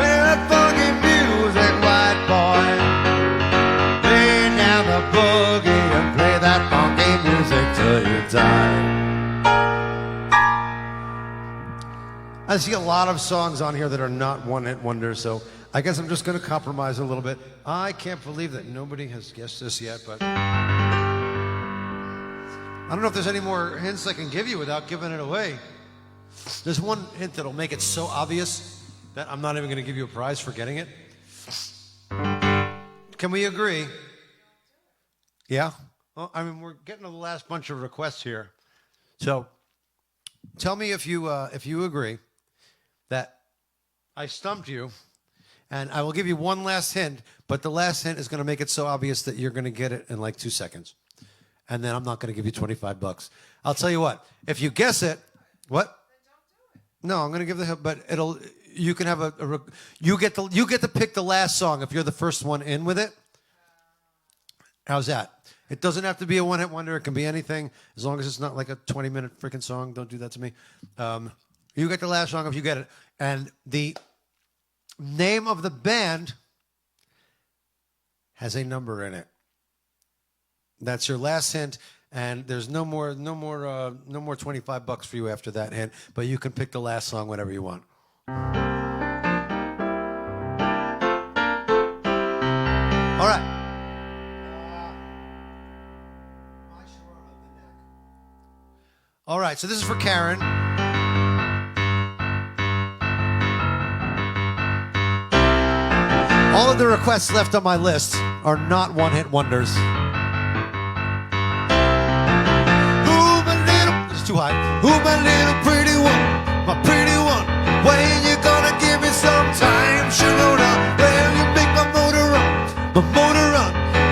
Play that funky music, white boy. Lay down the boogie and play that funky music till you die. I see a lot of songs on here that are not one-hit wonders, so I guess I'm just going to compromise a little bit. I can't believe that nobody has guessed this yet, but I don't know if there's any more hints I can give you without giving it away. There's one hint that'll make it so obvious that I'm not even going to give you a prize for getting it. Can we agree? Yeah? Well, I mean, we're getting to the last bunch of requests here. So tell me if you agree that I stumped you, and I will give you one last hint, but the last hint is going to make it so obvious that you're going to get it in like 2 seconds. And then I'm not going to give you $25. I'll tell you what, if you guess it, what? No, I'm going to give the hint, but you can have you get to pick the last song if you're the first one in with it. How's that? It doesn't have to be a one-hit wonder. It can be anything, as long as it's not like a 20-minute freaking song. Don't do that to me. You get the last song if you get it. And the name of the band has a number in it. That's your last hint, and there's no more $25 for you after that hint. But you can pick the last song whenever you want. All right. All right, so this is for Karen. All of the requests left on my list are not one-hit wonders. Ooh, my little... This is too high. Ooh, my little pretty one, my pretty one. When you gonna give me some time, Sharona? When you make my motor run,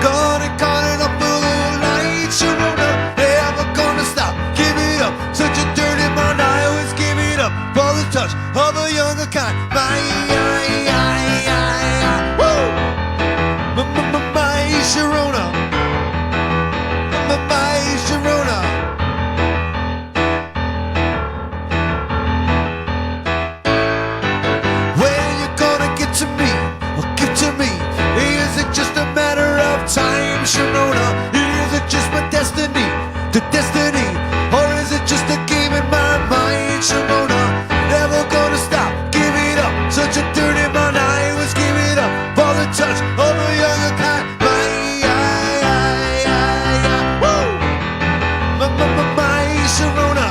gonna call it up for the night, Sharona. Never gonna stop, give it up. Such a dirty mind, I always give it up for the touch of a younger kind. My time, Sharona? Is it just my destiny, the destiny? Or is it just a game in my mind, Sharona? Never gonna stop, give it up. Such a dirty mind, I always give it up for the touch of a younger kind. My Sharona,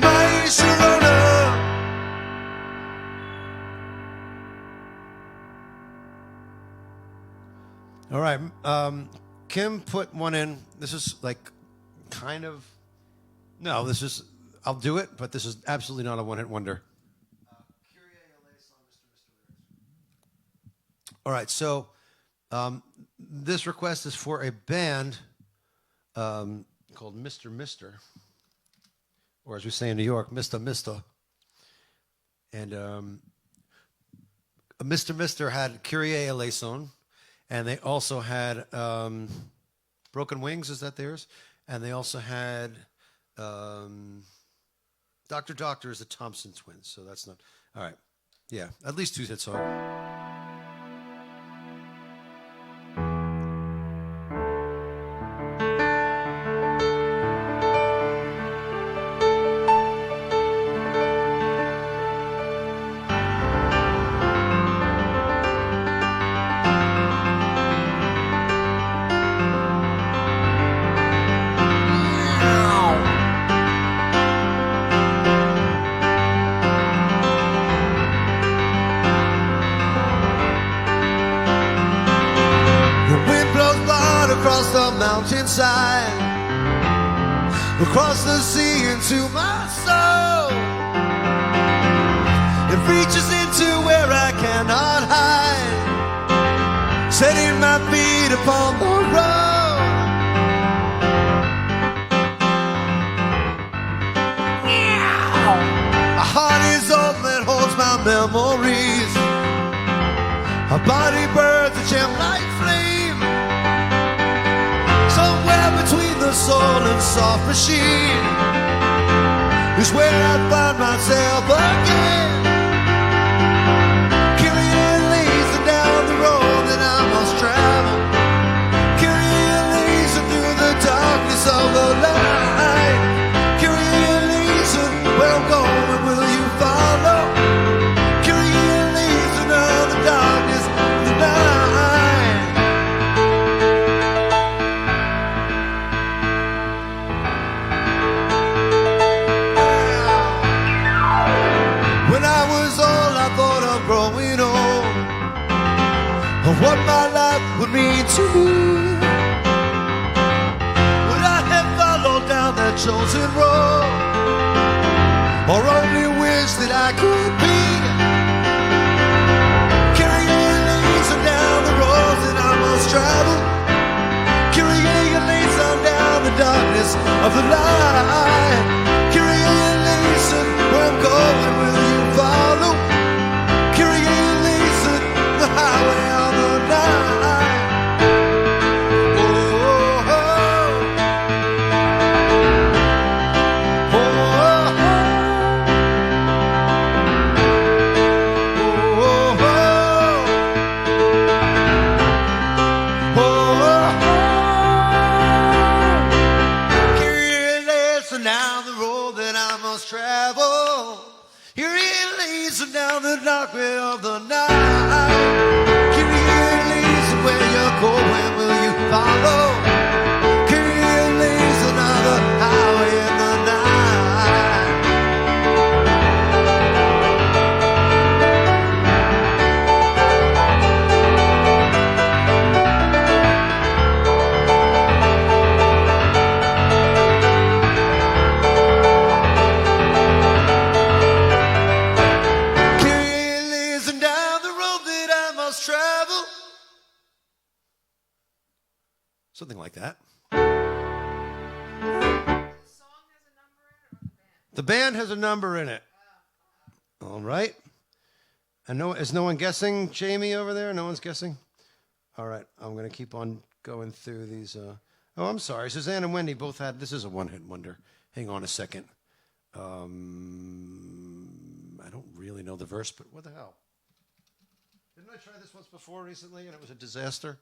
my Sharona. All right. Kim put one in. This is like kind of. No, this is. I'll do it, but this is absolutely not a one-hit wonder. All right. So this request is for a band called Mr. Mister, or as we say in New York, Mr. Mister. And Mr. Mister had Kyrie eleison. And they also had Broken Wings, is that theirs? And they also had Dr. Doctor is the Thompson Twins, so that's not... All right. Yeah, at least 2 hit songs. Mountainside, across the sea into my soul. It reaches into where I cannot hide, setting my feet upon the road. A heart is all that holds my memories. A body burns a gem like flame. Somewhere between the soul and soft machine is where I find myself again. Carrying leaves down the road that I must travel. Carrying leaves through the darkness of the night. Carrying leaves where I'm going, will you follow? Carrying leaves into the darkness of the night. What my life would mean to me. Would I have followed down that chosen road, or only wish that I could be carrying leaves down the road that I must travel, carrying leaves down the darkness of the light, carrying leaves where I'm going, will you follow? Carrying leaves the highway on the night. Oh, oh, oh. Oh, oh, oh. Oh, carrying leaves down the road that I must travel. Carrying leaves down the dark way of the night. Carrying leaves where you're going, will you follow? Carrying leaves another highway in the night. Carrying leaves down the road that I Something like that. The song has a number in it, or the band? The band has a number in it. All right. And is no one guessing, Jamie, over there? No one's guessing? All right. I'm going to keep on going through these. Oh, I'm sorry. Suzanne and Wendy both had. This is a one-hit wonder. Hang on a second. I don't really know the verse, but what the hell? Didn't I try this once before recently, and it was a disaster?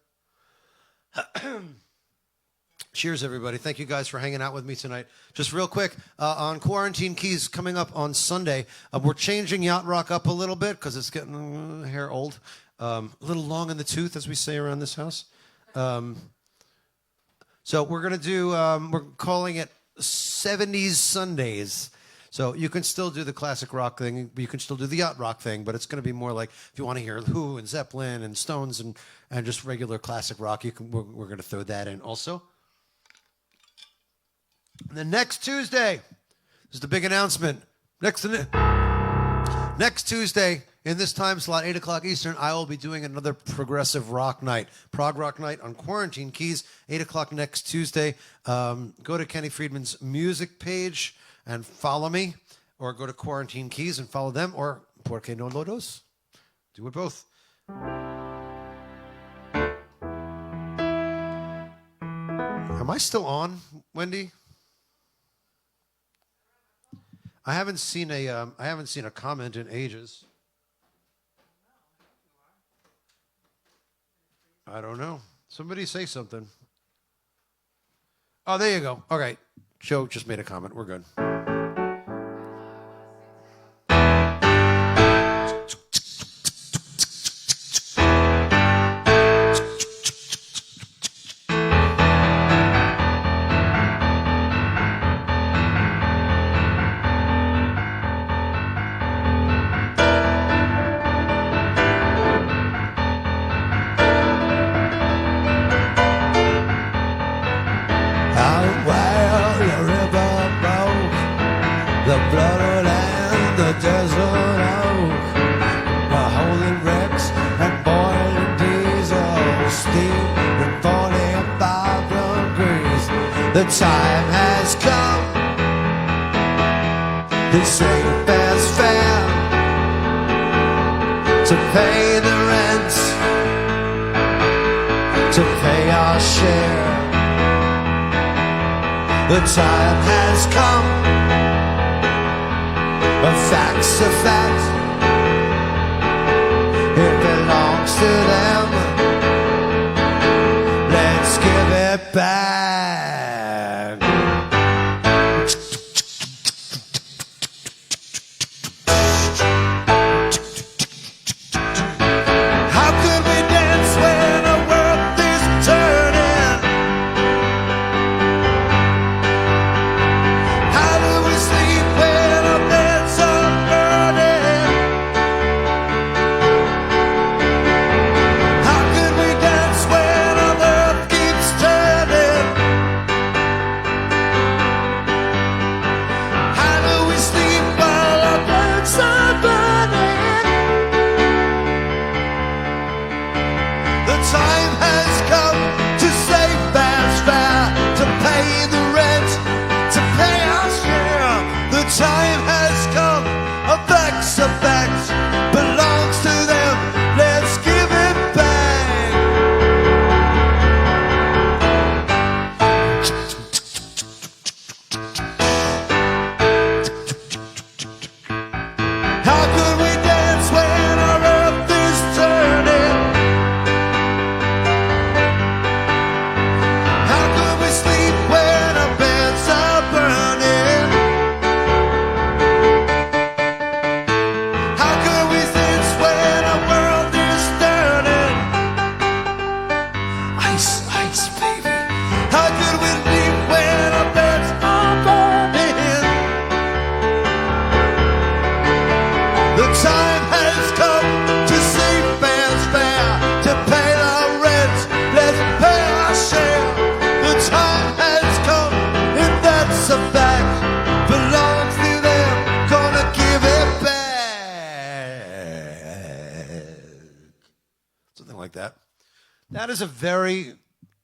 Cheers, everybody. Thank you guys for hanging out with me tonight. Just real quick, on Quarantine Keys coming up on Sunday, we're changing Yacht Rock up a little bit because it's getting hair old. A little long in the tooth, as we say around this house. So we're going to do, we're calling it 70s Sundays. So you can still do the classic rock thing. You can still do the yacht rock thing, but it's going to be more like if you want to hear Who and Zeppelin and Stones and just regular classic rock, we're going to throw that in also. And then next Tuesday is the big announcement. Next Tuesday in this time slot, 8 o'clock Eastern, I will be doing another progressive rock night, prog rock night on Quarantine Keys, 8 o'clock next Tuesday. Go to Kenny Friedman's music page and follow me, or go to Quarantine Keys and follow them, or Porque No Lodos. Do it both. Am I still on, Wendy? I haven't seen a comment in ages. I don't know. Somebody say something. Oh, there you go. All right. Joe just made a comment. We're good. The time has come to say fair's fair, to pay the rent, to pay our share. The time has come, a fact's a fact, it belongs to them, let's give it back.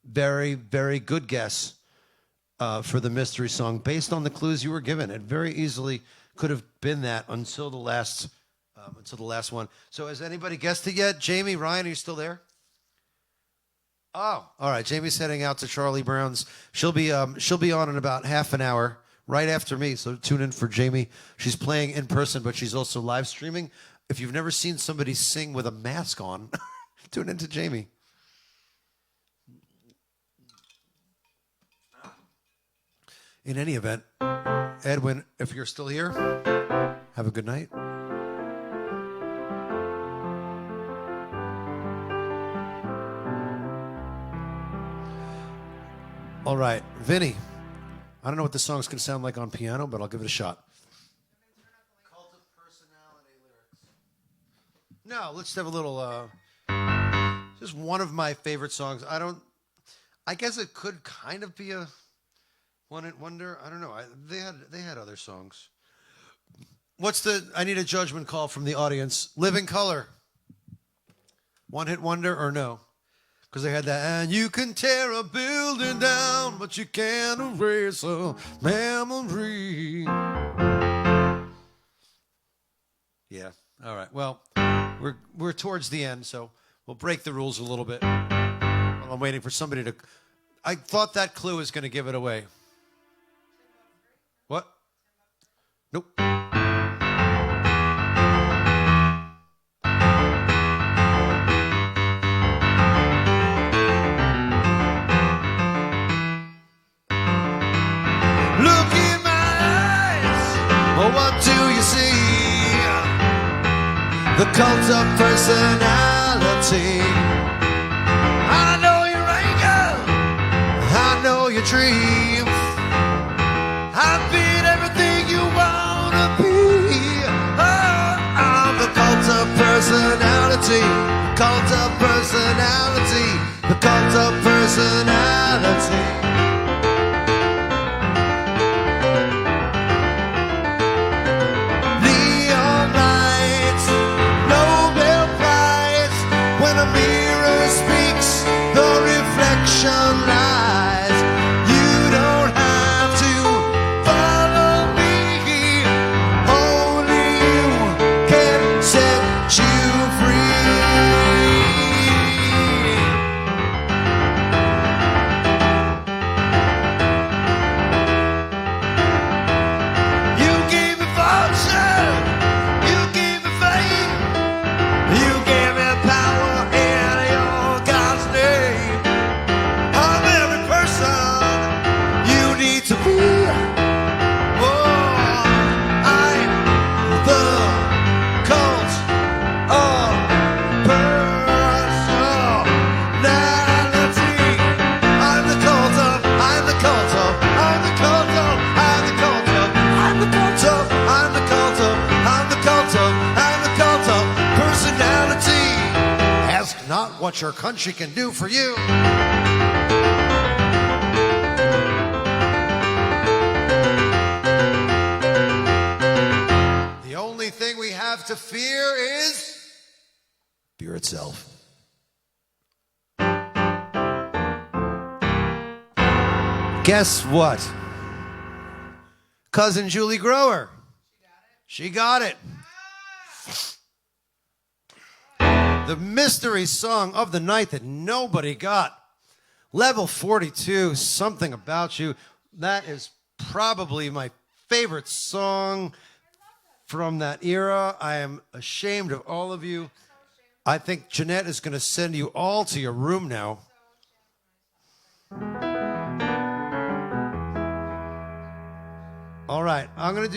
very, very good guess for the mystery song based on the clues you were given. It very easily could have been that until the last one. So has anybody guessed it yet? Jamie, Ryan, are you still there? Oh, all right. Jamie's heading out to Charlie Brown's. She'll be on in about half an hour, right after me. So tune in for Jamie. She's playing in person, but she's also live streaming. If you've never seen somebody sing with a mask on, tune in to Jamie. In any event, Edwin, if you're still here, have a good night. All right, Vinny. I don't know what the song's going to sound like on piano, but I'll give it a shot. Cult of personality lyrics. No, let's have a little. Just one of my favorite songs. I guess it could kind of be a one-hit wonder. I don't know. They had other songs. I need a judgment call from the audience. Living Color. One-hit wonder or no? Because they had that, and you can tear a building down, but you can't erase a memory. Yeah. All right. Well, we're towards the end, so we'll break the rules a little bit. While I'm waiting for somebody to. I thought that clue was going to give it away. What? Nope. Look in my eyes, oh, what do you see? The cult of personality. I know your anger, I know your dreams. I've been everything you wanna be. Oh, I'm the cult of personality, cult of personality, the cult of personality. Lies. You don't have to follow me. Only you can set you free. You gave me fortune, you gave me fame, you gave me power in your God's name. To be, oh, I'm the cult of personality. I'm the cult of, I'm the cult of, I'm the cult of, I'm the cult of, I'm the cult of, I'm the cult of, I'm the cult of, I'm the cult of personality. Ask not what your country can do for you. Thing we have to fear is fear itself. Guess what? Cousin Julie Grower. She got it. The mystery song of the night that nobody got. Level 42, Something About You. That is probably my favorite song from that era. I am ashamed of all of you. I think Jeanette is going to send you all to your room now. All right, I'm going to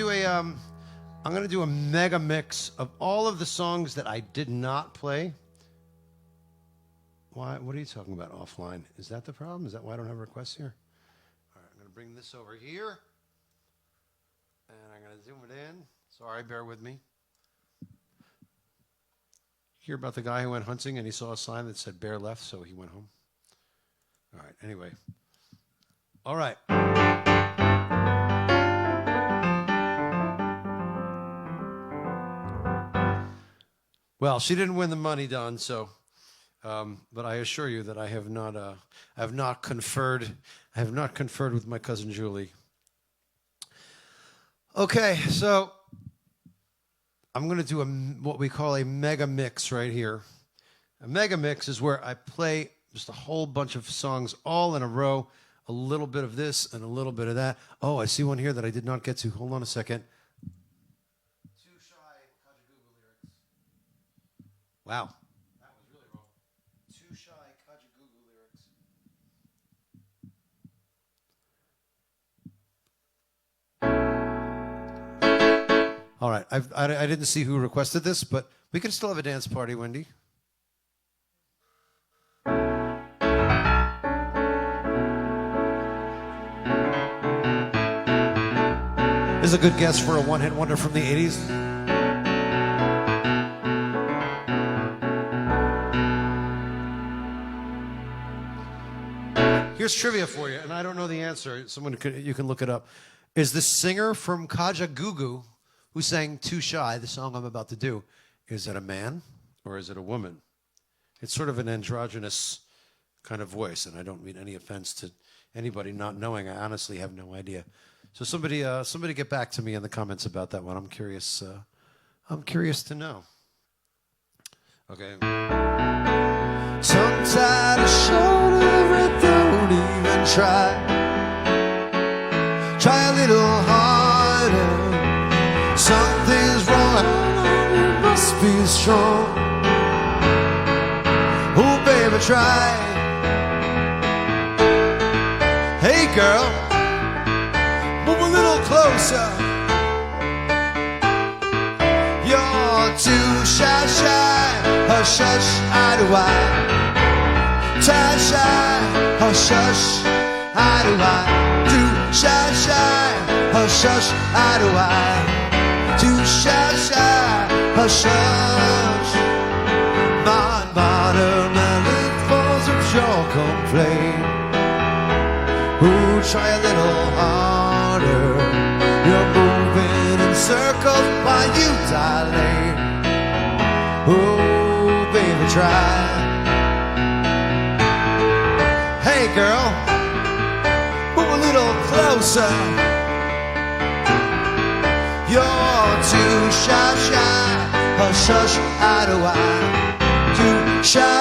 do a mega mix of all of the songs that I did not play. Why? What are you talking about offline? Is that the problem? Is that why I don't have requests here? All right, I'm going to bring this over here, and I'm going to zoom it in. Sorry, bear with me. Hear about the guy who went hunting and he saw a sign that said bear left, so he went home. All right, anyway. All right. Well, she didn't win the money, Don, so But I assure you that I have not conferred with my cousin Julie. Okay, so I'm going to do what we call a mega mix right here. A mega mix is where I play just a whole bunch of songs all in a row, a little bit of this and a little bit of that. Oh, I see one here that I did not get to. Hold on a second. Too Shy Kajagoogoo lyrics. Wow. That was really wrong. Too Shy Kajagoogoo lyrics. All right. I didn't see who requested this, but we can still have a dance party, Wendy. This is a good guess for a one-hit wonder from the 80s. Here's trivia for you, and I don't know the answer. You can look it up. Is the singer from Kajagoogoo who sang Too Shy, the song I'm about to do, is it a man or is it a woman? It's sort of an androgynous kind of voice, and I don't mean any offense to anybody not knowing. I honestly have no idea. So somebody get back to me in the comments about that one. I'm curious to know. Okay. Tongue-tied, shoulder, and don't even try. Try a little harder. Something's wrong, you must be strong. Oh, baby, try. Hey, girl, move a little closer. You're too shy, hush, hush, eye to eye. Too shy, hush, hush, eye to eye. Too shy, hush, hush, eye to eye. Too shy, hush, hush. My modern lip falls of your complaint. Ooh, try a little harder. You're moving in circles while you dilate. Ooh, baby, try. Hey, girl, move a little closer. You're too shy, hush, hush, eye to eye. Too shy,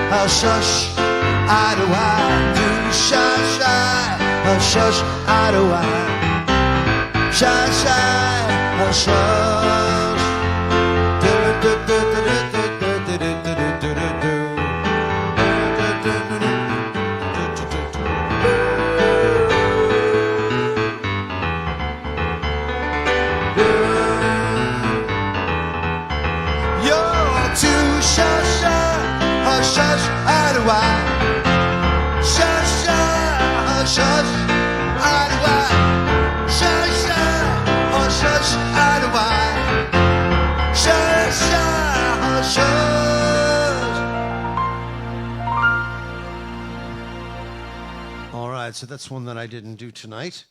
hush, hush, eye to eye. Too shy, hush, hush, eye to eye. Shy, hush, hush. All right, so that's one that I didn't do tonight.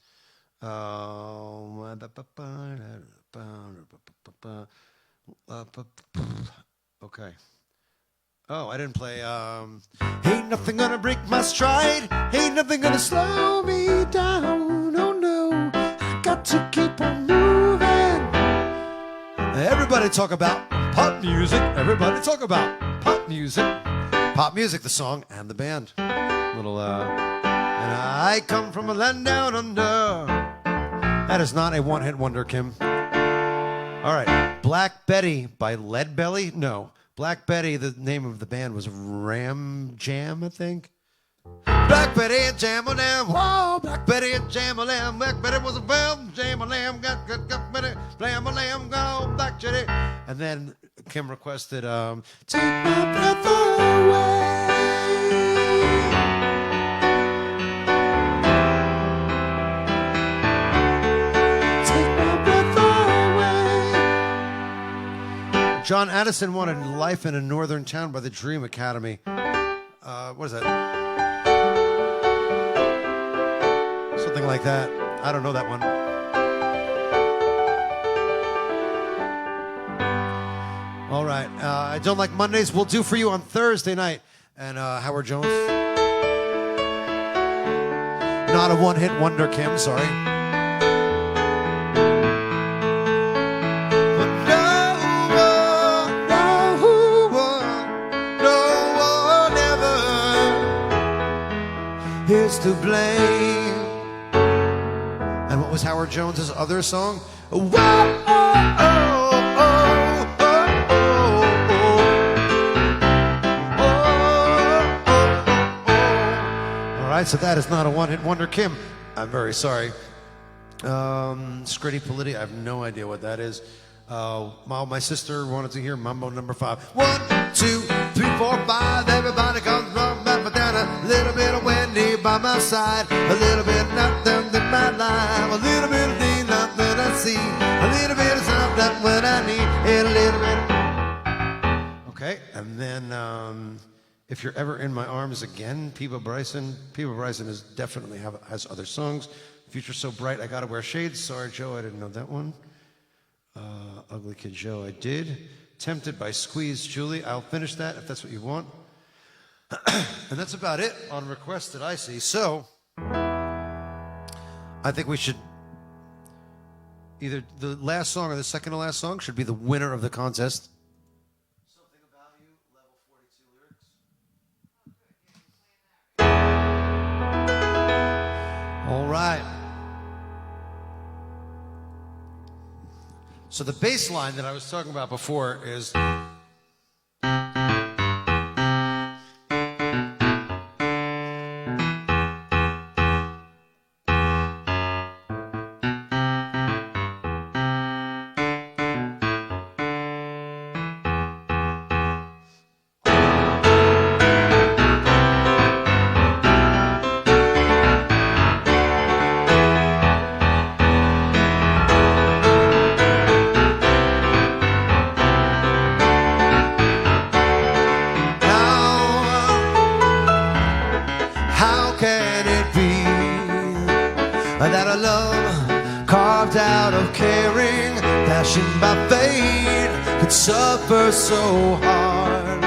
Okay. Oh, I didn't play. Ain't nothing gonna break my stride. Ain't nothing gonna slow me down. Oh no, I got to keep on moving. Everybody talk about pop music. Everybody talk about pop music. Pop music, the song and the band. Little and I come from a land down under. That is not a one-hit wonder, Kim. All right, Black Betty by Lead Belly. No. Black Betty, the name of the band was Ram Jam, I think. Black Betty and Jam-a-Lam, whoa, Black Betty and Jam-a-Lam. Black Betty was a bell, Jam-a-Lam, got Betty, Blam-a-Lam, got old Black Jetty. And then Kim requested, Take My Breath Away. John Addison wanted Life in a Northern Town by the Dream Academy. What is that? Something like that. I don't know that one. All All right. I Don't Like Mondays. We'll do for you on Thursday night. And Howard Jones. Not a one-hit wonder, Kim. Sorry. Is to blame. And what was Howard Jones's other song? Whoa, oh, oh, oh, oh, All right, so that is not a one-hit wonder, Kim. I'm very sorry. Scritti Politti, I have no idea what that is. My sister wanted to hear Mambo number 5. 1, 2, 3, 4, 5. Everybody comes from up and down. A little bit of Wendy by my side. A little bit of nothing in my life. A little bit of thing, nothing I see. A little bit of something when I need. And a little bit. Okay, and then If You're Ever in My Arms Again, Peebo Bryson. Peebo Bryson is definitely has other songs. Future So Bright, I Gotta Wear Shades. Sorry, Joe, I didn't know that one. Ugly Kid Joe, I did. Tempted by Squeeze Julie. I'll finish that if that's what you want. And that's about it on requests that I see. So, I think we should either the last song or the second to last song should be the winner of the contest. Something About You, level 42 lyrics. All right. So the bass line that I was talking about before is... by fate could suffer so hard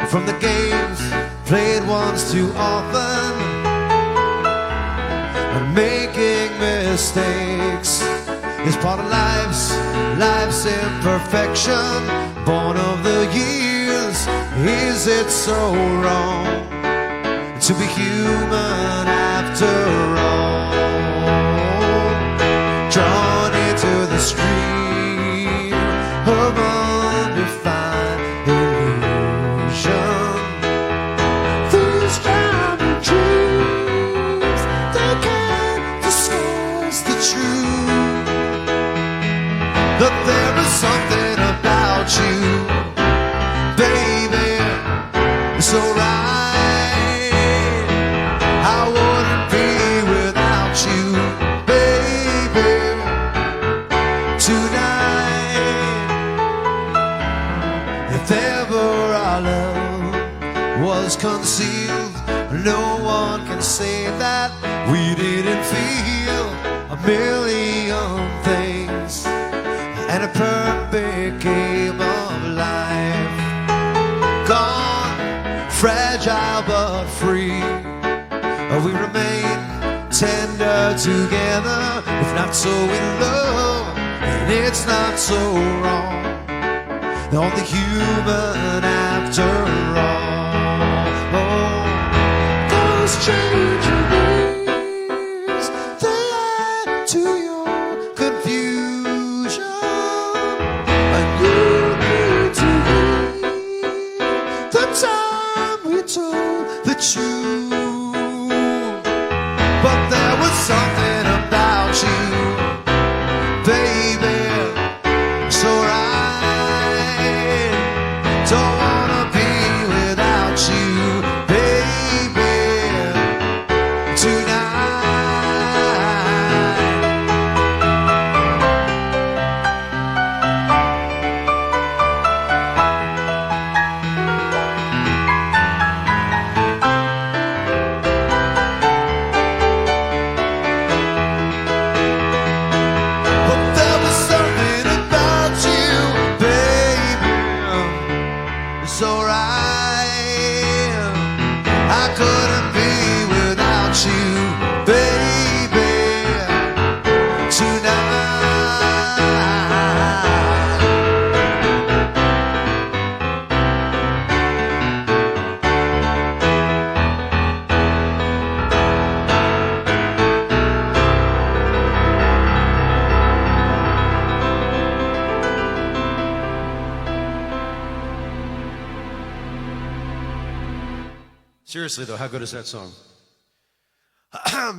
from the games played once too often, and making mistakes is part of life's imperfection, born of the years. Is it so wrong to be human after all? Drawn into the stream of undefined illusion, these drowning dreams, they can't disguise the truth, that there is something about you, baby, it's alright. I wouldn't be without you, baby, tonight. If ever our love was concealed, no one can say that we didn't feel a million things, and a perfect game of life. Gone, fragile but free, we remain tender together, if not so in love, and it's not so wrong. Only human after all. Oh, those changing days, they add to your confusion, and you need to hear the time we told the truth. But there was something about you, baby, so right. Don't wanna be without you, baby. so right. I couldn't be without you, baby, tonight. Seriously, though, how good is that song?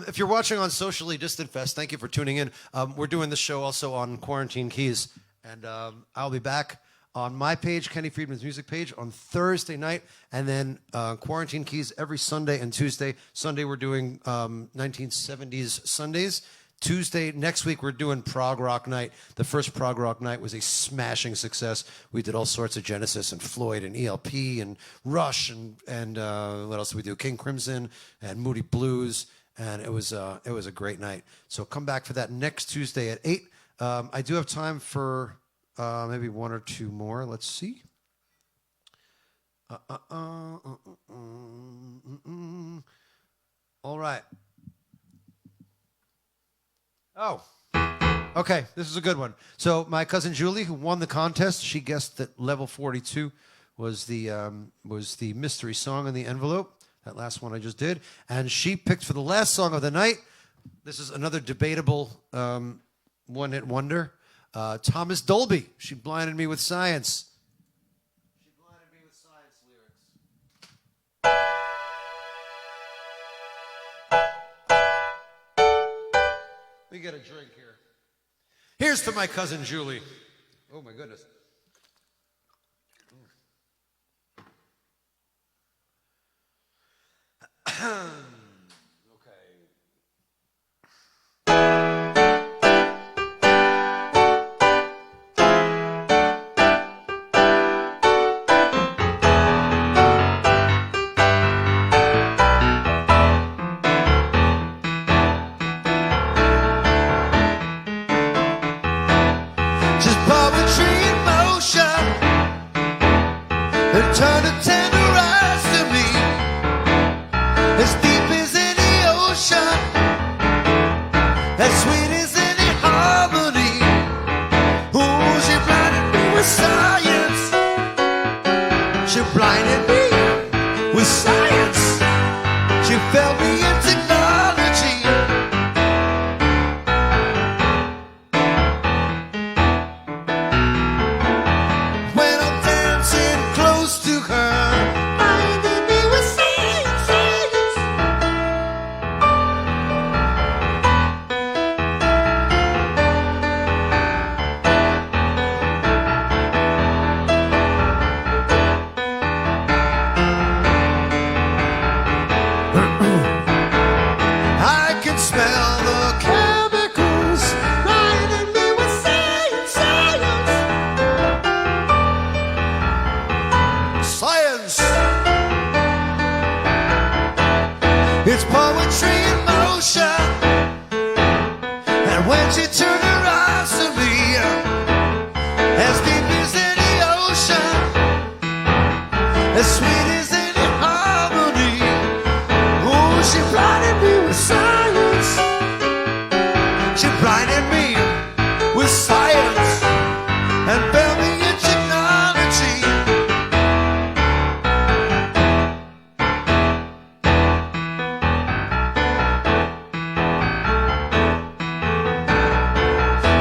If you're watching on Socially Distant Fest, thank you for tuning in. We're doing this show also on Quarantine Keys, and I'll be back on my page, Kenny Friedman's music page, on Thursday night, and then Quarantine Keys every Sunday and Tuesday. Sunday we're doing 1970s Sundays. Tuesday, next week, we're doing Prog Rock Night. The first Prog Rock Night was a smashing success. We did all sorts of Genesis and Floyd and ELP and Rush and what else did we do? King Crimson and Moody Blues, and it was a great night. So come back for that next Tuesday at 8. I do have time for maybe one or two more. Let's see. All right. Oh, okay. This is a good one. So my cousin Julie, who won the contest, she guessed that level 42 was the mystery song in the envelope. That last one I just did, and she picked for the last song of the night. This is another debatable one-hit wonder. Thomas Dolby. She blinded me with science. She blinded me with science lyrics. Let me get a drink here. Here's to my cousin Julie. Oh my goodness. Turn to tenderize to me, as deep as any ocean, as sweet as any harmony. Oh, she blinded me with science. She blinded me with science. She felt me in technology. When I'm dancing close to her, blinded me with science, science. I can smell the chemicals, blinded me with science, science. Science. It's poetry in motion. And when she turned her eyes to me, as deep as any ocean, as sweet as any harmony. Oh, she blinded me with science. She blinded me with science and felt me in technology.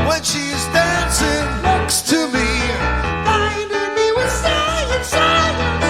When she's dancing next to me, blinding me with science, science.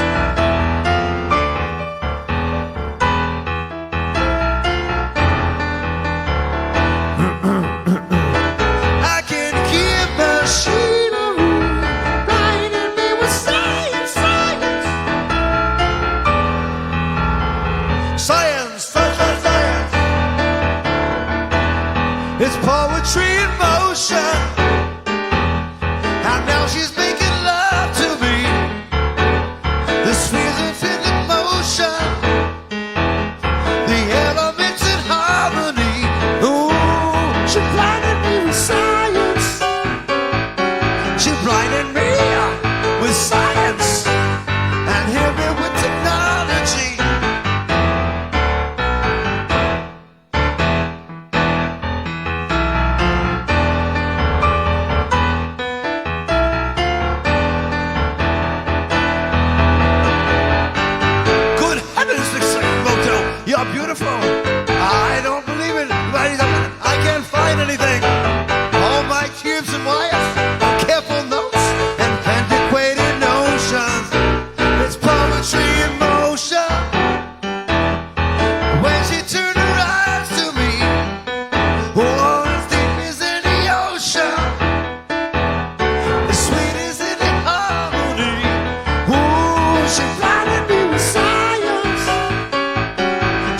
She blinded me with science.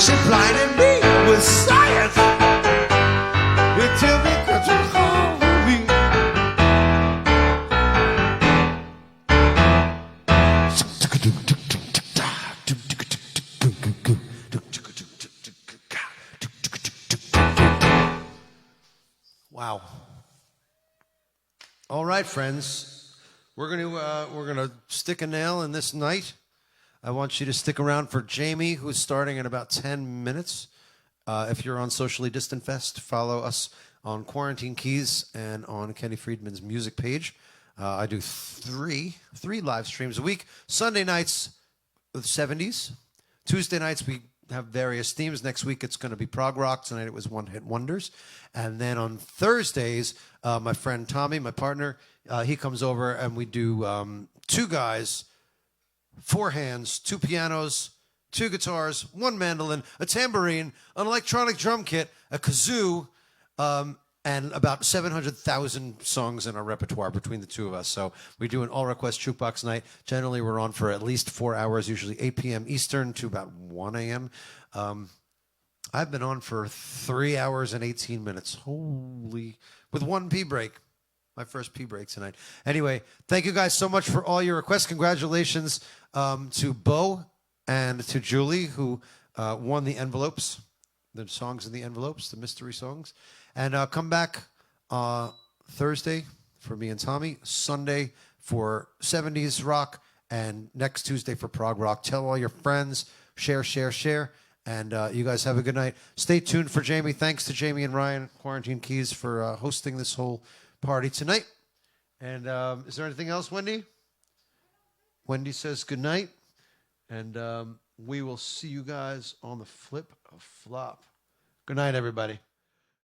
She blinded me with science. Until we got to call me. Wow. All right, friends. We're gonna stick a nail in this night. I want you to stick around for Jamie, who's starting in about 10 minutes. If you're on Socially Distant Fest, follow us on Quarantine Keys and on Kenny Friedman's music page. I do three live streams a week. Sunday nights, the 70s. Tuesday nights, we have various themes. Next week, it's going to be prog rock. Tonight, it was One Hit Wonders. And then on Thursdays, my friend Tommy, my partner, he comes over and we do two guys, four hands, two pianos, two guitars, one mandolin, a tambourine, an electronic drum kit, a kazoo, and about 700,000 songs in our repertoire between the two of us. So we do an all-request jukebox night. Generally, we're on for at least 4 hours, usually 8 p.m. Eastern to about 1 a.m. I've been on for 3 hours and 18 minutes. Holy, with one pee break. My first pee break tonight. Anyway, thank you guys so much for all your requests. Congratulations to Bo and to Julie, who won the envelopes, the songs in the envelopes, the mystery songs. And come back Thursday for me and Tommy, Sunday for 70s rock, and next Tuesday for prog rock. Tell all your friends, share, and you guys have a good night. Stay tuned for Jamie. Thanks to Jamie and Ryan, Quarantine Keys, for hosting this whole party tonight. And is there anything else, Wendy? Wendy says good night. And we will see you guys on the flip of flop. Good night, everybody.